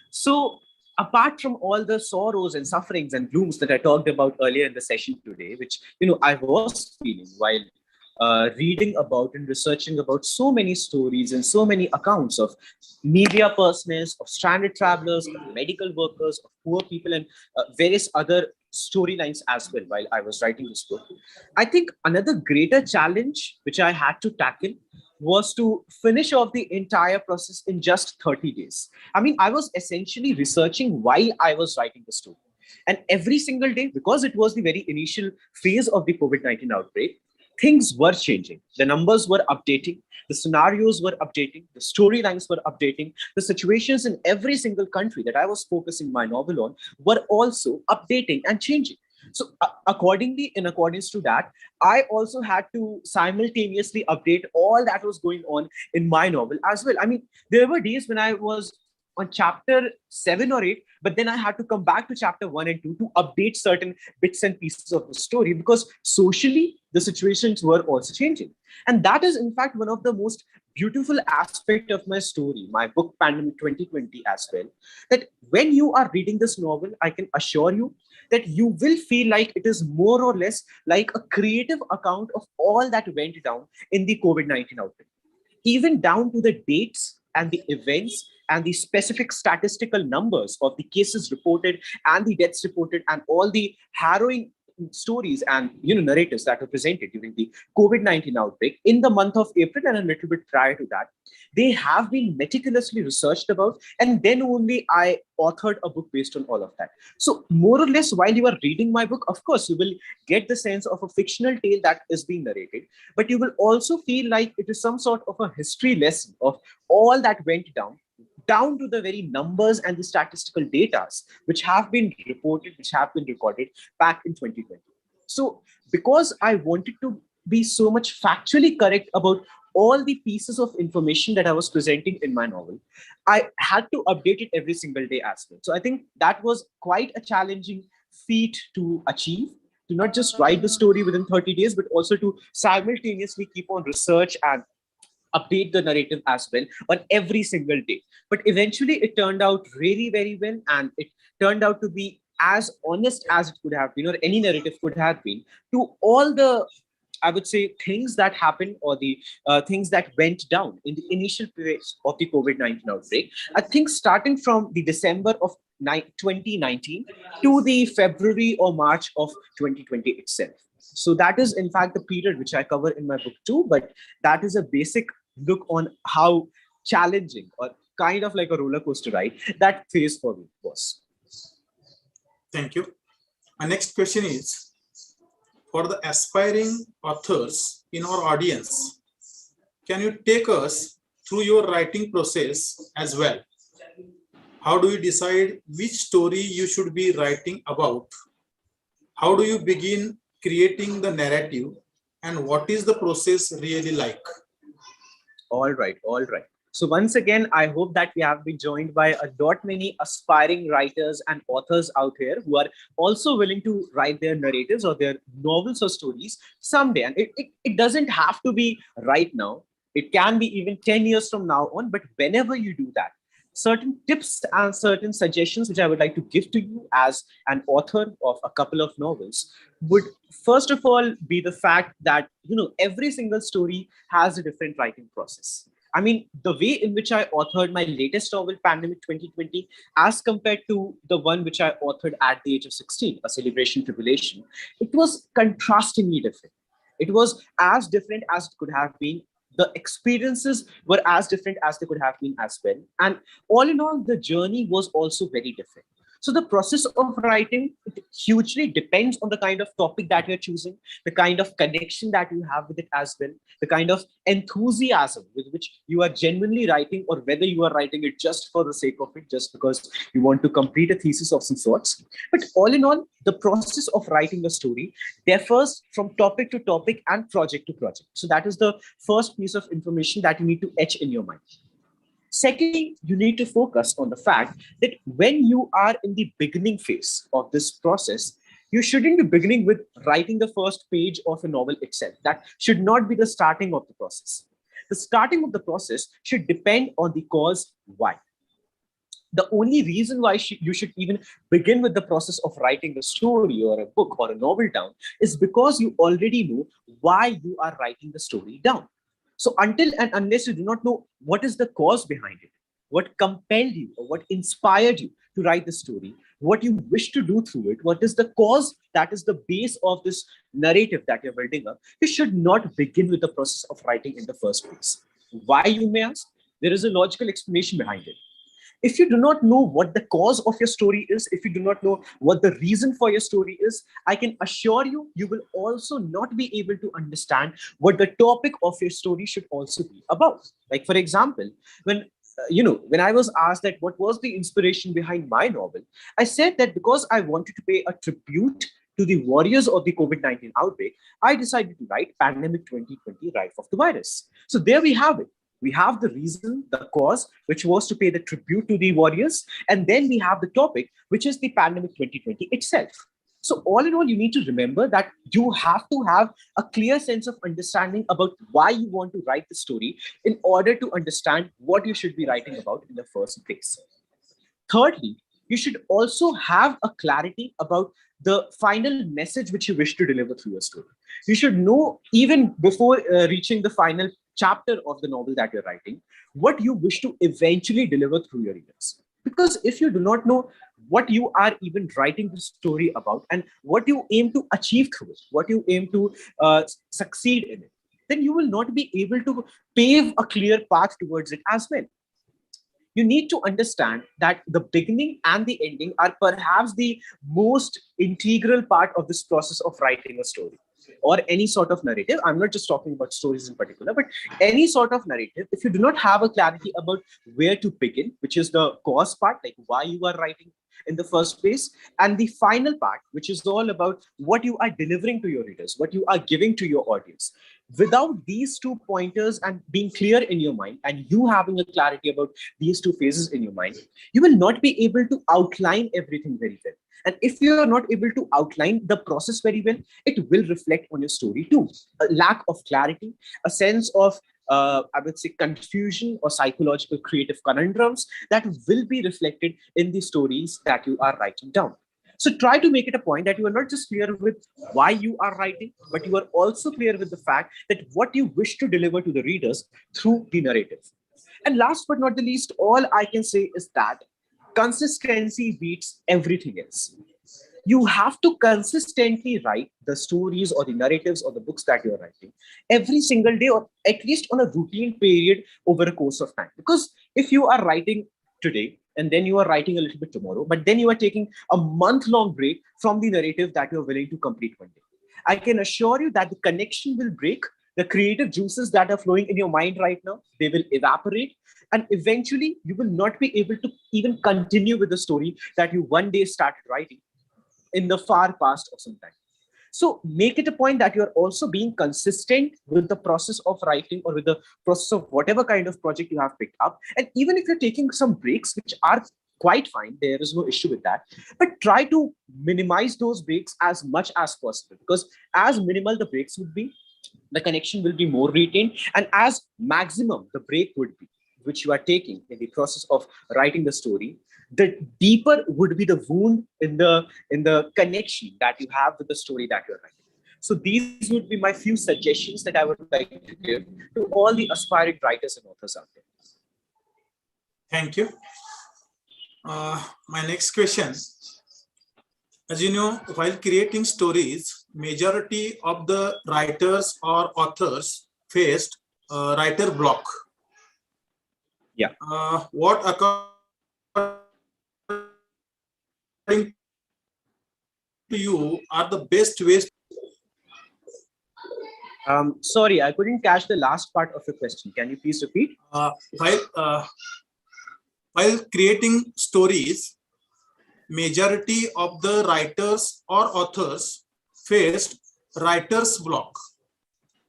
So, apart from all the sorrows and sufferings and glooms that I talked about earlier in the session today, which I was feeling while reading about and researching about so many stories and so many accounts of media persons, of stranded travelers, of medical workers, of poor people, and various other storylines as well while I was writing this book. I think another greater challenge which I had to tackle was to finish off the entire process in just 30 days. I mean, I was essentially researching while I was writing the story. And every single day, because it was the very initial phase of the COVID-19 outbreak, things were changing. The numbers were updating, the scenarios were updating, the storylines were updating, the situations in every single country that I was focusing my novel on were also updating and changing. So accordingly, in accordance to that, I also had to simultaneously update all that was going on in my novel as well. I mean, there were days when I was on chapter 7 or 8, but then I had to come back to chapter 1 and 2 to update certain bits and pieces of the story, because socially the situations were also changing. And that is in fact one of the most beautiful aspect of my story, my book Pandemic 2020 as well, that when you are reading this novel, I can assure you that you will feel like it is more or less like a creative account of all that went down in the COVID-19 outbreak, even down to the dates and the events and the specific statistical numbers of the cases reported and the deaths reported and all the harrowing stories and narratives that were presented during the COVID-19 outbreak in the month of April and a little bit prior to that. They have been meticulously researched about, and then only I authored a book based on all of that. So more or less, while you are reading my book, of course, you will get the sense of a fictional tale that is being narrated, but you will also feel like it is some sort of a history lesson of all that went down to the very numbers and the statistical data which have been reported, which have been recorded back in 2020. So because I wanted to be so much factually correct about all the pieces of information that I was presenting in my novel, I had to update it every single day as well. So I think that was quite a challenging feat to achieve, to not just write the story within 30 days, but also to simultaneously keep on research and update the narrative as well on every single day. But eventually it turned out really very well, and it turned out to be as honest as it could have been, or any narrative could have been, to all the, I would say, things that happened, or the things that went down in the initial phase of the COVID-19 outbreak. I think starting from the December of 2019 to the February or March of 2020 itself. So that is, in fact, the period which I cover in my book too. But that is a basic look on how challenging, or kind of like a roller coaster ride, that phase for me was. Thank you. My next question is, for the aspiring authors in our audience, can you take us through your writing process as well? How do you decide which story you should be writing about? How do you begin creating the narrative, and what is the process really like? All right, all right. So once again, I hope that we have been joined by a lot many aspiring writers and authors out here who are also willing to write their narratives or their novels or stories someday. And it doesn't have to be right now. It can be even 10 years from now on. But whenever you do that, certain tips and certain suggestions which I would like to give to you as an author of a couple of novels would first of all be the fact that, every single story has a different writing process. I mean, the way in which I authored my latest novel, Pandemic 2020, as compared to the one which I authored at the age of 16, A Celebration Tribulation, it was contrastingly different. It was as different as it could have been. The experiences were as different as they could have been as well. And all in all, the journey was also very different. So the process of writing, it hugely depends on the kind of topic that you're choosing, the kind of connection that you have with it as well, the kind of enthusiasm with which you are genuinely writing, or whether you are writing it just for the sake of it, just because you want to complete a thesis of some sorts. But all in all, the process of writing a story differs from topic to topic and project to project. So that is the first piece of information that you need to etch in your mind. Secondly, you need to focus on the fact that when you are in the beginning phase of this process, you shouldn't be beginning with writing the first page of a novel itself. That should not be the starting of the process. The starting of the process should depend on the cause why. The only reason why you should even begin with the process of writing a story or a book or a novel down is because you already know why you are writing the story down. So until and unless you do not know what is the cause behind it, what compelled you or what inspired you to write the story, what you wish to do through it, what is the cause that is the base of this narrative that you're building up, you should not begin with the process of writing in the first place. Why, you may ask? There is a logical explanation behind it. If you do not know what the cause of your story is, if you do not know what the reason for your story is, I can assure you, you will also not be able to understand what the topic of your story should also be about. Like, for example, when I was asked that what was the inspiration behind my novel, I said that because I wanted to pay a tribute to the warriors of the COVID-19 outbreak, I decided to write Pandemic 2020, Rise of the Virus. So there we have it. We have the reason, the cause, which was to pay the tribute to the warriors. And then we have the topic, which is the Pandemic 2020 itself. So all in all, you need to remember that you have to have a clear sense of understanding about why you want to write the story in order to understand what you should be writing about in the first place. Thirdly, you should also have a clarity about the final message which you wish to deliver through your story. You should know, even before reaching the final chapter of the novel that you're writing, what you wish to eventually deliver through your readers. Because if you do not know what you are even writing the story about and what you aim to achieve through it, what you aim to succeed in it, then you will not be able to pave a clear path towards it as well. You need to understand that the beginning and the ending are perhaps the most integral part of this process of writing a story or any sort of narrative. I'm not just talking about stories in particular, but any sort of narrative. If you do not have a clarity about where to begin, which is the cause part, like why you are writing in the first place, and the final part, which is all about what you are delivering to your readers, what you are giving to your audience, Without these two pointers and being clear in your mind, and you having a clarity about these two phases in your mind, you will not be able to outline everything very well. And if you are not able to outline the process very well, it will reflect on your story too. A lack of clarity, a sense of I would say confusion or psychological creative conundrums that will be reflected in the stories that you are writing down. So try to make it a point that you are not just clear with why you are writing, but you are also clear with the fact that what you wish to deliver to the readers through the narrative. And last but not the least, all I can say is that consistency beats everything else. You have to consistently write the stories or the narratives or the books that you're writing every single day, or at least on a routine period over a course of time. Because if you are writing today and then you are writing a little bit tomorrow, but then you are taking a month-long break from the narrative that you're willing to complete one day, I can assure you that the connection will break. The creative juices that are flowing in your mind right now, they will evaporate, and eventually you will not be able to even continue with the story that you one day started writing in the far past of some time. So make it a point that you're also being consistent with the process of writing or with the process of whatever kind of project you have picked up. And even if you're taking some breaks, which are quite fine, there is no issue with that, but try to minimize those breaks as much as possible, because as minimal the breaks would be, the connection will be more retained, and as maximum the break would be, which you are taking in the process of writing the story, the deeper would be the wound in the connection that you have with the story that you're writing. So these would be my few suggestions that I would like to give to all the aspiring writers and authors out there. Thank you. My next question. As you know, while creating stories, majority of the writers or authors faced writer block. Yeah. What according to you are the best ways? Sorry, I couldn't catch the last part of your question. Can you please repeat? While creating stories, majority of the writers or authors faced writer's block.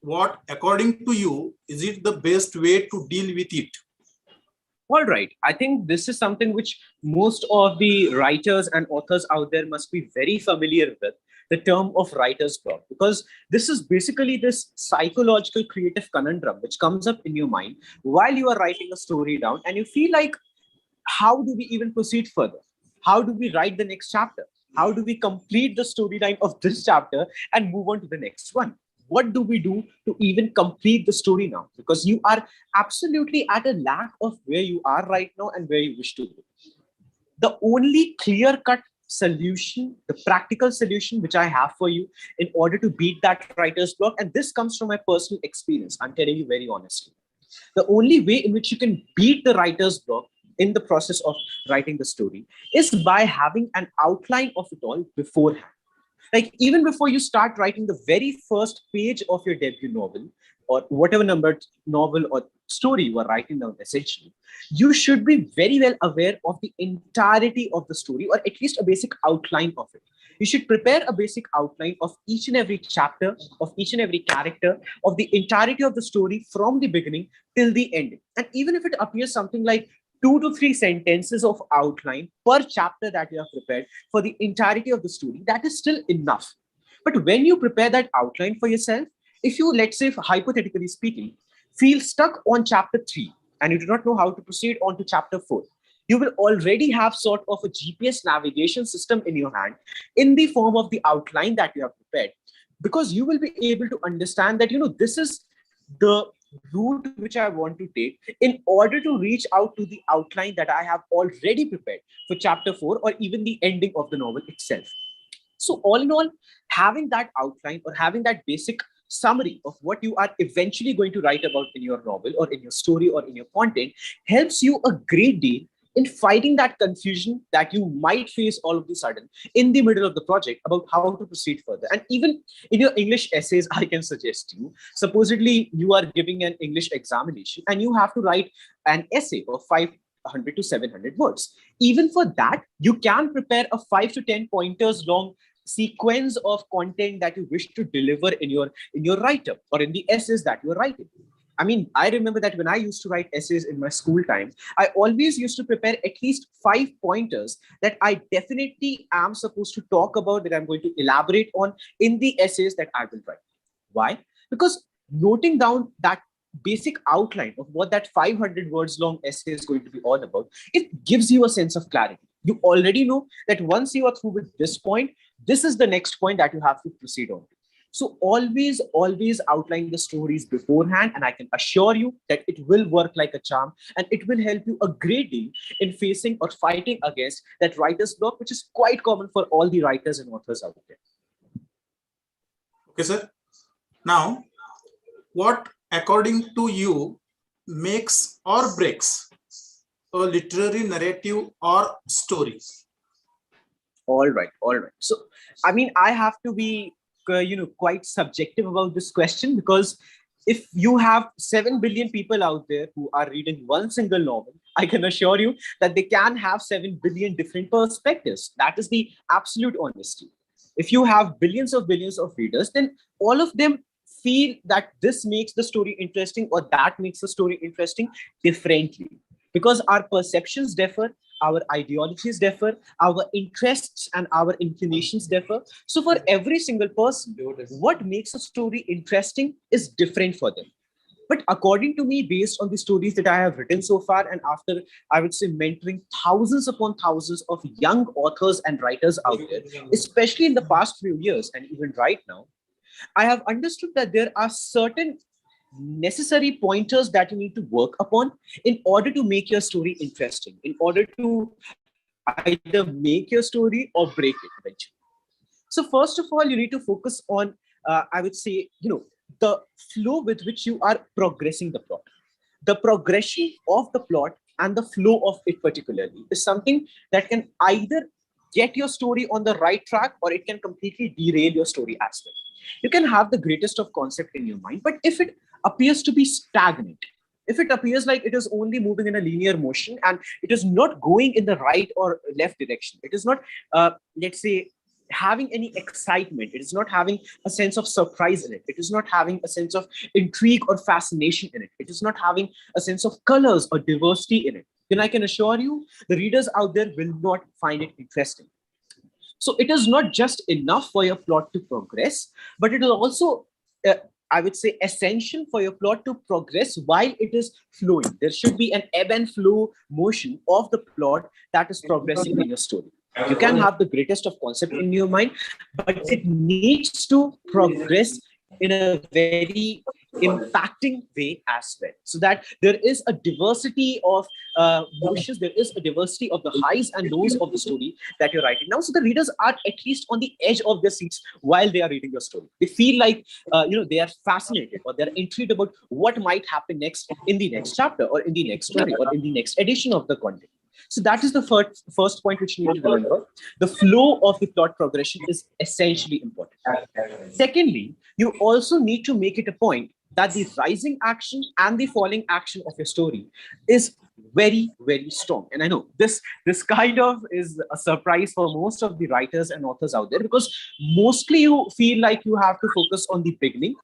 What, according to you, is it the best way to deal with it? All right. I think this is something which most of the writers and authors out there must be very familiar with, the term of writer's block, because this is basically this psychological creative conundrum which comes up in your mind while you are writing a story down and you feel like, how do we even proceed further? How do we write the next chapter? How do we complete the storyline of this chapter and move on to the next one? What do we do to even complete the story now? Because you are absolutely at a lack of where you are right now and where you wish to go. The only clear-cut solution, the practical solution which I have for you in order to beat that writer's block, and this comes from my personal experience, I'm telling you very honestly. The only way in which you can beat the writer's block in the process of writing the story is by having an outline of it all beforehand. Like even before you start writing the very first page of your debut novel or whatever numbered novel or story you are writing down, essentially, you should be very well aware of the entirety of the story, or at least a basic outline of it. You should prepare a basic outline of each and every chapter, of each and every character, of the entirety of the story from the beginning till the end. And even if it appears something like 2 to 3 sentences of outline per chapter that you have prepared for the entirety of the story, that is still enough. But when you prepare that outline for yourself, if you, let's say, hypothetically speaking, feel stuck on chapter 3 and you do not know how to proceed on to chapter 4, you will already have sort of a GPS navigation system in your hand in the form of the outline that you have prepared, because you will be able to understand that, this is the route which I want to take in order to reach out to the outline that I have already prepared for chapter 4 or even the ending of the novel itself. So all in all, having that outline or having that basic summary of what you are eventually going to write about in your novel or in your story or in your content helps you a great deal in fighting that confusion that you might face all of a sudden in the middle of the project about how to proceed further. And even in your English essays, I can suggest you, supposedly you are giving an English examination and you have to write an essay of 500 to 700 words. Even for that, you can prepare a 5 to 10 pointers long sequence of content that you wish to deliver in your write-up or in the essays that you're writing. I mean, I remember that when I used to write essays in my school time, I always used to prepare at least 5 pointers that I definitely am supposed to talk about, that I'm going to elaborate on in the essays that I will write. Why? Because noting down that basic outline of what that 500 words long essay is going to be all about, it gives you a sense of clarity. You already know that once you are through with this point, this is the next point that you have to proceed on. So always outline the stories beforehand, and I can assure you that it will work like a charm, and it will help you a great deal in facing or fighting against that writer's block, which is quite common for all the writers and authors out there. Okay, sir. Now, what according to you makes or breaks a literary narrative or story? All right. So, I mean, I have to be, quite subjective about this question, because if you have 7 billion people out there who are reading one single novel, I can assure you that they can have 7 billion different perspectives. That is the absolute honesty. If you have billions of readers, then all of them feel that this makes the story interesting or that makes the story interesting differently, because our perceptions differ, our ideologies differ, our interests and our inclinations differ. So for every single person, what makes a story interesting is different for them. But according to me, based on the stories that I have written so far, and after, I would say, mentoring thousands upon thousands of young authors and writers out there, especially in the past few years and even right now, I have understood that there are certain necessary pointers that you need to work upon in order to make your story interesting, in order to either make your story or break it eventually. So first of all, you need to focus on, I would say, the flow with which you are progressing the plot. The progression of the plot and the flow of it particularly is something that can either get your story on the right track, or it can completely derail your story as well. You can have the greatest of concept in your mind, but if it appears to be stagnant, if it appears like it is only moving in a linear motion and it is not going in the right or left direction, it is not, let's say, having any excitement, it is not having a sense of surprise in it, it is not having a sense of intrigue or fascination in it, it is not having a sense of colors or diversity in it, then I can assure you the readers out there will not find it interesting. So it is not just enough for your plot to progress, but it is also, I would say, essential for your plot to progress while it is flowing. There should be an ebb and flow motion of the plot that is progressing in your story. You can have the greatest of concept in your mind, but it needs to progress in a very impacting way as well, so that there is a diversity of motions, there is a diversity of the highs and lows of the story that you're writing now, so the readers are at least on the edge of their seats while they are reading your story. They feel like they are fascinated or they're intrigued about what might happen next in the next chapter or in the next story or in the next edition of the content. So that is the first point which you need to remember. The flow of the plot progression is essentially important. Secondly, you also need to make it a point that the rising action and the falling action of your story is very, very strong. And I know this kind of is a surprise for most of the writers and authors out there, because mostly you feel like you have to focus on the beginning,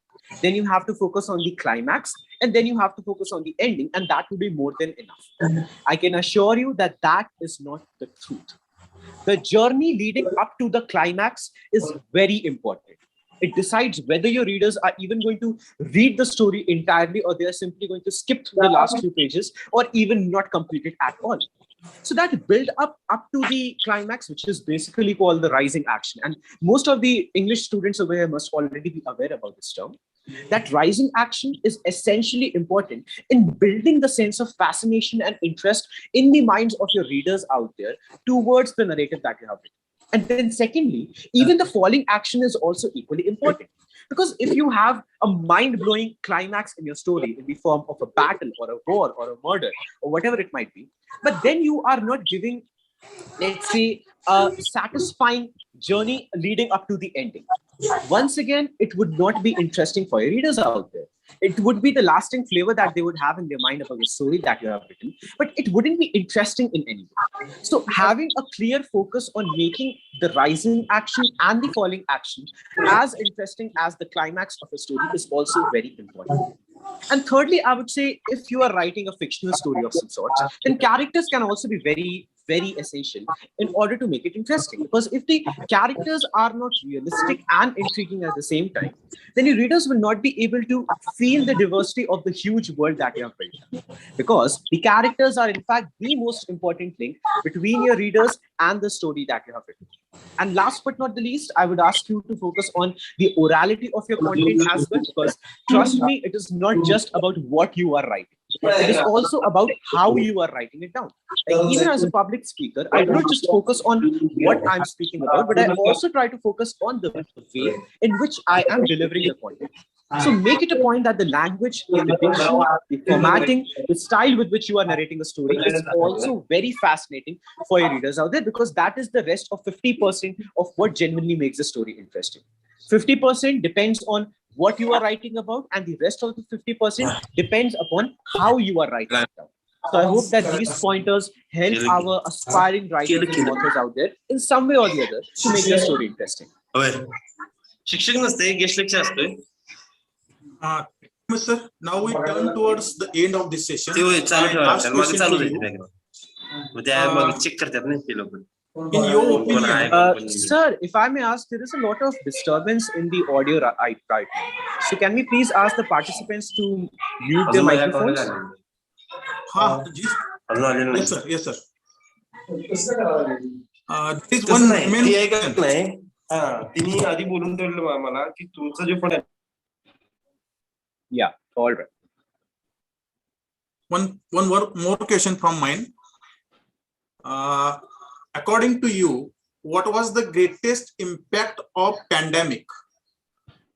then you have to focus on the climax, and then you have to focus on the ending, and that will be more than enough. I can assure you that that is not the truth. The journey leading up to the climax is very important. It decides whether your readers are even going to read the story entirely, or they are simply going to skip through the last few pages, or even not complete it at all. So that build up to the climax, which is basically called the rising action. And most of the English students over here must already be aware about this term. That rising action is essentially important in building the sense of fascination and interest in the minds of your readers out there towards the narrative that you have written. And then secondly, even the falling action is also equally important. Because if you have a mind-blowing climax in your story in the form of a battle or a war or a murder or whatever it might be, but then you are not giving, let's say, a satisfying journey leading up to the ending, once again, it would not be interesting for your readers out there. It would be the lasting flavor that they would have in their mind about the story that you have written, but it wouldn't be interesting in any way. So having a clear focus on making the rising action and the falling action, as interesting as the climax of a story, is also very important. And thirdly, I would say if you are writing a fictional story of some sorts, then characters can also be very, very essential in order to make it interesting. Because if the characters are not realistic and intriguing at the same time, then your readers will not be able to feel the diversity of the huge world that you have built. Because the characters are, in fact, the most important link between your readers and the story that you have written. And last but not the least, I would ask you to focus on the orality of your content as well, because trust me, it is not just about what you are writing. It is also about how you are writing it down. Like, even as a public speaker, I do not just focus on what I'm speaking about, but I also try to focus on the way in which I am delivering the content. So make it a point that the language, the diction, the formatting, the style with which you are narrating a story is also very fascinating for your readers out there, because that is the rest of 50% of what genuinely makes the story interesting. 50% depends on what you are writing about, and the rest of the 50% depends upon how you are writing it down. So I hope that these pointers help our aspiring writers and authors out there in some way or the other to make the story interesting. शिक्षक नसते, guest lecture असतोय. Sir, now we turn towards the end of this session. ते चालू I ठेवा, ask मागे question चालू to जाईल you. Background. त्या मग चेक करतात ना ते लोक. In your opinion, Sir, if I may ask, there is a lot of disturbance in the audio right now. So can we please ask the participants to mute their microphones? Yes, sir. Yes, sir. There is तसं one नाही, main ती ऐकत नाही. तिने आधी बोलून ठेवलं मला की तुमचं जे पण Yeah, all right. one more question from mine. According to you, what was the greatest impact of pandemic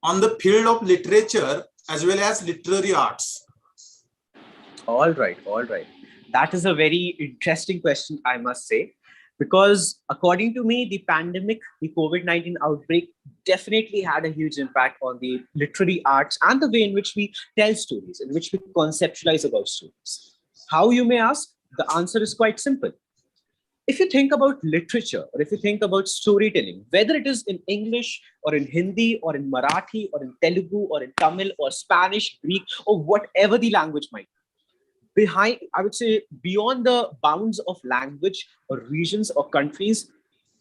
on the field of literature as well as literary arts? All right, all right. That is a very interesting question, I must say, because according to me, the pandemic, the COVID-19 outbreak definitely had a huge impact on the literary arts and the way in which we tell stories, in which we conceptualize about stories. How, you may ask? The answer is quite simple. If you think about literature, or if you think about storytelling, whether it is in English or in Hindi or in Marathi or in Telugu or in Tamil or Spanish, Greek, or whatever the language might be, behind, I would say, beyond the bounds of language or regions or countries,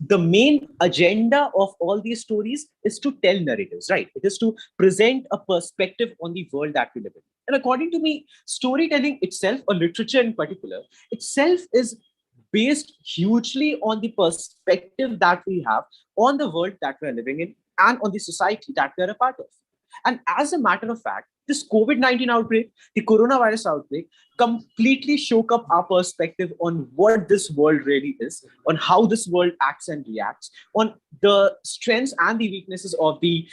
the main agenda of all these stories is to tell narratives, right? It is to present a perspective on the world that we live in. And according to me, storytelling itself, or literature in particular, itself is based hugely on the perspective that we have on the world that we're living in and on the society that we're a part of. And as a matter of fact, this COVID-19 outbreak, the coronavirus outbreak, completely shook up our perspective on what this world really is, on how this world acts and reacts, on the strengths and the weaknesses of the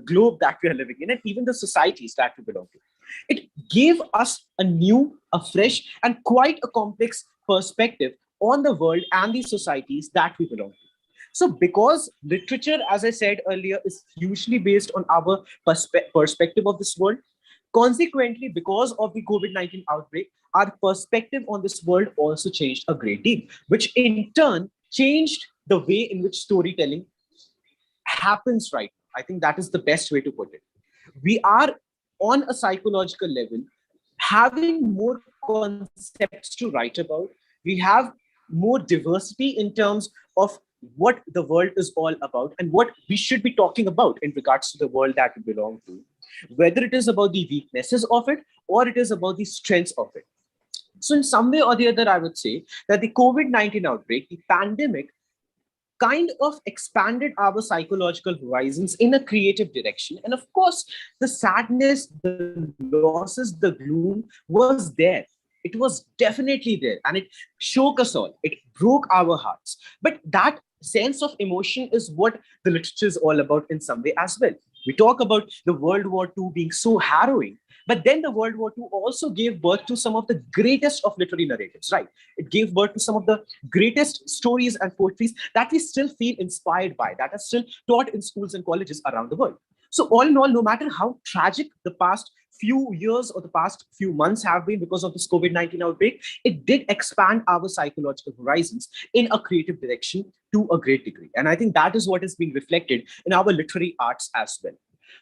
globe that we are living in, and even the societies that we belong to. It gave us a new, a fresh, and quite a complex perspective on the world and the societies that we belong to. So because literature, as I said earlier, is hugely based on our perspective of this world, consequently, because of the COVID-19 outbreak, our perspective on this world also changed a great deal, which in turn changed the way in which storytelling happens right now. I think that is the best way to put it. We are, on a psychological level, having more concepts to write about. We have more diversity in terms of what the world is all about and what we should be talking about in regards to the world that we belong to, whether it is about the weaknesses of it or it is about the strengths of it. So in some way or the other, I would say that the COVID-19 outbreak, the pandemic, kind of expanded our psychological horizons in a creative direction. And of course, the sadness, the losses, the gloom was there. It was definitely there, and it shook us all. It broke our hearts. But that sense of emotion is what the literature is all about in some way as well. We talk about the World War II being so harrowing, but then the World War II also gave birth to some of the greatest of literary narratives, right? It gave birth to some of the greatest stories and poetries that we still feel inspired by, that are still taught in schools and colleges around the world. So all in all, no matter how tragic the past few years or the past few months have been because of this COVID-19 outbreak, it did expand our psychological horizons in a creative direction to a great degree. And I think that is what is being reflected in our literary arts as well.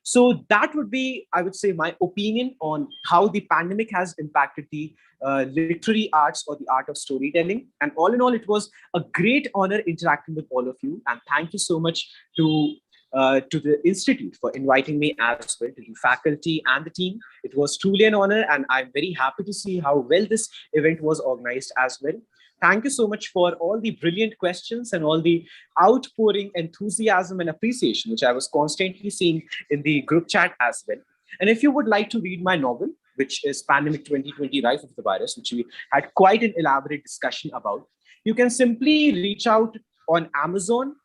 So that would be, I would say, my opinion on how the pandemic has impacted the literary arts or the art of storytelling. And all in all, it was a great honor interacting with all of you. And thank you so much to the Institute for inviting me as well, to the faculty and the team. It was truly an honor, and I'm very happy to see how well this event was organized as well. Thank you so much for all the brilliant questions and all the outpouring enthusiasm and appreciation, which I was constantly seeing in the group chat as well. And if you would like to read my novel, which is Pandemic 2020 Rise of the Virus, which we had quite an elaborate discussion about, you can simply reach out on Amazon,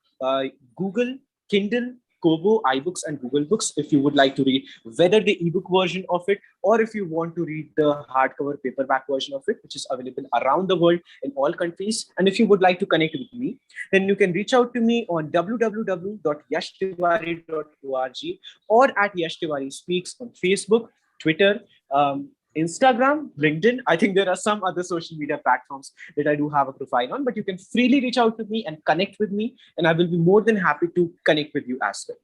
Google, Kindle, Kobo, iBooks, and Google Books if you would like to read whether the ebook version of it, or if you want to read the hardcover paperback version of it, which is available around the world in all countries. And if you would like to connect with me, then you can reach out to me on www.yashtiwari.org or at Yash Tiwari Speaks on Facebook, Twitter, Instagram, LinkedIn. I think there are some other social media platforms that I do have a profile on, but you can freely reach out to me and connect with me, and I will be more than happy to connect with you as well.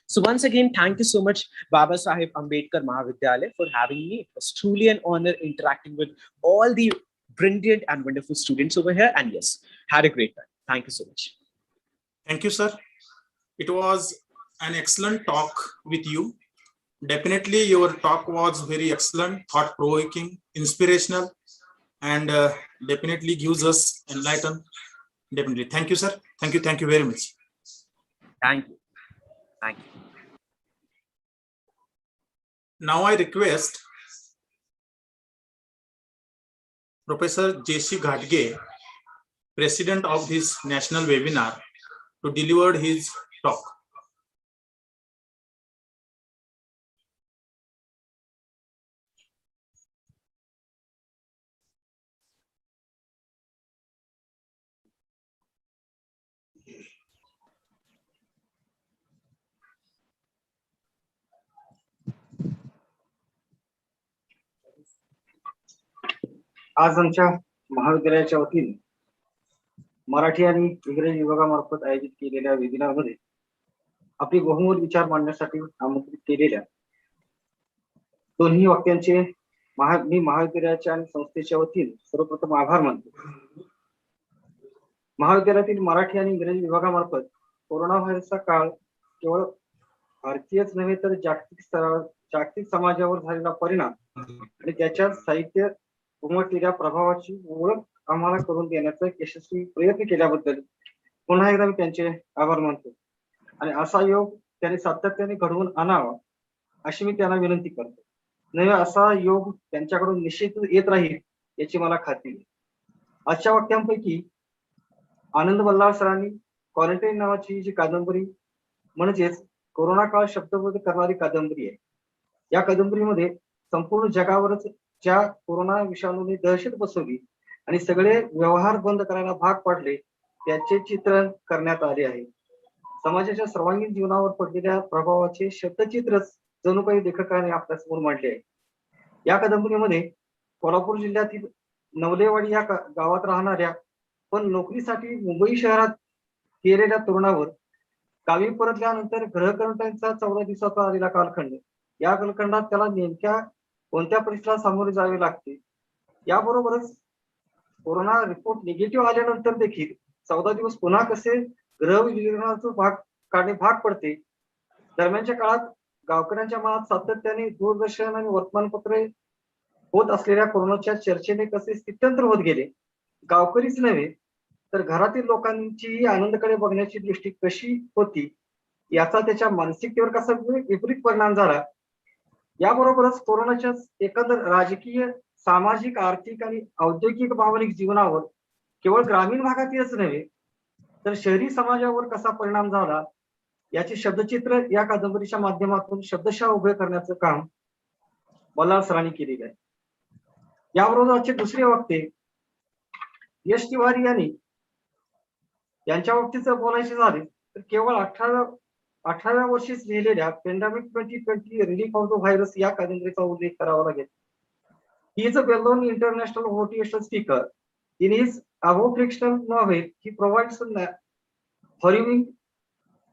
So once again, thank you so much, Baba Saheb Ambedkar Mahavidyalaya, for having me. It was truly an honor interacting with all the brilliant and wonderful students over here. And yes, had a great time. Thank you so much. Thank you, sir. It was an excellent talk with you. Definitely, your talk was very excellent, thought-provoking, inspirational, and definitely gives us enlighten. Definitely. Thank you, sir. Thank you. Thank you very much. Thank you. Thank you. Now I request Professor J.C. Ghatge, President of this national webinar, to deliver his talk. आज आमच्या महाविद्यालयाच्या वतीने मराठी आणि इंग्रजी विभागामार्फत आयोजित केलेल्या webinar मध्ये आपली बहुमोल विचार मांडण्यासाठी आमंत्रित केलेल्या दोन्ही वक्त्यांचे मी महाविद्यालयाच्या आणि संस्थेच्या वतीने सर्वप्रथम आभार मानतो. महाविद्यालयातील मराठी आणि इंग्रजी विभागामार्फत कोरोना व्हायरसचा काळ केवळ भारतीयच नव्हे तर जागतिक समाजावर झालेला परिणाम आणि त्याच्या साहित्य उमटलेल्या प्रभावाची ओळख आम्हाला करून देण्याचा एक यशस्वी प्रयत्न केल्याबद्दल पुन्हा एकदा मी त्यांचे आभार मानतो. आणि असा योग त्यांनी सातत्याने घडवून आणावा अशी मी त्यांना विनंती करतो. नव्हे असा योग त्यांच्याकडून निश्चितच येत राहील याची मला खात्री आहे. आजच्या वक्त्यांपैकी आनंद बल्लाळ सरांनी क्वारंटाईन नावाची जी कादंबरी म्हणजेच कोरोना काळ शब्दबद्ध करणारी कादंबरी आहे, या कादंबरीमध्ये संपूर्ण जगावरच ज्या कोरोना विषाणूने दहशत बसवली आणि सगळे व्यवहार बंद करायला भाग पाडले त्याचे चित्रण करण्यात आले आहे. समाजाच्या सर्वांगीण जीवनावर पडलेल्या प्रभावाचे शब्दचित्रच जणू काही लेखकाने आपल्यासमोर मांडले आहे. या कादंबरीमध्ये कोल्हापूर जिल्ह्यातील नवलेवाडी या गावात राहणाऱ्या पण नोकरीसाठी मुंबई शहरात गेलेल्या तरुणावर गावी परतल्यानंतर ग्रहकर्त्यांचा 14 दिवसाचा आलेला कालखंड, या कालखंडात त्याला नेमक्या कोणत्या परिस्थितीला सामोरे जावे लागते, याबरोबरच कोरोना रिपोर्ट निगेटिव्ह आल्यानंतर देखील 14 दिवस पुन्हा कसे ग्रह विलगीकरणाचा भाग काढणे भाग पडते. दरम्यानच्या काळात गावकऱ्यांच्या मनात सातत्याने दूरदर्शन आणि वर्तमानपत्रे होत असलेल्या कोरोनाच्या चर्चेने कसे स्थित्यंतर होत गेले. गावकरीच नव्हे तर घरातील लोकांची आनंदाकडे बघण्याची दृष्टी कशी होती याचा त्याच्या मानसिकतेवर कसा विपरीत परिणाम झाला. याबरोबरच कोरोनाच्या एकंदर राजकीय, सामाजिक, आर्थिक आणि औद्योगिक भावनिक जीवनावर केवळ ग्रामीण भागातीलच नव्हे तर शहरी समाजावर कसा परिणाम झाला याचे शब्दचित्र या कादंबरीच्या माध्यमातून शब्दशः उभे करण्याचं काम बल्लाळ सरांनी केलेलं आहे. याबरोबर आजचे दुसरे वक्ते यश तिवारी यांच्या बाबतीत जर बोलायचे झाले तर केवळ 18व्या वर्षीच लिहिलेल्या pandemic 2020 relief of the virus या कादंबरीचा उल्लेख करावा लागेल. He is a well-known international motivational speaker. In his above fictional novel, he provides a horrifying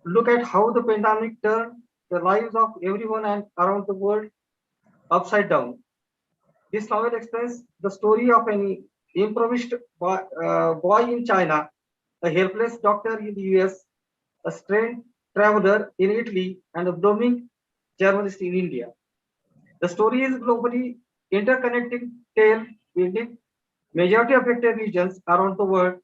look at how the pandemic turned the lives of everyone and around the world upside down. This novel explains the story of an impoverished boy in China, a helpless doctor in the US, a strange traveler in Italy, and a blooming journalist in India. The story is globally interconnecting tale within majority affected regions around the world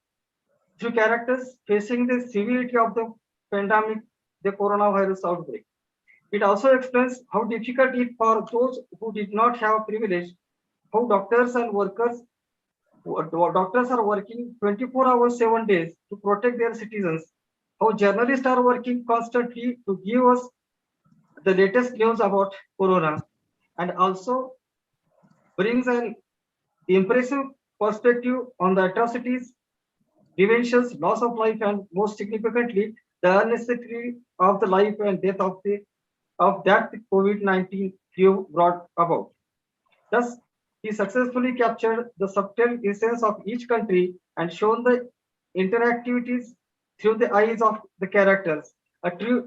through characters facing the severity of the pandemic, the coronavirus outbreak. It also explains how difficult it for those who did not have privilege, how doctors are working 24 hours, 7 days to protect their citizens, how journalists are working constantly to give us the latest news about corona, and also brings an impressive perspective on the atrocities, preventions, loss of life, and most significantly, the unnecessary of the life and death of that COVID-19 brought about. Thus, he successfully captured the subtle essence of each country and shown the interactivities through the eyes of the characters. A true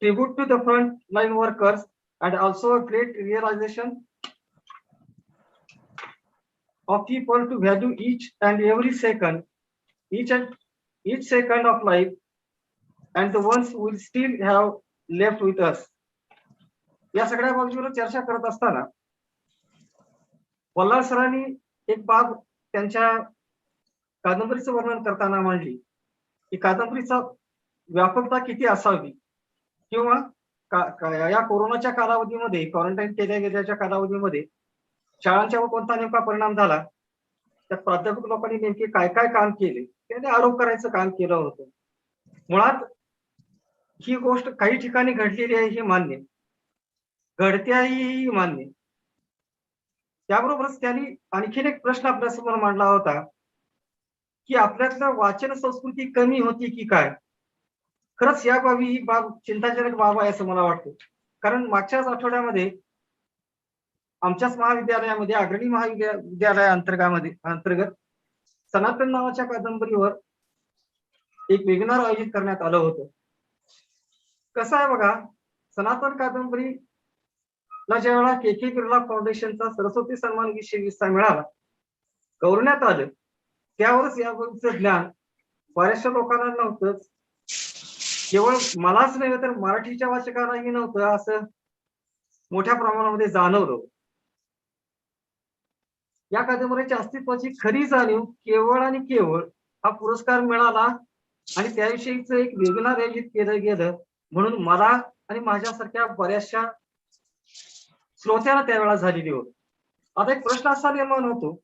tribute to the frontline workers and also a great realization of people to value each and every second, each second of life, and the ones who will still have left with us. या सगळ्या बाबीवर चर्चा करत असताना वल्लाळ सरांनी एक बाब त्यांच्या कादंबरीचं वर्णन करताना मांडली की कादंबरीचा व्यापकता किती असावी किंवा या कोरोनाच्या कालावधीमध्ये क्वारंटाईन केल्या गेल्याच्या कालावधीमध्ये शाळांच्यावर कोणता नेमका परिणाम झाला, त्या प्राध्यापक लोकांनी नेमके काय काय काम केले, त्याने आरोप करायचं काम केलं होतं. मुळात ही गोष्ट काही ठिकाणी घडलेली आहे हे मान्य, घडते आहे ही मान्य. त्याबरोबरच त्यांनी आणखीन एक प्रश्न आपल्यासमोर मांडला होता की आपल्यातलं वाचन संस्कृती कमी होती की काय. खरंच या बाबी ही बाब चिंताजनक बाब आहे असं मला वाटतं. कारण मागच्याच आठवड्यामध्ये आमच्याच महाविद्यालयामध्ये अग्रणी महाविद्यालया अंतर्गत सनातन नावाच्या कादंबरीवर एक वेबिनार आयोजित करण्यात आलं होतं. कसं आहे बघा, सनातन कादंबरीला ज्यावेळेला के बिर्ला फाउंडेशनचा सरस्वती सन्मान विषय मिळाला, गौरवण्यात आलं, त्यावरच याबाबतचं ज्ञान बऱ्याचशा लोकांना नव्हतंच. केवळ मलाच नव्हे तर मराठीच्या वाचकांनाही नव्हतं असं मोठ्या प्रमाणामध्ये जाणवलं. या कादंबरीच्या अस्तित्वाची खरी जाणीव केवळ आणि केवळ हा पुरस्कार मिळाला आणि त्याविषयीच एक वेबिनार आयोजित केलं गेलं म्हणून मला आणि माझ्यासारख्या बऱ्याचशा श्रोत्यांना त्यावेळेला झालेली होती. आता एक प्रश्न असा निर्माण होतो,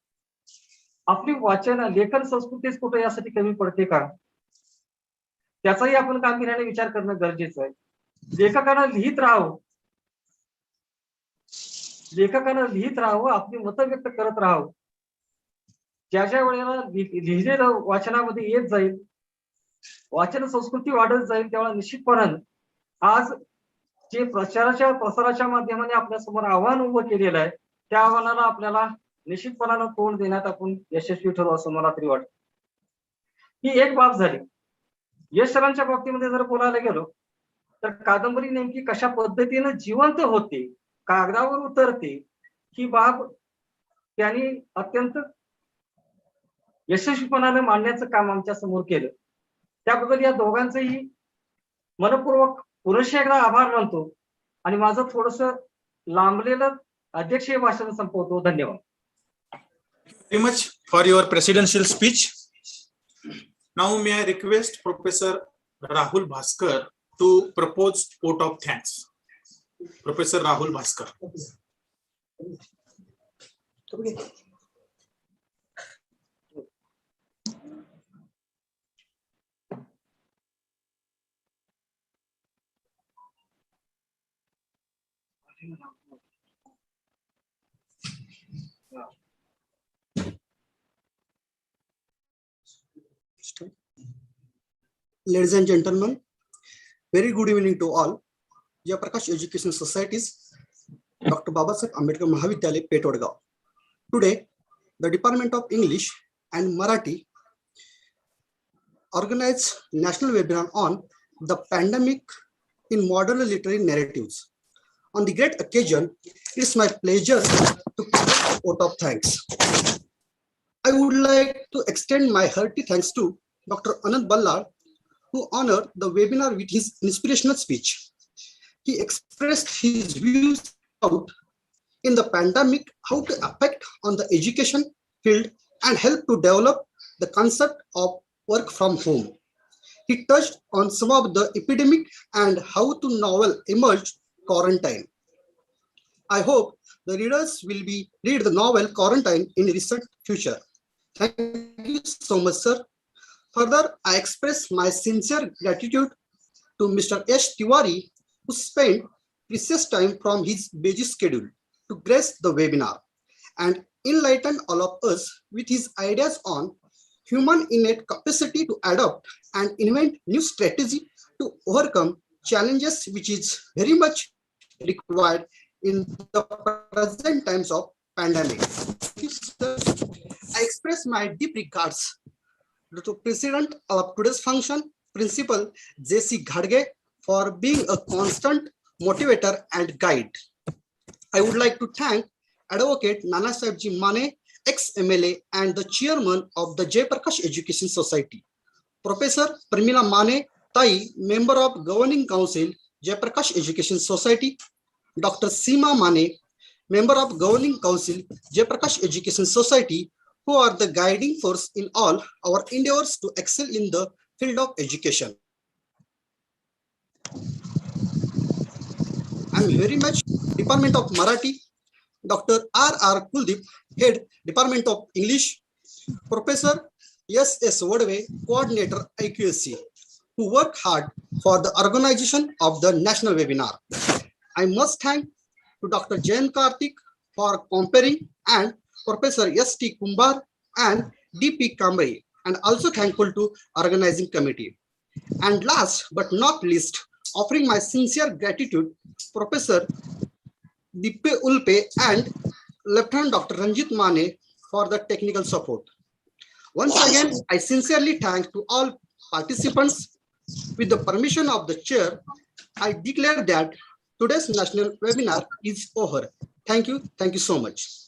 आपली वाचन लेखन संस्कृतीच कुठे यासाठी कमी पडते का, त्याचाही आपण गांभीर्याने विचार करणं गरजेचं आहे. लेखकांना लिहित राहावं, आपली मतं व्यक्त करत राहावं. ज्या ज्या वेळेला लिहिलेलं वाचनामध्ये येत जाईल, वाचन संस्कृती वाढत जाईल, तेव्हा निश्चितपणानं आज जे प्रसाराच्या माध्यमाने आपल्या समोर आव्हान उभं केलेलं आहे, त्या आव्हानाला आपल्याला निश्चितपणानं तोंड देण्यात आपण यशस्वी ठरू असं मला तरी वाटतं. ही एक बाब झाली. यश सरांच्या बाबतीमध्ये जर बोलायला गेलो तर कादंबरी नेमकी कशा पद्धतीनं जिवंत होते, कागदावर उतरते, ही बाब त्यांनी अत्यंत यशस्वीपणाने मांडण्याचं काम आमच्या समोर केलं. त्याबद्दल या दोघांचंही मनपूर्वक पुनश्च एकदा आभार मानतो आणि माझं थोडस लांबलेलं अध्यक्षीय भाषण संपवतो. धन्यवाद. Very much for your presidential speech. Now may I request Professor Rahul Bhaskar to propose vote of thanks. Professor Rahul Bhaskar. Ladies and gentlemen, Very good evening to all. Jayaprakash Education Society's Dr. Babasaheb Ambedkar Mahavidyalaya, Petwadgaon. Today, the Department of English and Marathi organized national webinar on the pandemic in modern literary narratives. On the great occasion, it's my pleasure to present a vote of thanks. I would like to extend my hearty thanks to Dr. Anand Ballal, who honored the webinar with his inspirational speech. He expressed his views about in the pandemic, how to affect on the education field and help to develop the concept of work from home. He touched on some of the epidemic and how to novel emerged quarantine. I hope the readers will read the novel Quarantine in recent future. Thank you so much, sir. Further, I express my sincere gratitude to Mr. S. Tiwari, who spent precious time from his busy schedule to grace the webinar and enlighten all of us with his ideas on human innate capacity to adapt and invent new strategy to overcome challenges, which is very much required in the present times of pandemic. I express my deep regards to President of today's function, Principal J.C. Ghadge, for being a constant motivator and guide. I would like to thank Advocate Nana Sahibji Mane, ex-MLA and the chairman of the Jayaprakash Education Society. Professor Pramila Mane Tai, member of Governing Council, Jayaprakash Education Society. Dr. Seema Mane, member of Governing Council, Jayaprakash Education Society, who are the guiding force in all our endeavors to excel in the field of education. I'm very much Department of Marathi, Dr. R. Kuldeep, Head Department of English, Professor S. Wadve, Coordinator IQSC, who worked hard for the organization of the national webinar. I must thank to Dr. Jayan Karthik for comparing and Professor S.T. Kumbar and D.P. Kamre, and also thankful to organizing committee. And last but not least, offering my sincere gratitude, Professor Dippe Ulpe and Lieutenant Dr. Ranjit Mane for the technical support. Once again, I sincerely thank to all participants. With the permission of the chair, I declare that today's national webinar is over. Thank you so much.